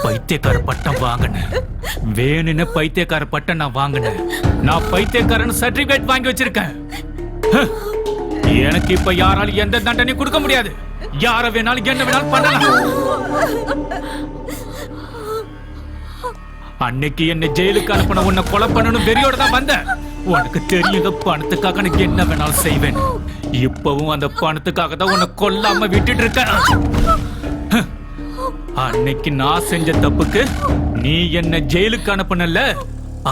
பைத்தியக்கார பட்டம் வாங்கினேன். வேணுன்னு பைத்தியக்கார பட்டம் நான் வாங்கினேன். நான் பைத்தியக்காரன் சர்டிபிகேட் வாங்கி வச்சிருக்கேன். எனக்கு இப்ப யாராலும் எந்த தண்டனையும் கொடுக்க முடியாது. யார வேணாலும் என்ன வேணாலும் பண்ணலாம். அன்னைக்கு என்ன ஜெயிலுக்கு அனுப்பின உன்னை கொலை பண்ணணும் வெறியோட தான் வந்தேன். உனக்கு தெரியுங்க, பணத்துக்காக எனக்கு என்ன வேணாலும் செய்வேன். இப்பவும் அந்த பணத்துக்காக தான் உன்னை கொல்லாம விட்டுட்டு இருக்கேன். அன்னைக்கு நான் செஞ்ச தப்புக்கு நீ என்ன ஜெயிலுக்கு அனுப்பனல,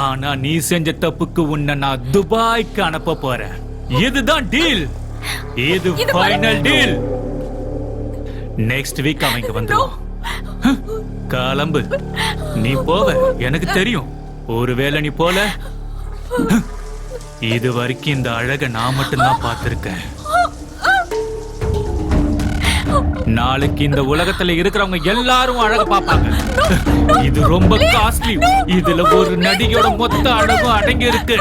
ஆனா நீ செஞ்ச தப்புக்கு உன்னை நான் துபாய்க்கு அனுப்ப போறேன். இதுதான் டீல். இது ஃபைனல் டீல். நெக்ஸ்ட் வீக் அவங்க வந்துருவான். கிளம்பு. நீ போவ எனக்கு தெரியும். ஒருவேளை நீ போல, இது வரைக்கும் இந்த அழக நான் மட்டும்தான் பார்த்திருக்கேன். நாளைக்கு இந்த உலகத்துல இருக்கிறவங்க எல்லாரும் அழக பாப்பாங்க. இது ரொம்ப காஸ்ட்லி. இதுல ஒரு நடிகையோட மொத்த அழகும் அடங்கி இருக்கு.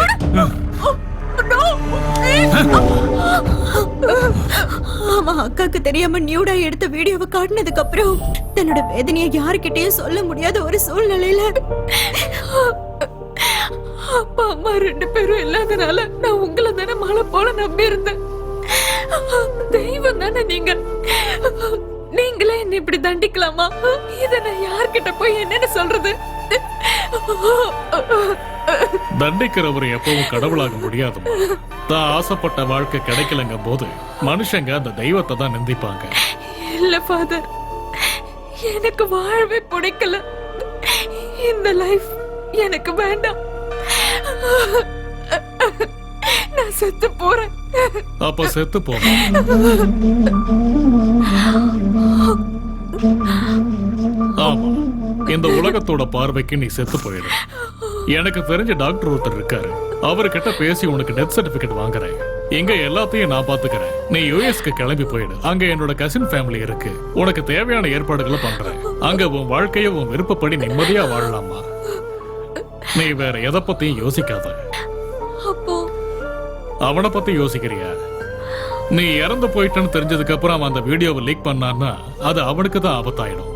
ஆமா, அக்காக்கு தெரியாம நியூடா எடுத்த வீடியோவை காட்டினதுக்கு அப்புறம் தன்னோட வேதனையை யாருக்கிட்டையும் சொல்ல முடியாத ஒரு சூழ்நிலையில அப்பா அம்மா 2 பேரும் இல்லாதனால நான் உங்களை தானே மழை போல நம்பி இருந்தேன். தெய்வம் தானே நீங்களே என்ன இப்படி தண்டிக்கலாமா? இத நான் யார்கிட்ட போய் என்னன்னு சொல்றது? தண்டிக்கிறவரை எப்பவும் கடவுளாக முடியாதுமா. தான் ஆசைப்பட்ட வாழ்க்கை கிடைக்கலங்க போது மனுஷங்க அந்த தெய்வத்தை தான் நிந்திப்பாங்க. இல்ல ஃபாதர், எனக்கு வாழவே பிடிக்கல. இந்த லைஃப் எனக்கு வேண்டாம். நான் செத்து போறேன். அப்ப செத்து போ. ஆமா, இந்த உலகத்தோட பார்வைக்கு நீ செத்து போயிடு. எனக்கு தெரிஞ்ச டாக்டர் ஒருத்தர் இருக்காரு, அவர்கிட்ட பேசி உனக்கு டெத் சர்டிபிகேட் வாங்குறேன். இங்க எல்லாத்தையும் நான் பாத்துக்கிறேன். நீ யுஎஸ்க்கு கிளம்பி போயிடு. அங்க என்னோட கசின் ஃபேமிலி இருக்கு. உனக்கு தேவையான ஏற்பாடுகளை பண்றேன். அங்க உன் வாழ்க்கைய உன் விருப்பப்படி நிம்மதியா வாழலாமா. நீ வேற எதை பத்தியும் யோசிக்காத. அப்போ அவனை பத்தி யோசிக்கிறியா? நீ இறந்து போயிட்டன்னு தெரிஞ்சதுக்கு அப்புறம் அவன் அந்த வீடியோவை லீக் பண்ணான்னா அது அவனுக்கு தான் ஆபத்தாயிடும்.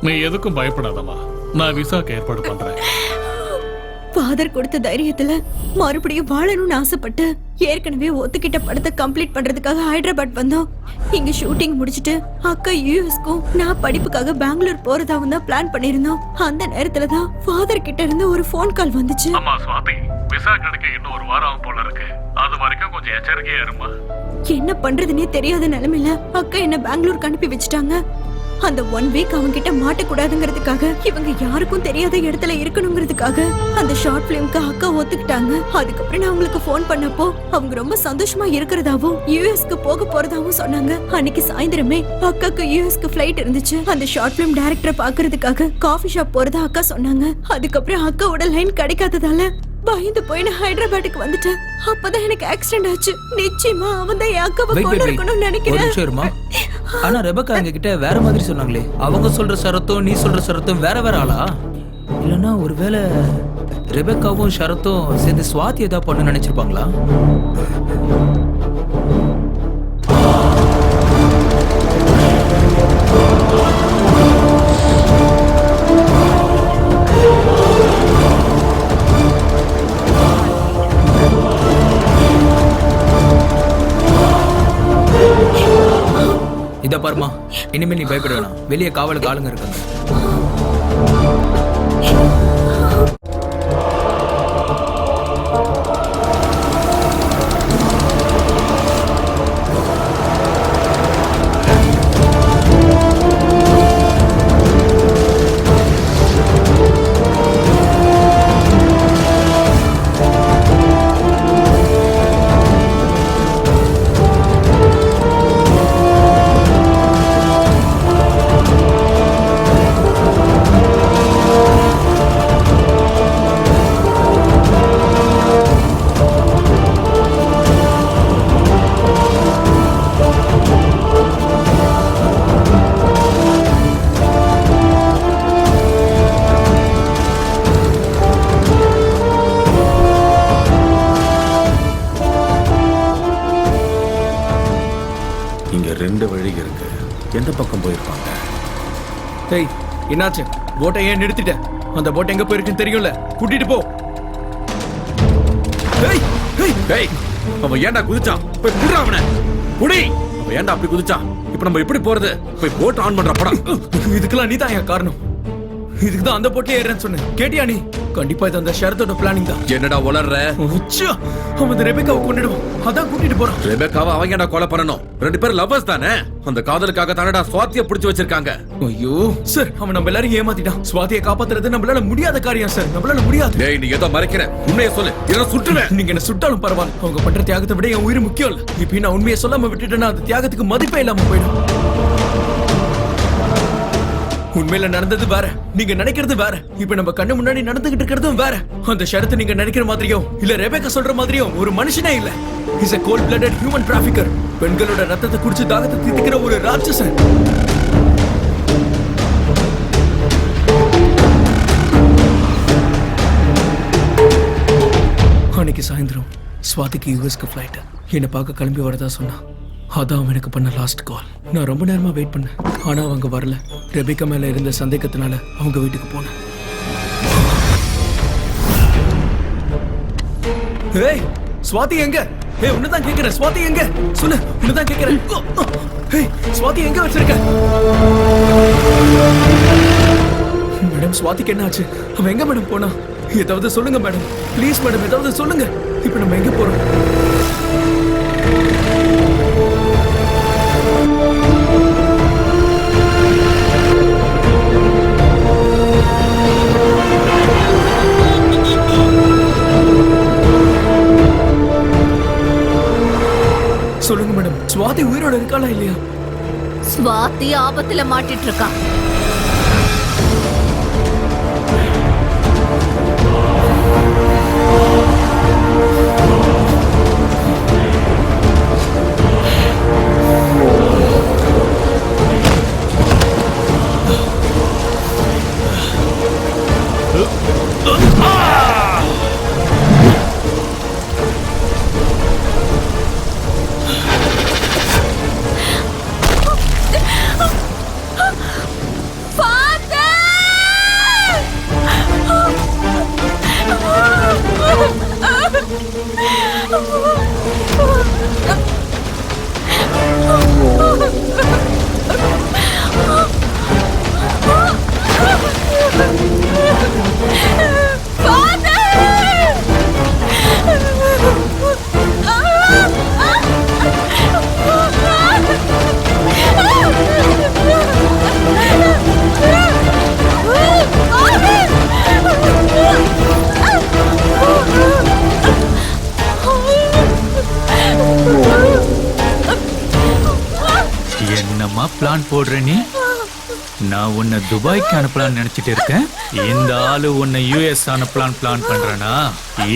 நீ எதுக்கும் பயப்படாதமா, நான் விசாக்கு ஏற்பாடு பண்றேன். ஃபாதர் கொடுத்த தைரியத்துல மறுபடியும் வாழணும்னு ஆசைப்பட்டு ஏற்கனவே ஒத்துக்கிட்ட படத்தை கம்ப்ளீட் பண்றதுக்காக ஹைதராபாத் வந்தோம். இங்க ஷூட்டிங் முடிச்சிட்டு அக்கா யூஎஸ்க்கும் நான் படிப்புக்காக பெங்களூர் போறதாவும் தான் பிளான் பண்ணிருந்தோம். அந்த நேரத்துல தான் ஃபாதர் கிட்ட இருந்து ஒரு ஃபோன் கால் வந்துச்சு. அம்மா சுவாதி, விசா கிடைக்க இன்னும் ஒரு வாரம் போல இருக்கு. அது வரைக்கும் கொஞ்சம் எச்சரிக்கையா இருமா. என்ன பண்றதுன்னே தெரியாத நிலைமையில அக்கா என்ன பெங்களூருக்கு அனுப்பி வச்சுட்டாங்க. அந்த 1 வீக் அவங்க கிட்ட மாட்டக்கூடாதுங்கிறதுக்காக, இவங்க யாருக்கும் தெரியாத இடத்துல இருக்கணுங்கிறதுக்காக அந்த ஷார்ட் பிலிம்க்கு அக்கா ஒத்துக்கிட்டாங்க. அதுக்கப்புறம் நான் அவங்களுக்கு போன் பண்ணப்போ அவங்க ரொம்ப சந்தோஷமா இருக்கிறதாவும் யூஎஸ்க்கு போக போறதாவும் சொன்னாங்க. அன்னைக்கு சாயந்தரமே அக்காக்கு யூஎஸ்க்கு ஃபிளைட் இருந்துச்சு. அந்த ஷார்ட் பிலிம் டைரக்டரை பாக்குறதுக்காக காஃபி ஷாப் போறதா அக்கா சொன்னாங்க. அதுக்கப்புறம் அக்காவோட லைன் கிடைக்காததால பயந்து போய் நான் ஹைதராபாத்துக்கு வந்துட்டேன். அப்பதான் எனக்கு ஆக்சிடென்ட் ஆச்சு. நிச்சயமா அவன் தான் என் அக்காவை கொண்டு இருக்கணும்னு நினைக்கிறேன். ஆனா ரெபக்கா எங்க கிட்ட வேற மாதிரி சொன்னாங்களே. அவங்க சொல்ற சரத்தும் நீ சொல்ற சரத்தும் வேற வேற ஆளா? இல்லனா ஒருவேளை ரெபக்காவும் ஷரத்தும் சேர்ந்து சுவாதி ஏதா பண்ண நினைச்சிருப்பாங்களா? இத பாருமா, இனிமேல் நீ பயப்பட வேணாம். வெளியே காவலுக்கு ஆளுங்க இருக்காங்க. எந்த பக்கம் போயிருப்பாங்க? டேய், என்னாச்சு? போட்டை ஏன் நிறுத்திட்ட? அந்த போட் எங்க போயிருக்குன்னு தெரியும்ல, கூட்டிட்டு போ. டேய் டேய் டேய், அவன் ஏன்டா குதிச்சான்? போய் புடிடா அவனை. புடி. அவன் ஏன்டா அப்படி குதிச்சான்? இப்போ நம்ம எப்படி போறது? போய் போட் ஆன் பண்ற படம். இதுக்கெல்லாம் நீ தான் என் காரணம். இதுக்கு தான் அந்த போட்லயே ஏறேன்னு சொன்னேன். கேட்டியா நீ? கண்டிப்பா இது அந்த ஷரத்தோட பிளானிங் தான். என்னடா உளறற? அவன் ரெபெக்காவை கொன்னுடுவான். அதான் கூட்டிட்டு போறான். ரெபெக்காவை அவங்க என்ன கொலை பண்ணணும்? ரெண்டு பேரும் லவ்வர்ஸ் தானே. அந்த காதலுக்காக தானடா சுவாதியை பிடிச்சு வச்சிருக்காங்க. ஐயோ சார், அவன் நம்ம எல்லாரும் ஏமாத்திட்டான். சுவாதியை காப்பாத்துறது நம்மளால முடியாத காரியம் சார். நம்மளால முடியாது. டேய், நீ ஏதோ மறைக்கிற. உண்மையை சொல்லு, இல்ல சுட்டுவேன். நீங்க என்ன சுட்டாலும் பரவாயில்ல. அவங்க பண்ற தியாகத்தை விட என் உயிர் முக்கியம் இல்ல. இப்ப நான் உண்மையை சொல்லாம விட்டுட்டேன்னா அந்த தியாகத்துக்கு மதிப்பே இல்லாம போயிடும். உண்மையில நடந்தது வேற, நீங்க நினைக்கிறது வேற. இப்ப நம்ம கண்ணு முன்னாடி நடந்துகிட்டு இருக்கிறதும் வேற. அந்த ஷரத்து நீங்க நினைக்கிற மாதிரியும் இல்ல ரெபெக்கா சொல்ற மாதிரியும் ஒரு மனுஷனே இல்ல. Is a cold blooded human trafficker. பெண்களோட ரத்தத்தை குடிச்சு தாகத்தை தீர்க்கிற ஒரு ராட்சசன். அன்னைக்கு சாயந்தரம் ஸ்வாதிக்கு யூஎஸ்க்கு ஃபிளைட். என்னை பார்க்க கிளம்பி வரதா சொன்னா. அதான் அவன் எனக்கு பண்ண லாஸ்ட் கால். நான் ரொம்ப நேரமா வெயிட் பண்ணேன், ஆனா அவங்க வரல. ரெபெக்கா மேல இருந்த சந்தேகத்தினால அவங்க வீட்டுக்கு போனேன். ஏய், ஸ்வாதி எங்க? ஏய், உன்னதான் கேக்குறேன். ஸ்வாதி எங்க? சொல்லு, உன்னதான் கேக்குறேன். ஏய், ஸ்வாதி எங்க வச்சிருக்க? மேடம், ஸ்வாதிக்கு என்ன ஆச்சு? அவன் எங்க மேடம் போனா? ஏதாவது சொல்லுங்க மேடம், ப்ளீஸ் மேடம், ஏதாவது சொல்லுங்க. இப்ப நம்ம எங்க போறோம்? சுவாதி உயிரோட இருக்காளா இல்லையா? ஸ்வாதி ஆபத்துல மாட்டிட்டு இருக்கா. என்னம்மா பிளான் போடுற நீ? நான் உன்னை துபாய்க்கு அனுப்பலான்னு நினைச்சிட்டு இருக்கேன். இந்த ஆளு உன்னை யூஎஸ் அனுப்பலான்னு பிளான் பண்றேனா?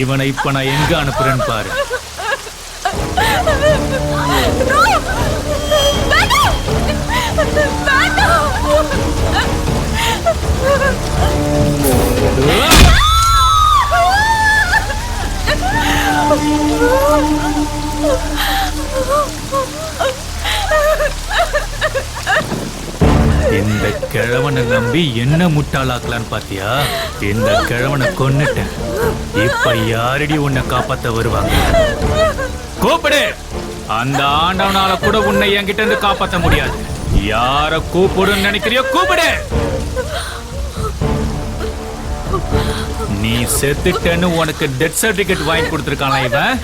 இவனை இப்ப நான் எங்க அனுப்புறேன்னு பாரு. இந்த கிழவனை நம்பி என்ன முட்டாளாக்கலான்னு பாத்தியா? இந்த கிழவனை கொன்னுட்டேன். இப்ப யாரடி உன்னை காப்பாத்த வருவாங்க? கூப்பிடு. அந்த ஆண்டவனால கூட உன்னை என்கிட்ட இருந்து காப்பாத்த முடியாது. யார கூப்பிடுன்னு நினைக்கிறியோ கூப்பிடு. நீ செத்துட்டேன்னு உனக்கு டெத் சர்டிபிகேட் வாங்கி கொடுத்துருக்கானா இவன்?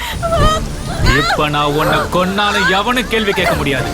இப்ப நான் உன்னை கொன்னாலும் எவனும் கேள்வி கேட்க முடியாது.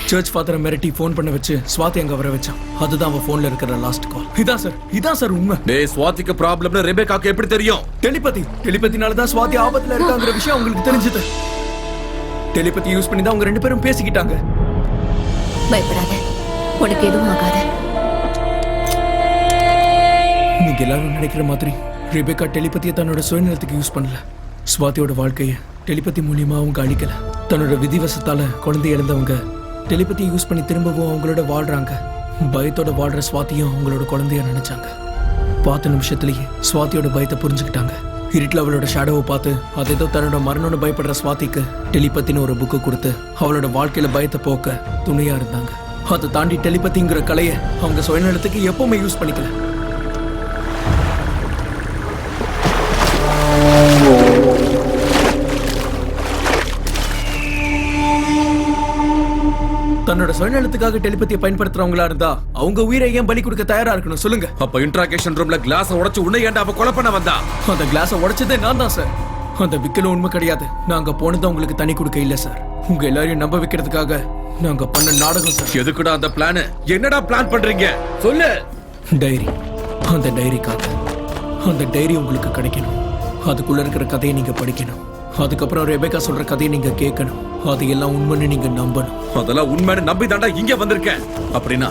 சர்ச் ஃபாதரை மிரட்டி ஃபோன் பண்ண வச்சு ஸ்வாதி அங்க வர வச்சான். அதுதான் அவன் ஃபோன்ல இருக்கிற லாஸ்ட் கால். இதான் சார் உண்மை. டேய், ஸ்வாதிக்கு ப்ராப்ளம்னு ரெபேக்காக்கு எப்படி தெரியும்? டெலிபதினால தான் ஸ்வாதி ஆபத்துல இருக்காங்கற விஷயம் உங்களுக்கு தெரிஞ்சது. டெலிபதி யூஸ் பண்ணி தான் அவங்க ரெண்டு பேரும் பேசிக்கிட்டாங்க. பயப்படாத, உனக்கு எதுவும் ஆகாத. நீங்க எல்லாரும் நினைக்கிற மாதிரி ரெபேக்கா டெலிபதியை தன்னோட சுயநலத்துக்கு யூஸ் பண்ணல. ஸ்வாதியோட வாழ்க்கையை டெலிபதி மூலியமா அவங்க அழிக்கல. தன்னோட விதிவசத்தால குழந்தை இழந்தவங்க டெலிபதியை யூஸ் பண்ணி திரும்பவும் அவங்களோட வாழ்றாங்க. பயத்தோட வாழ்ற ஸ்வாதியும் அவங்களோட குழந்தைய நினைச்சாங்க. 10 நிமிஷத்துலயே ஸ்வாதியோட பயத்தை புரிஞ்சுக்கிட்டாங்க. இருட்டில் அவளோட ஷேடோவை பார்த்து அது ஏதோ தன்னோட மரணம்னு பயப்படுற ஸ்வாதிக்கு டெலிபத்தின்னு ஒரு புக்கு கொடுத்து அவளோட வாழ்க்கையில பயத்தை போக்க துணையா இருந்தாங்க. அதை தாண்டி டெலிபதிங்கிற கலையை அவங்க சுயநலத்துக்கு எப்பவுமே யூஸ் பண்ணிக்கல. தன்னோட சுயநலத்துக்காக டெலிபதியை பயன்படுத்துறவங்களா இருந்தா அவங்க உயிரை ஏன் பலி கொடுக்க தயாரா இருக்கணும் சொல்லுங்க? அப்ப இன்ட்ராகேஷன் ரூம்ல கிளாஸ் உடைச்சு உன்னை ஏன்டா அவ கொலை பண்ண வந்தா? அந்த கிளாஸை உடைச்சதே நான் தான் சார். அந்த விக்கலும் உண்மை கிடையாது. நாங்க போனது உங்களுக்கு தனி கொடுக்க இல்ல சார். உங்க எல்லாரையும் நம்ப வைக்கிறதுக்காக நாங்க பண்ண நாடகம் சார். எதுக்குடா அந்த பிளான்? என்னடா பிளான் பண்றீங்க சொல்லு. டைரி. அந்த டைரிக்காக. அந்த டைரி உங்களுக்கு கிடைக்கணும். அதுக்குள்ள இருக்கிற கதையை நீங்க படிக்கணும். அதுக்கப்புறம் ரெபேக்கா சொல்ற கதையை நீங்க கேட்கணும். அது எல்லாம் உண்மைன்னு நீங்க நம்பணும். அதெல்லாம் உண்மைன்னு நம்பி தாண்டா இங்க வந்திருக்கேன். அப்படின்னா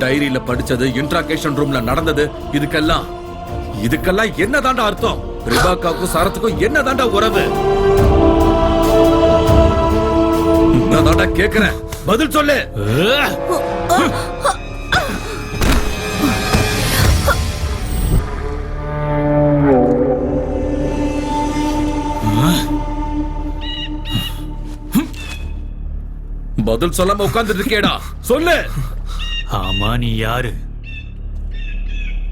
டைரியில படிச்சது, இன்ட்ராகேஷன் ரூம்ல நடந்தது, இதுக்கெல்லாம் என்ன தாண்டா அர்த்தம்? ரெபேக்காவுக்கும் சரத்துக்கும் என்ன தாண்டா உறவு? நான் தாண்டா கேக்குறேன், பதில் சொல்லு. பதில் சொல்லாம உட்கார்ந்துட்டு இருக்கேடா, சொல்லு. ஆமா, நீ யாரு?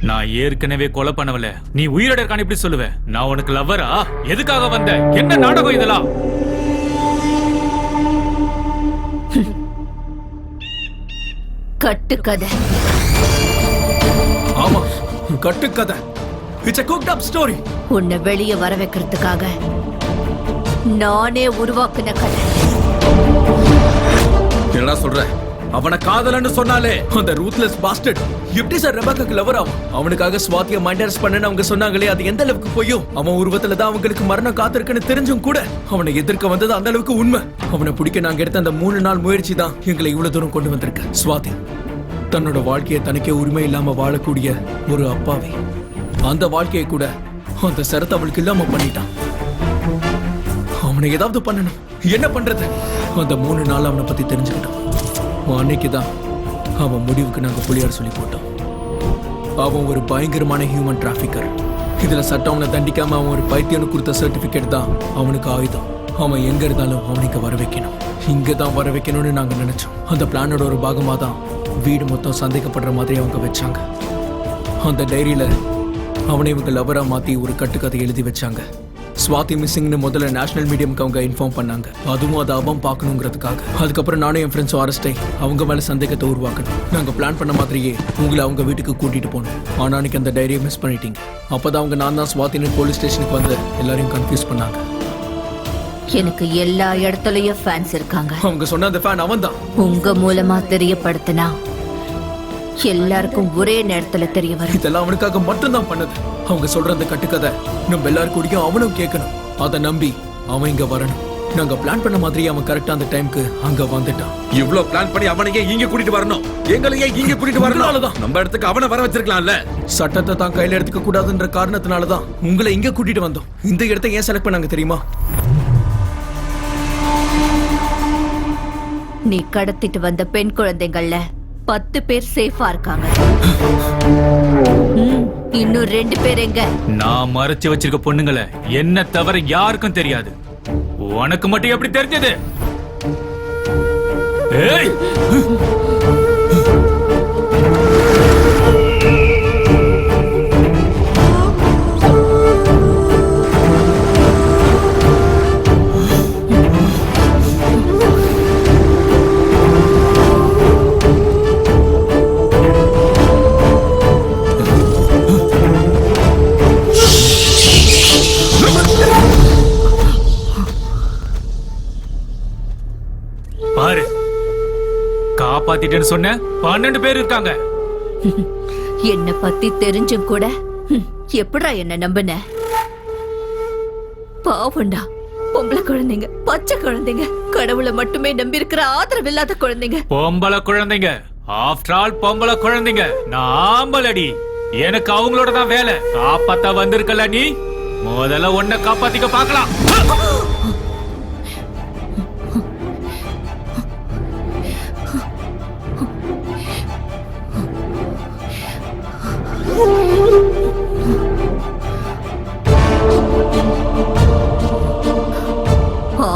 நான் ஏற்கனவே கொலை பண்ணவல, நீ உயிரோட இருக்கான்னு எப்படி சொல்லுவேன்? நான் உனக்கு லவ்வரா? எதுக்காக வந்த? என்ன நாடகம் இதெல்லாம்? கட்டுக்கதை. ஆமா, கட்டுக்கதை. It's a cooked up story. உன்னை வெளியே வர வைக்கிறதுக்காக நானே உருவாக்குன கதை. என்னடா சொல்ற? அவனை காதலன்னு சொன்னாலே அந்த ரூத்லெஸ் பாஸ்டர்ட் எப்படி சார் ரெபேக்காக்கு லவர் ஆகும்? அவனுக்காக ஸ்வாதியை மைண்டர்ஸ் பண்ணன்னு அவங்க சொன்னாங்களே, அது எந்த அளவுக்கு போயும்? அவன் உருவத்துல தான் அவங்களுக்கு மரணம் காத்திருக்குன்னு தெரிஞ்சும் கூட அவனை எதிர்க்க வந்தது அந்த அளவுக்கு உண்மை. அவனை பிடிக்க நாங்க எடுத்த அந்த 3 நாள் முயற்சி தான் எங்களை இவ்வளவு தூரம் கொண்டு வந்திருக்கு. ஸ்வாதி தன்னோட வாழ்க்கையை தனக்கே உரிமை இல்லாம வாழக்கூடிய ஒரு அப்பாவி, அந்த வாழ்க்கையை கூட அந்த சரத்தை அவளுக்கு இல்லாம பண்ணிட்டான். அவனை ஏதாவது பண்ணணும். என்ன பண்றது? அந்த 3 நாள் அவனை பத்தி தெரிஞ்சுக்கிட்டோம். அன்னைக்குதான் அவன் முடிவுக்கு நாங்க புலியார் சொல்லி போட்டோம். அவன் ஒரு பயங்கரமான ஹியூமன் டிராபிக்கர். இதுல சட்டம் அவனை தண்டிக்காம அவன் ஒரு பைத்தியனு கொடுத்த சர்டிபிகேட் தான் அவனுக்கு ஆயுதம். அவன் எங்க இருந்தாலும் அவனுக்கு வர வைக்கணும். இங்கதான் வர வைக்கணும்னு நாங்க நினைச்சோம். அந்த பிளானோட ஒரு பாகமா தான் வீடு மொத்தம் சந்தேகப்படுற மாதிரி அவங்க வச்சாங்க. அந்த டைரியில அவனை இவங்க லவரா மாத்தி ஒரு கட்டுக்கதை எழுதி வச்சாங்க. ஸ்வாதி மிஸ்ஸிங்னு முதல்ல நேஷனல் மீடியம்க்கு அவங்க இன்ஃபார்ம் பண்ணாங்க. அதுவும் அதை அவன் பார்க்கணுங்கிறதுக்காக. அதுக்கப்புறம் நானும் என் ஃப்ரெண்ட்ஸும் அரெஸ்ட் ஆகி அவங்க மேல சந்தேகத்தை உருவாக்கணும். நாங்க பிளான் பண்ண மாதிரியே உங்களை அவங்க வீட்டுக்கு கூட்டிட்டு போனோம். ஆனா அன்னைக்கு அந்த டைரியை மிஸ் பண்ணிட்டீங்க. அப்பதான் அவங்க நான் தான் ஸ்வாதின்னு போலீஸ் ஸ்டேஷனுக்கு வந்து எல்லாரையும் கன்ஃபியூஸ் பண்ணாங்க. எனக்கு எல்லா இடத்துலயும் ஃபேன்ஸ் இருக்காங்க. அவங்க சொன்ன அந்த ஃபேன் அவன் தான். உங்க மூலமா தெரியப்படுத்தினா எல்லாருக்கும் ஒரே நேரத்துல தெரிய வரும். இதெல்லாம் அவனுக்காக மட்டும்தான் பண்ணது. அவங்க சொல்ற அந்த கட்டுக்கதை நம்ம எல்லாரும் கூடயும் அவனும் கேட்கணும். அதை நம்பி அவன் இங்க வரணும். நாங்க பிளான் பண்ண மாதிரி அவன் கரெக்டா அந்த டைம்க்கு அங்க வந்துட்டான். இவ்ளோ பிளான் பண்ணி அவனையே இங்க கூட்டிட்டு வரணும், எங்களையே இங்க கூட்டிட்டு வரணும். நம்ம இடத்துக்கு அவனை வர வச்சிருக்கலாம்ல. சட்டத்தை தான் கையில எடுத்துக்க கூடாதுன்ற காரணத்தினாலதான் உங்களை இங்க கூட்டிட்டு வந்தோம். இந்த இடத்தை ஏன் செலக்ட் பண்ணாங்க தெரியுமா? நீ கடத்திட்டு வந்த பெண் குழந்தைகள்ல 10 பேர் சேஃபா இருக்காங்க. இன்னும் 2 பேர் எங்க? நான் மறைச்சு வச்சிருக்க பொண்ணுங்களை என்ன தவிர யாருக்கும் தெரியாது. உனக்கு மட்டும் எப்படி தெரிஞ்சது? ஏய், பாரு, காப்பாத்திட்டேன்னு சொன்ன 12 பேர் இருக்காங்க. என்ன பத்தி தெரிஞ்சும் கூட எப்படா என்ன நம்பின? பாவண்டா, பொம்பளை குழந்தைங்க, பச்சை குழந்தைங்க, கடவுளை மட்டுமே நம்பி இருக்கிற ஆதரவு இல்லாத குழந்தைங்க. பொம்பளை குழந்தைங்க, ஆஃப்டர் ஆல் பொம்பளை குழந்தைங்க. நான் ஆம்பளடி, எனக்கு அவங்களோட தான் வேலை. காப்பாத்த வந்திருக்கல நீ, முதல்ல உன்னை காப்பாத்திக்க பார்க்கலாம்.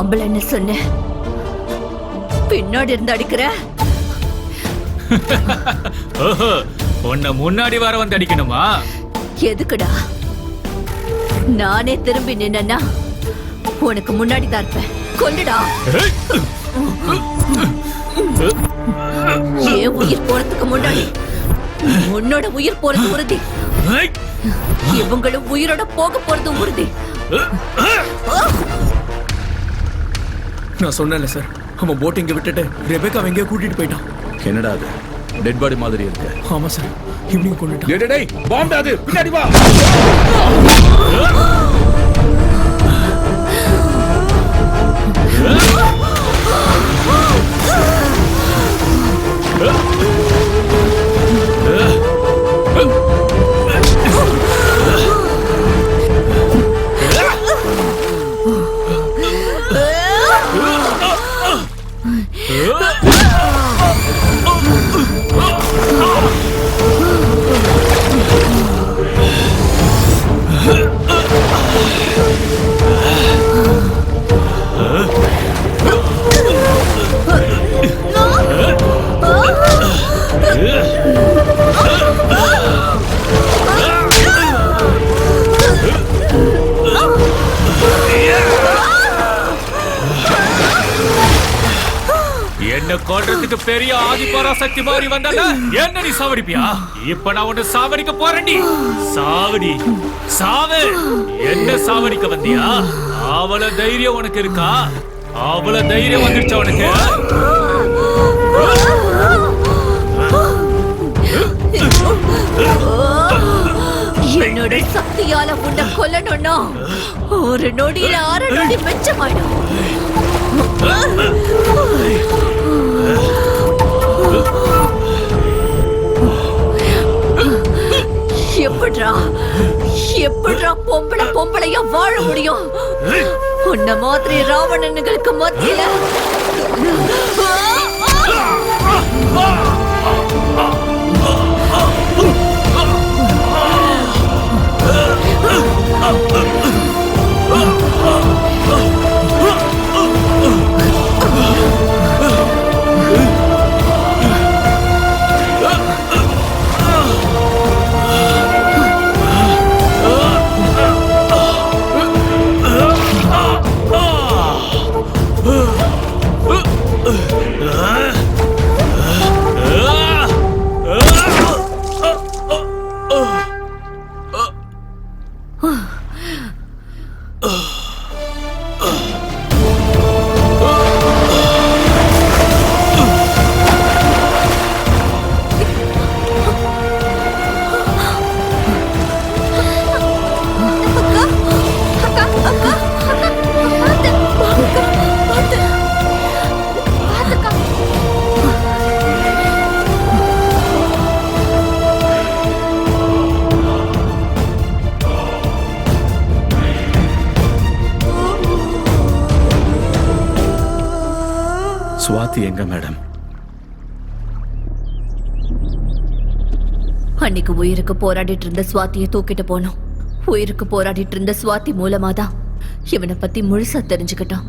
ஆம்பளைன்னு சொன்ன, பின்னாடி இருந்து அடிக்கிற. உன்னை முன்னாடி வர வந்து அடிக்கணுமா? எதுக்குடா? நானே திரும்பி நின்னா உனக்கு முன்னாடி தான் இருப்பேன். கொல்லுடா. ஏன் உயிர் போறதுக்கு முன்னாடி உன்னோட உயிர் போறது உறுதி. இவங்களும் உயிரோட போக போறது உறுதி. நான் சொன்னேன்ல சார், அவன் போட்டிங்க விட்டுட்டு ரெபேக்கா எங்கேயோ கூட்டிட்டு போயிட்டான். என்னடா அது? டெட் பாடி மாதிரி இருக்கு. ஆமா சார், இவனையும் கொண்டுட்டான். டேய் பாம்பு, அது பின்னாடி வா. உலகத்துக்கு பெரிய ஆதிபராசக்தி மாதிரி வந்தல என்ன நீ சாவடிப்பியா? இப்ப நான் உன்னை சாவடிக்க போறேன்டி. சாவடி, சாவு. என்ன சாவடிக்க வந்தியா? அவ்வளவு தைரியம் உனக்கு இருக்கா? அவ்வளவு தைரியம் வந்துருச்சா உனக்கு? என்னோட சக்தியால உன்னை கொல்லணும்னா ஒரு நொடியில 6 நொடி மிச்சமாயிடும். எப்படிடா பொம்பளையா வாழ முடியும்? உன்ன மாதிரி ராவணனுங்களுக்கு மத்தியில சுவாதி எங்க மேடம்? அன்னைக்கு உயிருக்கு போராடிட்டு இருந்த சுவாதியை தூக்கிட்டு போனோம். உயிருக்கு போராடிட்டு இருந்த சுவாதி மூலமாதான் இவனை பத்தி முழுசா தெரிஞ்சுக்கிட்டான்.